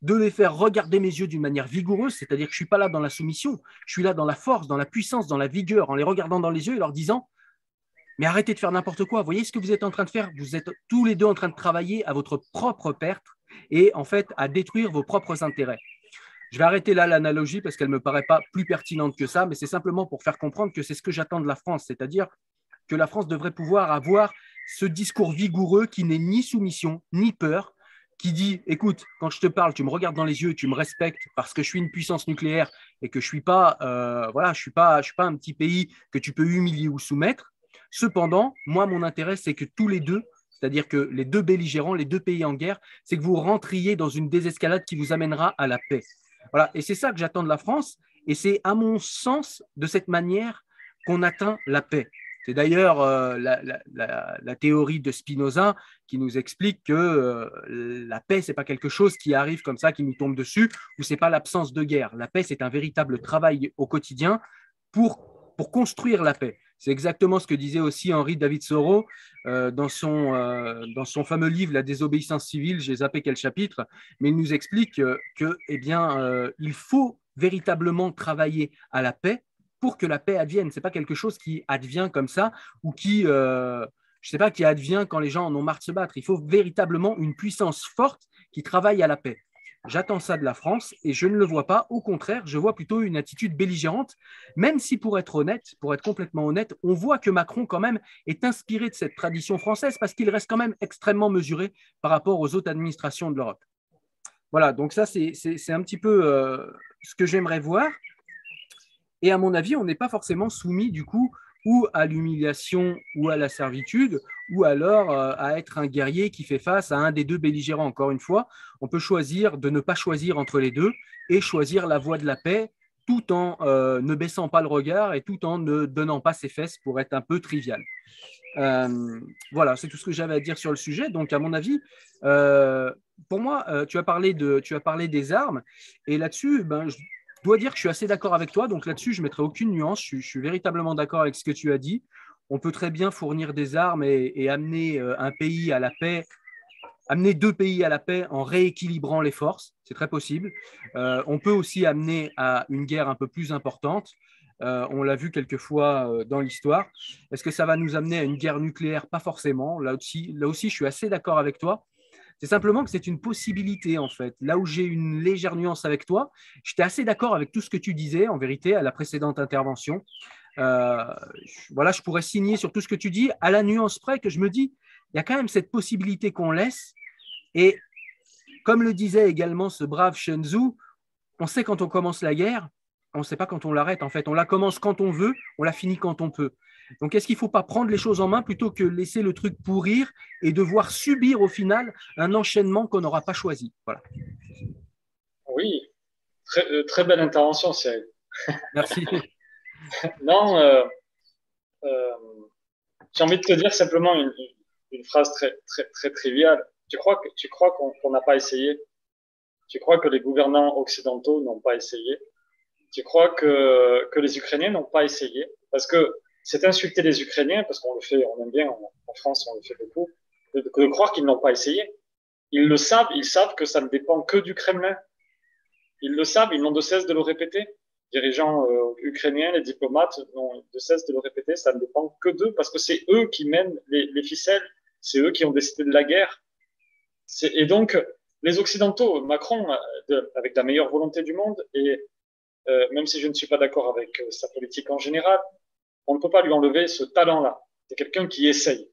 de les faire regarder mes yeux d'une manière vigoureuse, c'est-à-dire que je ne suis pas là dans la soumission, je suis là dans la force, dans la puissance, dans la vigueur, en les regardant dans les yeux et leur disant « Mais arrêtez de faire n'importe quoi, voyez ce que vous êtes en train de faire, vous êtes tous les deux en train de travailler à votre propre perte et en fait à détruire vos propres intérêts. » Je vais arrêter là l'analogie parce qu'elle ne me paraît pas plus pertinente que ça, mais c'est simplement pour faire comprendre que c'est ce que j'attends de la France, c'est-à-dire que la France devrait pouvoir avoir ce discours vigoureux qui n'est ni soumission, ni peur, qui dit, écoute, quand je te parle, tu me regardes dans les yeux, tu me respectes parce que je suis une puissance nucléaire et que je suis pas, voilà, je suis pas un petit pays que tu peux humilier ou soumettre. Cependant, moi, mon intérêt, c'est que tous les deux, c'est-à-dire que les deux belligérants, les deux pays en guerre, c'est que vous rentriez dans une désescalade qui vous amènera à la paix. Voilà, et c'est ça que j'attends de la France, et c'est à mon sens de cette manière qu'on atteint la paix. C'est d'ailleurs la théorie de Spinoza qui nous explique que la paix, ce n'est pas quelque chose qui arrive comme ça, qui nous tombe dessus, ou ce n'est pas l'absence de guerre. La paix, c'est un véritable travail au quotidien pour construire la paix. C'est exactement ce que disait aussi Henri David Thoreau dans son fameux livre La désobéissance civile. J'ai zappé quel chapitre, mais il nous explique que, eh bien, il faut véritablement travailler à la paix pour que la paix advienne. Ce n'est pas quelque chose qui advient comme ça ou qui, je sais pas, qui advient quand les gens en ont marre de se battre. Il faut véritablement une puissance forte qui travaille à la paix. J'attends ça de la France et je ne le vois pas. Au contraire, je vois plutôt une attitude belligérante, même si pour être honnête, pour être complètement honnête, on voit que Macron quand même est inspiré de cette tradition française parce qu'il reste quand même extrêmement mesuré par rapport aux autres administrations de l'Europe. Voilà, donc ça c'est un petit peu ce que j'aimerais voir. Et à mon avis, on n'est pas forcément soumis du coup ou à l'humiliation ou à la servitude, ou alors à être un guerrier qui fait face à un des deux belligérants. Encore une fois, on peut choisir de ne pas choisir entre les deux et choisir la voie de la paix tout en ne baissant pas le regard et tout en ne donnant pas ses fesses pour être un peu trivial. Voilà, c'est tout ce que j'avais à dire sur le sujet. Donc, à mon avis, pour moi, tu as parlé des armes. Et là-dessus, ben, je dois dire que je suis assez d'accord avec toi. Donc, là-dessus, je ne mettrai aucune nuance. Je suis véritablement d'accord avec ce que tu as dit. On peut très bien fournir des armes et amener un pays à la paix, amener deux pays à la paix en rééquilibrant les forces. C'est très possible. On peut aussi amener à une guerre un peu plus importante. On l'a vu quelquefois dans l'histoire. Est-ce que ça va nous amener à une guerre nucléaire? Pas forcément. Là aussi, je suis assez d'accord avec toi. C'est simplement que c'est une possibilité, en fait. Là où j'ai une légère nuance avec toi, j'étais assez d'accord avec tout ce que tu disais, en vérité, à la précédente intervention. Voilà, je pourrais signer sur tout ce que tu dis, à la nuance près que je me dis, il y a quand même cette possibilité qu'on laisse. Et comme le disait également ce brave Sun Tzu, on sait quand on commence la guerre, on ne sait pas quand on l'arrête. En fait, on la commence quand on veut, on la finit quand on peut. Donc, est-ce qu'il ne faut pas prendre les choses en main plutôt que laisser le truc pourrir et devoir subir au final un enchaînement qu'on n'aura pas choisi? Voilà. Oui, très belle intervention, Cyril. Merci. Non, euh, j'ai envie de te dire simplement une phrase très triviale. Tu crois qu'on n'a pas essayé? Tu crois que les gouvernants occidentaux n'ont pas essayé? Tu crois que les Ukrainiens n'ont pas essayé? Parce que c'est insulter les Ukrainiens, parce qu'on le fait, on aime bien, en France, on le fait beaucoup, de croire qu'ils n'ont pas essayé. Ils savent que ça ne dépend que du Kremlin. Ils le savent, ils n'ont de cesse de le répéter. Les dirigeants ukrainiens, les diplomates n'ont de cesse de le répéter, ça ne dépend que d'eux, parce que c'est eux qui mènent les ficelles, c'est eux qui ont décidé de la guerre. Et donc, les Occidentaux, Macron, avec la meilleure volonté du monde, et même si je ne suis pas d'accord avec sa politique en général, on ne peut pas lui enlever ce talent-là. C'est quelqu'un qui essaye.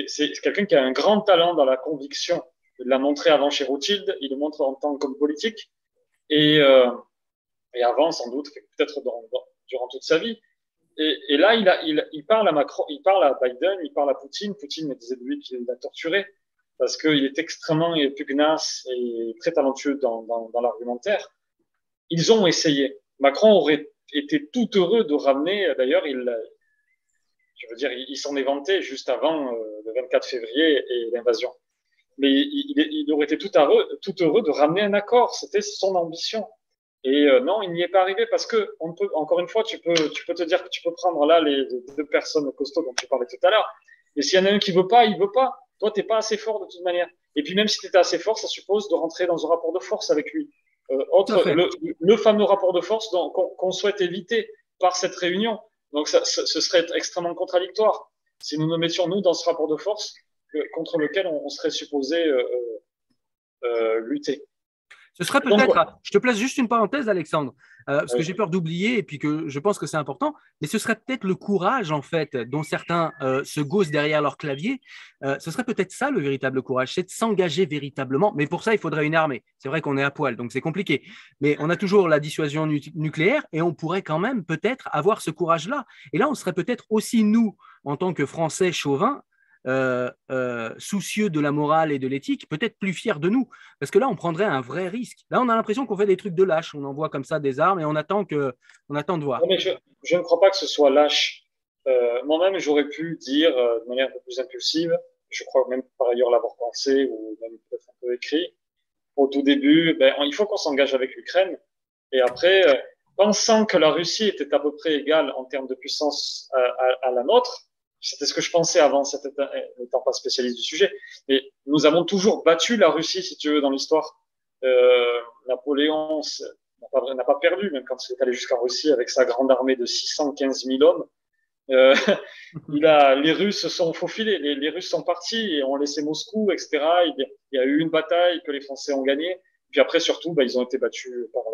C'est quelqu'un qui a un grand talent dans la conviction. Il l'a montré avant chez Rothschild, il le montre en tant qu'homme politique, et, euh, et avant, sans doute, peut-être durant toute sa vie. Et là, il parle à Macron, il parle à Biden, il parle à Poutine. Poutine me disait de lui qu'il l'a torturé parce qu'il est extrêmement pugnace et très talentueux dans l'argumentaire. Ils ont essayé. Macron aurait été tout heureux de ramener, d'ailleurs, je veux dire, il s'en est vanté juste avant le 24 février et l'invasion. Mais il aurait été tout heureux de ramener un accord. C'était son ambition. Et non, il n'y est pas arrivé parce que on peut, encore une fois, tu peux te dire que tu peux prendre là les deux personnes costauds dont tu parlais tout à l'heure. Et s'il y en a un qui veut pas, il veut pas. Toi, t'es pas assez fort de toute manière. Et puis même si tu étais assez fort, ça suppose de rentrer dans un rapport de force avec lui. Le fameux rapport de force qu'on souhaite éviter par cette réunion. Donc ce serait extrêmement contradictoire si nous nous mettions nous dans ce rapport de force contre lequel on serait supposé lutter. Ce serait peut-être, je te place juste une parenthèse, Alexandre, parce que j'ai peur d'oublier et puis que je pense que c'est important, mais ce serait peut-être le courage, en fait, dont certains se gaussent derrière leur clavier. Ce serait peut-être ça le véritable courage, c'est de s'engager véritablement. Mais pour ça, il faudrait une armée. C'est vrai qu'on est à poil, donc c'est compliqué. Mais on a toujours la dissuasion nucléaire et on pourrait quand même peut-être avoir ce courage-là. Et là, on serait peut-être aussi, nous, en tant que Français chauvins, soucieux de la morale et de l'éthique, peut-être plus fiers de nous. Parce que là, on prendrait un vrai risque. Là, on a l'impression qu'on fait des trucs de lâche. On envoie comme ça des armes et on attend de voir. Non, mais je ne crois pas que ce soit lâche. Moi-même, j'aurais pu dire de manière un peu plus impulsive, je crois même par ailleurs l'avoir pensé ou même peut-être un peu écrit, au tout début, il faut qu'on s'engage avec l'Ukraine. Et après, pensant que la Russie était à peu près égale en termes de puissance à la nôtre, c'était ce que je pensais avant, n'étant pas spécialiste du sujet. Mais nous avons toujours battu la Russie, si tu veux, dans l'histoire. Napoléon n'a pas perdu, même quand il est allé jusqu'en Russie avec sa grande armée de 615 000 hommes. Les Russes se sont faufilés, les Russes sont partis et ont laissé Moscou, etc. Il y a eu une bataille que les Français ont gagnée. Puis après, surtout, ils ont été battus par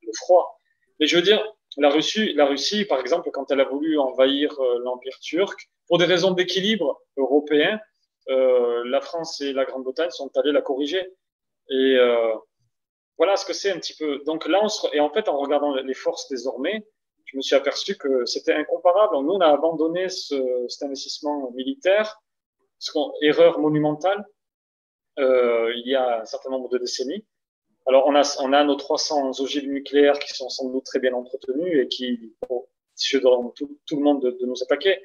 le froid. Mais je veux dire, la Russie, par exemple, quand elle a voulu envahir l'Empire turc, pour des raisons d'équilibre européen, la France et la Grande-Bretagne sont allées la corriger. Et voilà ce que c'est un petit peu. Donc là, et en fait, en regardant les forces désormais, je me suis aperçu que c'était incomparable. Nous, on a abandonné cet investissement militaire, erreur monumentale, il y a un certain nombre de décennies. Alors, on a nos 300 ogives nucléaires qui sont sans doute très bien entretenus et qui dissuaderont tout le monde de nous attaquer.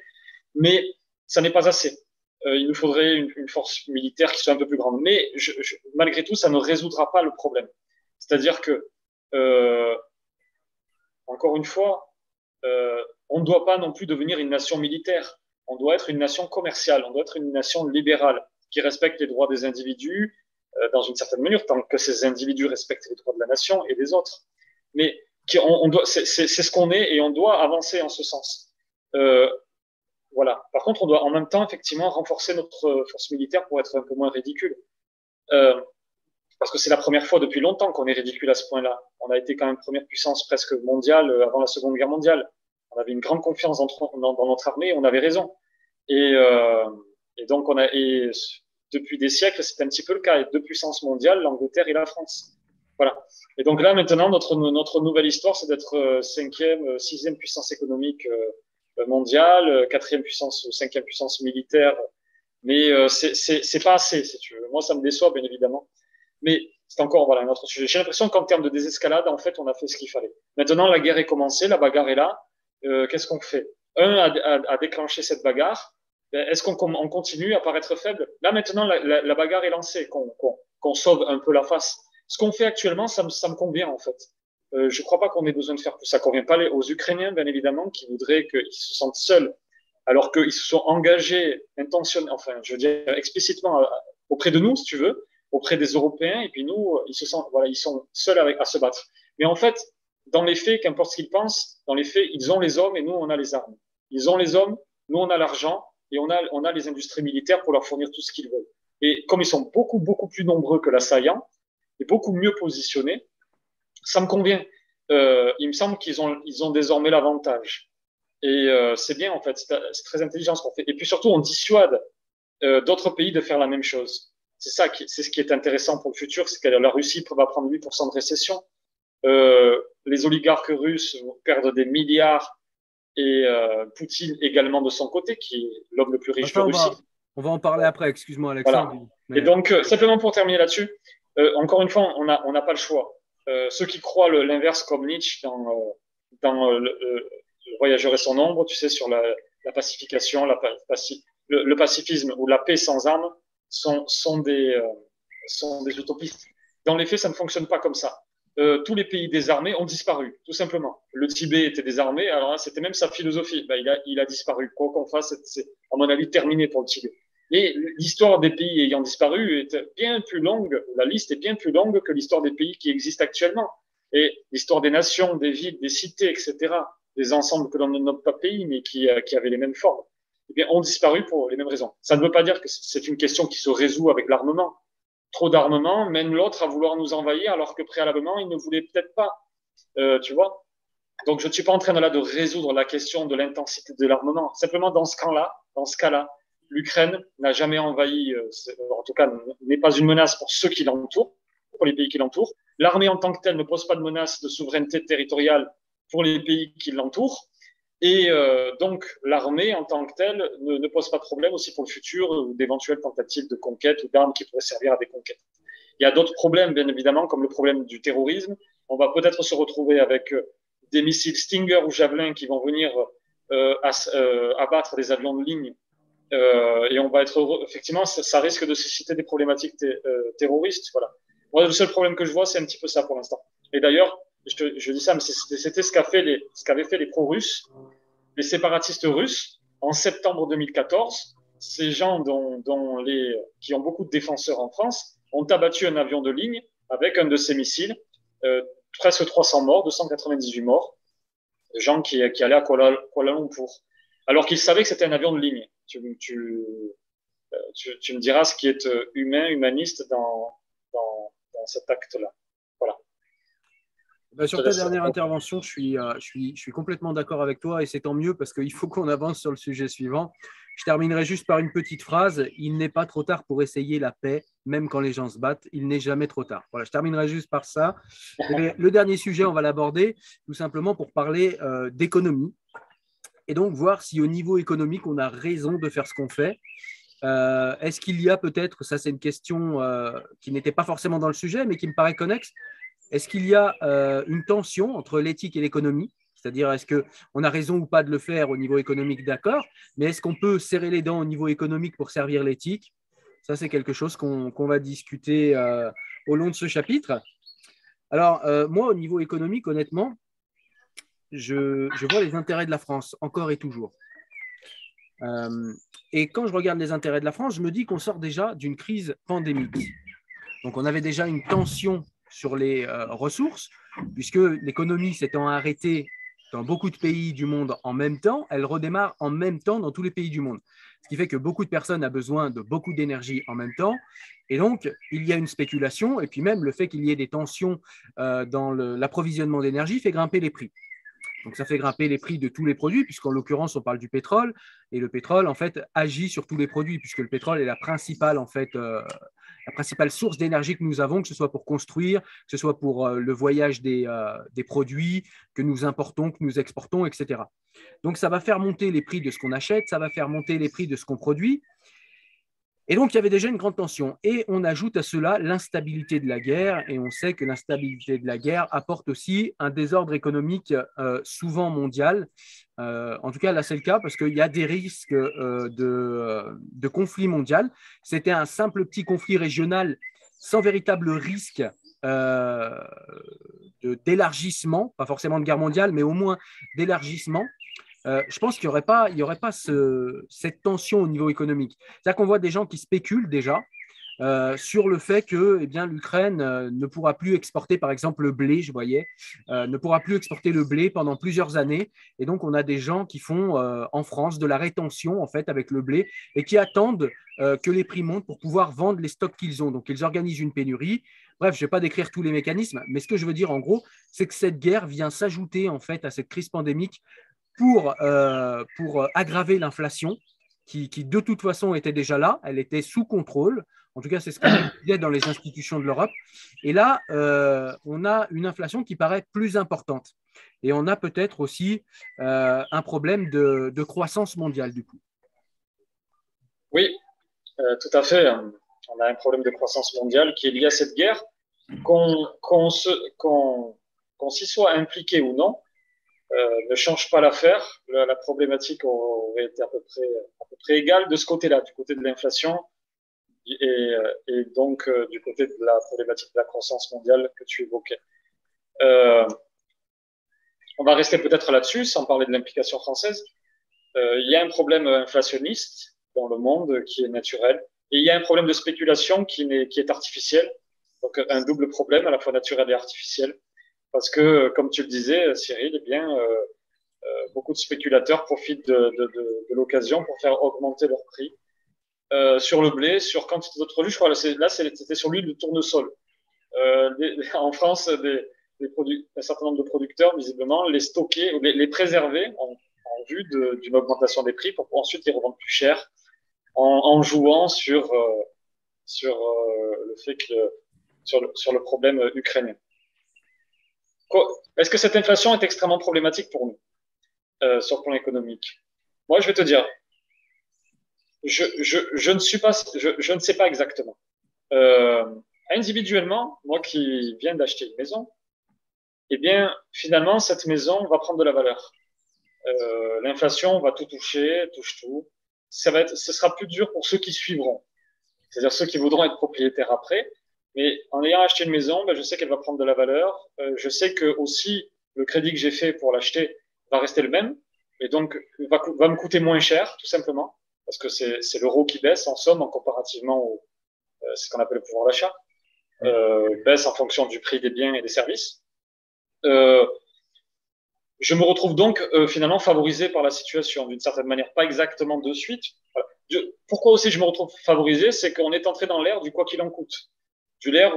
Mais ça n'est pas assez. Il nous faudrait une force militaire qui soit un peu plus grande. Mais malgré tout, ça ne résoudra pas le problème. C'est-à-dire que, encore une fois, on ne doit pas non plus devenir une nation militaire. On doit être une nation commerciale, on doit être une nation libérale qui respecte les droits des individus dans une certaine mesure, tant que ces individus respectent les droits de la nation et des autres. Mais c'est ce qu'on est et on doit avancer en ce sens. Voilà. Par contre, on doit en même temps effectivement renforcer notre force militaire pour être un peu moins ridicule. Parce que c'est la première fois depuis longtemps qu'on est ridicule à ce point-là. On a été quand même première puissance presque mondiale avant la Seconde Guerre mondiale. On avait une grande confiance dans notre armée et on avait raison. Et donc, depuis des siècles, c'est un petit peu le cas. Et deux puissances mondiales, l'Angleterre et la France. Voilà. Et donc là, maintenant, notre nouvelle histoire, c'est d'être sixième puissance économique mondiale, quatrième puissance ou cinquième puissance militaire. Mais c'est pas assez, si tu veux. Moi, ça me déçoit, bien évidemment. Mais c'est encore voilà, un autre sujet. J'ai l'impression qu'en termes de désescalade, en fait, on a fait ce qu'il fallait. Maintenant, la guerre est commencée, la bagarre est là. Qu'est-ce qu'on fait? A déclenché cette bagarre. Est-ce qu'on continue à paraître faible? Là, maintenant, la bagarre est lancée, qu'on sauve un peu la face. Ce qu'on fait actuellement, ça me convient, en fait. Je ne crois pas qu'on ait besoin de faire plus. Ça ne convient pas aux Ukrainiens, bien évidemment, qui voudraient qu'ils se sentent seuls, alors qu'ils se sont engagés enfin, je veux dire, explicitement auprès de nous, si tu veux, auprès des Européens, et puis nous, ils sont seuls à se battre. Mais en fait, dans les faits, qu'importe ce qu'ils pensent, dans les faits, ils ont les hommes et nous, on a les armes. Ils ont les hommes, nous, on a l'argent et on a les industries militaires pour leur fournir tout ce qu'ils veulent. Et comme ils sont beaucoup, beaucoup plus nombreux que l'assaillant et beaucoup mieux positionnés, ça me convient. Il me semble qu'ils ont désormais l'avantage. Et c'est bien, en fait. C'est très intelligent ce qu'on fait. Et puis surtout, on dissuade d'autres pays de faire la même chose. C'est ce qui est intéressant pour le futur, c'est que la Russie va prendre 8% de récession. Les oligarques russes vont perdre des milliards et Poutine également de son côté, qui est l'homme le plus riche de Russie. On va en parler après, excuse-moi Alexandre. Voilà. Mais... Et donc, simplement pour terminer là-dessus, encore une fois, on n'a pas le choix. Ceux qui croient l'inverse comme Nietzsche dans le Voyageur et son ombre, tu sais, sur la pacification, le pacifisme ou la paix sans armes, sont des utopistes. Dans les faits, ça ne fonctionne pas comme ça. Tous les pays désarmés ont disparu, tout simplement. Le Tibet était désarmé, alors là, c'était même sa philosophie. Il a disparu. Quoi qu'on fasse, c'est, à mon avis, terminé pour le Tibet. Et l'histoire des pays ayant disparu est bien plus longue, la liste est bien plus longue que l'histoire des pays qui existent actuellement. Et l'histoire des nations, des villes, des cités, etc., des ensembles que l'on ne nomme pas pays, mais qui avaient les mêmes formes, eh bien, ont disparu pour les mêmes raisons. Ça ne veut pas dire que c'est une question qui se résout avec l'armement. Trop d'armement mène l'autre à vouloir nous envahir, alors que préalablement, il ne voulait peut-être pas. Tu vois? Donc, je ne suis pas en train de résoudre la question de l'intensité de l'armement. Simplement, dans ce cas-là, l'Ukraine n'a jamais envahi, en tout cas, n'est pas une menace pour ceux qui l'entourent, pour les pays qui l'entourent. L'armée en tant que telle ne pose pas de menace de souveraineté territoriale pour les pays qui l'entourent. Et donc, l'armée en tant que telle ne pose pas de problème aussi pour le futur ou d'éventuelles tentatives de conquête ou d'armes qui pourraient servir à des conquêtes. Il y a d'autres problèmes, bien évidemment, comme le problème du terrorisme. On va peut-être se retrouver avec des missiles Stinger ou Javelin qui vont venir abattre des avions de ligne. Et on va être heureux. Effectivement, ça risque de susciter des problématiques terroristes. Voilà. Moi, le seul problème que je vois, c'est un petit peu ça pour l'instant. Et d'ailleurs, je dis ça, mais c'était ce qu'avaient fait les pro-russes, les séparatistes russes, en septembre 2014. Ces gens qui ont beaucoup de défenseurs en France ont abattu un avion de ligne avec un de ces missiles, presque 300 morts, 298 morts, de gens qui allaient à Kuala Lumpur, alors qu'ils savaient que c'était un avion de ligne. Tu me diras ce qui est humaniste dans cet acte-là. Voilà. Sur ta dernière intervention, je suis complètement d'accord avec toi et c'est tant mieux parce qu'il faut qu'on avance sur le sujet suivant. Je terminerai juste par une petite phrase. Il n'est pas trop tard pour essayer la paix, même quand les gens se battent. Il n'est jamais trop tard. Voilà, je terminerai juste par ça. Et le dernier sujet, on va l'aborder tout simplement pour parler d'économie et donc voir si au niveau économique, on a raison de faire ce qu'on fait. Est-ce qu'il y a peut-être, ça c'est une question qui n'était pas forcément dans le sujet, mais qui me paraît connexe, est-ce qu'il y a une tension entre l'éthique et l'économie? C'est-à-dire, est-ce qu'on a raison ou pas de le faire au niveau économique, d'accord, mais est-ce qu'on peut serrer les dents au niveau économique pour servir l'éthique? Ça, c'est quelque chose qu'on va discuter au long de ce chapitre. Alors, moi, au niveau économique, honnêtement, je vois les intérêts de la France, encore et toujours. Et quand je regarde les intérêts de la France, je me dis qu'on sort déjà d'une crise pandémique. Donc, on avait déjà une tension sur les ressources, puisque l'économie s'étant arrêtée dans beaucoup de pays du monde en même temps, elle redémarre en même temps dans tous les pays du monde. Ce qui fait que beaucoup de personnes ont besoin de beaucoup d'énergie en même temps. Et donc, il y a une spéculation, et puis même le fait qu'il y ait des tensions dans l'approvisionnement d'énergie fait grimper les prix. Donc, ça fait grimper les prix de tous les produits, puisqu'en l'occurrence, on parle du pétrole. Et le pétrole, en fait, agit sur tous les produits, puisque le pétrole est la principale source d'énergie que nous avons, que ce soit pour construire, que ce soit pour le voyage des produits que nous importons, que nous exportons, etc. Donc, ça va faire monter les prix de ce qu'on achète, ça va faire monter les prix de ce qu'on produit. Et donc, il y avait déjà une grande tension. Et on ajoute à cela l'instabilité de la guerre. Et on sait que l'instabilité de la guerre apporte aussi un désordre économique souvent mondial. En tout cas, là, c'est le cas parce qu'il y a des risques de conflit mondial. C'était un simple petit conflit régional sans véritable risque d'élargissement, pas forcément de guerre mondiale, mais au moins d'élargissement. Je pense qu'il n'y aurait pas cette tension au niveau économique. C'est-à-dire qu'on voit des gens qui spéculent déjà sur le fait que eh bien, l'Ukraine ne pourra plus exporter, par exemple, le blé, je voyais, ne pourra plus exporter le blé pendant plusieurs années. Et donc, on a des gens qui font en France de la rétention, en fait, avec le blé et qui attendent que les prix montent pour pouvoir vendre les stocks qu'ils ont. Donc, ils organisent une pénurie. Bref, je ne vais pas décrire tous les mécanismes, mais ce que je veux dire, en gros, c'est que cette guerre vient s'ajouter, en fait, à cette crise pandémique pour aggraver l'inflation qui, de toute façon, était déjà là. Elle était sous contrôle. En tout cas, c'est ce qu'on disait dans les institutions de l'Europe. Et là, on a une inflation qui paraît plus importante. Et on a peut-être aussi un problème de croissance mondiale, du coup. Oui, tout à fait. On a un problème de croissance mondiale qui est lié à cette guerre. Qu'on s'y soit impliqué ou non, ne change pas l'affaire. La problématique aurait été à peu près égale de ce côté-là, du côté de l'inflation et donc du côté de la problématique de la croissance mondiale que tu évoquais. On va rester peut-être là-dessus, sans parler de l'implication française. Il y a un problème inflationniste dans le monde qui est naturel, et il y a un problème de spéculation qui est artificiel. Donc un double problème, à la fois naturel et artificiel. Parce que, comme tu le disais, Cyril, eh bien, beaucoup de spéculateurs profitent de l'occasion pour faire augmenter leur prix sur le blé, sur quantité d'autres produits. Je crois là, c'était sur l'huile de tournesol. En France, un certain nombre de producteurs, visiblement, les stocker, les préserver en vue d'une augmentation des prix pour ensuite les revendre plus cher en jouant sur le fait que sur le problème ukrainien. Est-ce que cette inflation est extrêmement problématique pour nous sur le plan économique? Moi, je vais te dire, je ne sais pas exactement. Individuellement, moi qui viens d'acheter une maison, eh bien, finalement, cette maison va prendre de la valeur. L'inflation va tout toucher, touche tout. Ce sera plus dur pour ceux qui suivront, c'est-à-dire ceux qui voudront être propriétaires après. Mais en ayant acheté une maison, ben, je sais qu'elle va prendre de la valeur. Je sais que aussi le crédit que j'ai fait pour l'acheter va rester le même et donc va me coûter moins cher, tout simplement, parce que c'est l'euro qui baisse en somme en comparativement au c'est ce qu'on appelle le pouvoir d'achat, baisse en fonction du prix des biens et des services. Je me retrouve donc finalement favorisé par la situation d'une certaine manière, pas exactement de suite. Voilà. Pourquoi aussi je me retrouve favorisé, c'est qu'on est entré dans l'ère du quoi qu'il en coûte, de l'ère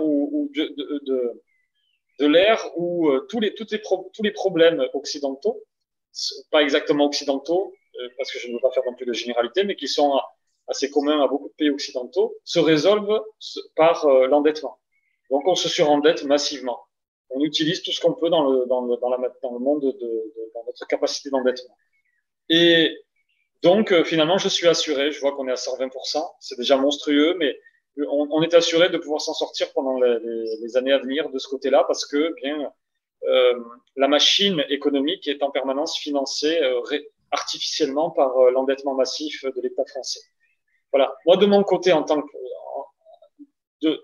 où tous les problèmes occidentaux, pas exactement occidentaux, parce que je ne veux pas faire non plus de généralité, mais qui sont assez communs à beaucoup de pays occidentaux, se résolvent par l'endettement. Donc on se surendette massivement. On utilise tout ce qu'on peut dans le monde dans notre capacité d'endettement. Et donc finalement, je suis assuré. Je vois qu'on est à 120%. C'est déjà monstrueux, mais on est assuré de pouvoir s'en sortir pendant les années à venir de ce côté-là, parce que bien la machine économique est en permanence financée artificiellement par l'endettement massif de l'État français. Voilà. Moi, de mon côté, en tant que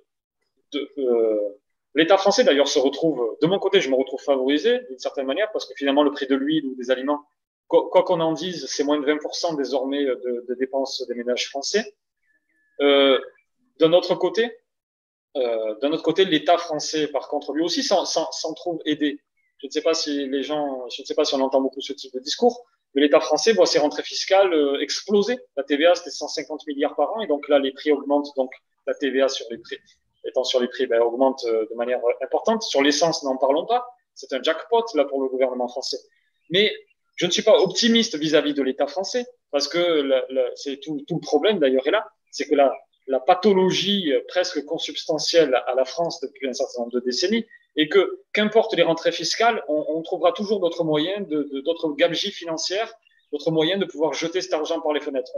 l'État français, d'ailleurs, se retrouve, de mon côté, je me retrouve favorisé d'une certaine manière, parce que finalement, le prix de l'huile ou des aliments, quoi qu'on en dise, c'est moins de 20% désormais de dépenses des ménages français. D'un autre côté, l'État français, par contre, lui aussi s'en trouve aidé. Je ne sais pas si les gens, je ne sais pas si on entend beaucoup ce type de discours, mais l'État français voit ses rentrées fiscales exploser. La TVA, c'était 150 milliards par an, et donc là, les prix augmentent. Donc la TVA sur les prix, étant sur les prix, ben, augmente de manière importante. Sur l'essence, n'en parlons pas. C'est un jackpot là pour le gouvernement français. Mais je ne suis pas optimiste vis-à-vis de l'État français, parce que c'est tout le problème d'ailleurs est là, c'est que la pathologie presque consubstantielle à la France depuis un certain nombre de décennies, et que qu'importe les rentrées fiscales, on trouvera toujours d'autres moyens, d'autres gabegies financières, d'autres moyens de pouvoir jeter cet argent par les fenêtres.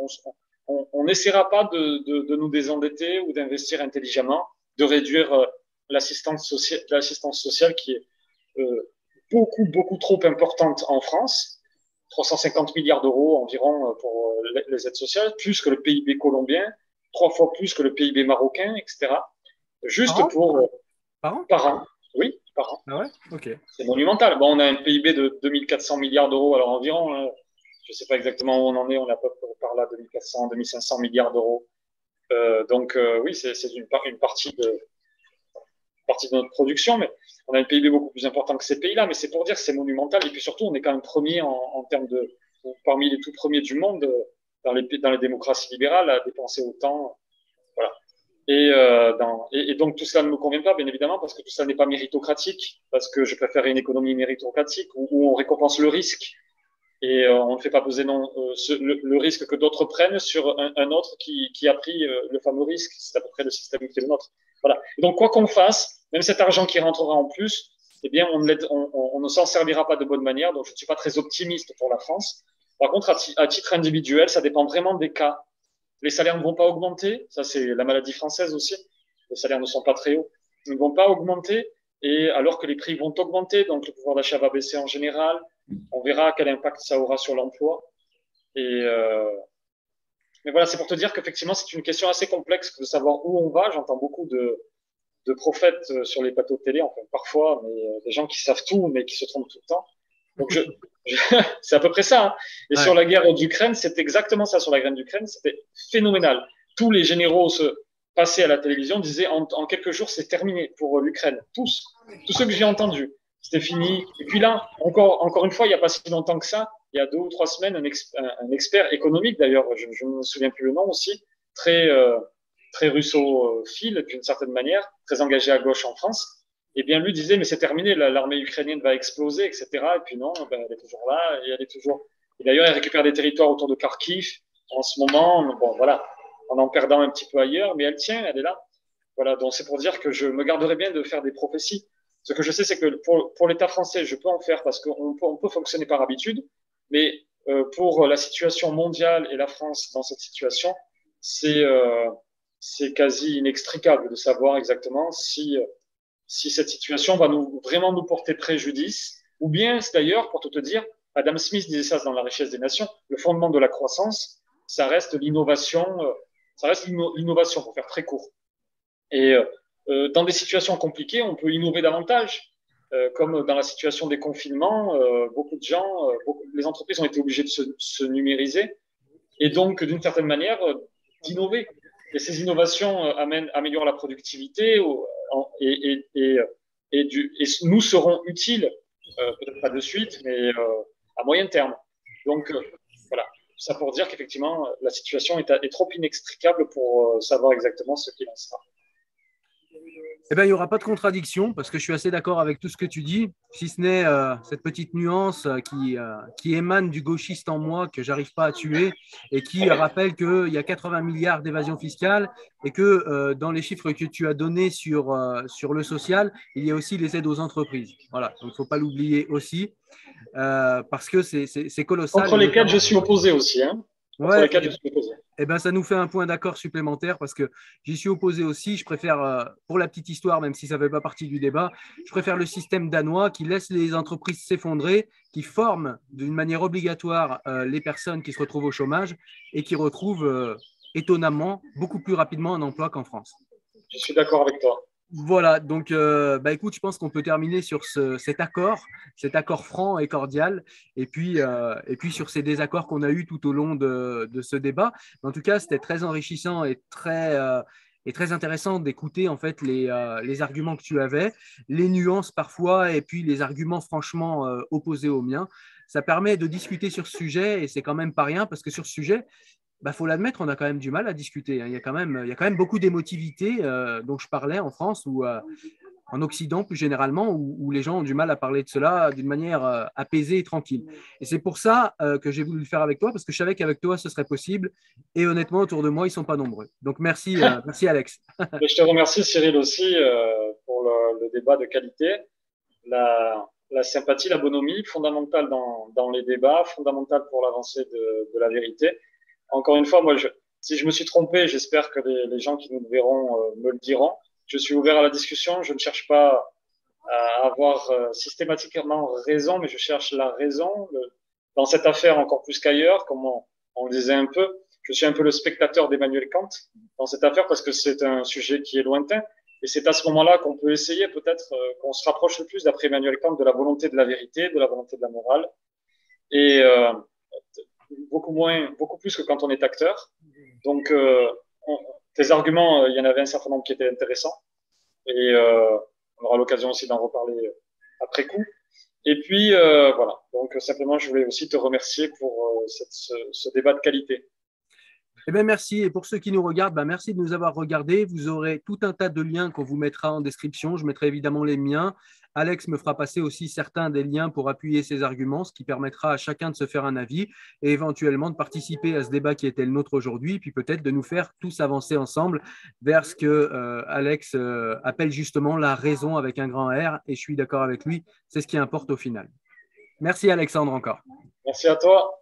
On n'essaiera pas de nous désendetter ou d'investir intelligemment, de réduire l'assistance sociale qui est beaucoup trop importante en France. 350 milliards d'euros environ pour les aides sociales, plus que le PIB colombien, 3 fois plus que le PIB marocain, etc. Juste pour par an. Oui, par an. Ah ouais, ok. C'est monumental. Bon, on a un PIB de 2400 milliards d'euros, alors environ, je ne sais pas exactement où on en est, on est à peu près par là, 2400, 2500 milliards d'euros. Donc oui, c'est une partie de notre production, mais on a un PIB beaucoup plus important que ces pays-là, mais c'est pour dire que c'est monumental. Et puis surtout, on est quand même premier en termes parmi les tout premiers du monde dans les démocraties libérales à dépenser autant. Voilà. Et donc tout cela ne me convient pas, bien évidemment, parce que tout ça n'est pas méritocratique, parce que je préfère une économie méritocratique où on récompense le risque et on ne fait pas peser le risque que d'autres prennent sur un autre qui a pris le fameux risque. C'est à peu près le système qui est le nôtre. Voilà. Et donc quoi qu'on fasse, même cet argent qui rentrera en plus, eh bien on ne s'en servira pas de bonne manière. Donc je ne suis pas très optimiste pour la France. Par contre, à titre individuel, ça dépend vraiment des cas. Les salaires ne vont pas augmenter, ça c'est la maladie française aussi. Les salaires ne sont pas très hauts, ils ne vont pas augmenter, et alors que les prix vont augmenter, donc le pouvoir d'achat va baisser en général. On verra quel impact ça aura sur l'emploi. Mais voilà, c'est pour te dire qu'effectivement, c'est une question assez complexe de savoir où on va. J'entends beaucoup de prophètes sur les plateaux de télé, enfin parfois, mais des gens qui savent tout, mais qui se trompent tout le temps. Donc c'est à peu près ça. Hein. Et ouais. Sur la guerre d'Ukraine, c'est exactement ça. Sur la guerre d'Ukraine, c'était phénoménal. Tous les généraux se passaient à la télévision, disaient en quelques jours, c'est terminé pour l'Ukraine. Tous ceux que j'ai entendus, c'était fini. Et puis là, encore une fois, il n'y a pas si longtemps que ça, il y a 2 ou 3 semaines, un expert économique, d'ailleurs, je ne me souviens plus le nom aussi, très russophile d'une certaine manière, très engagé à gauche en France, et bien lui disait, mais c'est terminé, l'armée ukrainienne va exploser, etc. Et puis non, ben, elle est toujours là, et elle est toujours. Et d'ailleurs, elle récupère des territoires autour de Kharkiv en ce moment, bon voilà, en perdant un petit peu ailleurs, mais elle tient, elle est là. Voilà, donc c'est pour dire que je me garderai bien de faire des prophéties. Ce que je sais, c'est que pour l'État français, je peux en faire parce qu'on peut fonctionner par habitude, mais pour la situation mondiale et la France dans cette situation, c'est quasi inextricable de savoir exactement si cette situation va vraiment nous porter préjudice, ou bien, c'est d'ailleurs, pour tout te dire, Adam Smith disait ça dans La richesse des nations, le fondement de la croissance, ça reste l'innovation, l'innovation, pour faire très court. Et dans des situations compliquées, on peut innover davantage, comme dans la situation des confinements, beaucoup de gens, les entreprises ont été obligées de se numériser, et donc, d'une certaine manière, d'innover. Et ces innovations améliorent la productivité et nous serons utiles, peut-être pas de suite, mais à moyen terme. Donc, voilà, ça pour dire qu'effectivement, la situation est trop inextricable pour savoir exactement ce qu'il en sera. Eh bien, il n'y aura pas de contradiction parce que je suis assez d'accord avec tout ce que tu dis, si ce n'est cette petite nuance qui émane du gauchiste en moi que j'arrive pas à tuer et qui rappelle qu'il y a 80 milliards d'évasion fiscale et que dans les chiffres que tu as donnés sur le social, il y a aussi les aides aux entreprises. Voilà, donc il ne faut pas l'oublier aussi parce que c'est colossal. Contre lesquels je suis opposé aussi. Hein. Contre Ouais, lesquels je suis opposé. eh ben, ça nous fait un point d'accord supplémentaire parce que j'y suis opposé aussi. Je préfère, pour la petite histoire, même si ça ne fait pas partie du débat, je préfère le système danois qui laisse les entreprises s'effondrer, qui forme d'une manière obligatoire les personnes qui se retrouvent au chômage et qui retrouvent étonnamment beaucoup plus rapidement un emploi qu'en France. Je suis d'accord avec toi. Voilà, donc écoute, je pense qu'on peut terminer sur cet accord franc et cordial, et puis sur ces désaccords qu'on a eus tout au long de ce débat. En tout cas, c'était très enrichissant et très intéressant d'écouter en fait les arguments que tu avais, les nuances parfois, et puis les arguments franchement opposés aux miens. Ça permet de discuter sur ce sujet, et c'est quand même pas rien, parce que sur ce sujet, faut l'admettre, on a quand même du mal à discuter. Il y a quand même beaucoup d'émotivité dont je parlais en France ou en Occident plus généralement, où les gens ont du mal à parler de cela d'une manière apaisée et tranquille. Et c'est pour ça que j'ai voulu le faire avec toi, parce que je savais qu'avec toi, ce serait possible. Et honnêtement, autour de moi, ils ne sont pas nombreux. Donc merci, merci Alex. Et je te remercie Cyril aussi pour le débat de qualité. La sympathie, la bonhomie, fondamentale dans les débats, fondamentale pour l'avancée de la vérité. Encore une fois, moi, si je me suis trompé, j'espère que les gens qui nous verront me le diront. Je suis ouvert à la discussion. Je ne cherche pas à avoir systématiquement raison, mais je cherche la raison. Dans cette affaire, encore plus qu'ailleurs, comme on le disait un peu, je suis un peu le spectateur d'Emmanuel Kant dans cette affaire parce que c'est un sujet qui est lointain. Et c'est à ce moment-là qu'on peut essayer peut-être qu'on se rapproche le plus, d'après Emmanuel Kant, de la volonté de la vérité, de la volonté de la morale. Et beaucoup plus que quand on est acteur. Donc, tes arguments, il y en avait un certain nombre qui étaient intéressants. Et on aura l'occasion aussi d'en reparler après coup. Et puis, voilà. Donc, simplement, je voulais aussi te remercier pour ce débat de qualité. Eh bien, merci. Et pour ceux qui nous regardent, merci de nous avoir regardés. Vous aurez tout un tas de liens qu'on vous mettra en description. Je mettrai évidemment les miens. Alex me fera passer aussi certains des liens pour appuyer ses arguments, ce qui permettra à chacun de se faire un avis et éventuellement de participer à ce débat qui était le nôtre aujourd'hui, puis peut-être de nous faire tous avancer ensemble vers ce que Alex appelle justement la raison avec un grand R. Et je suis d'accord avec lui, c'est ce qui importe au final. Merci Alexandre encore. Merci à toi.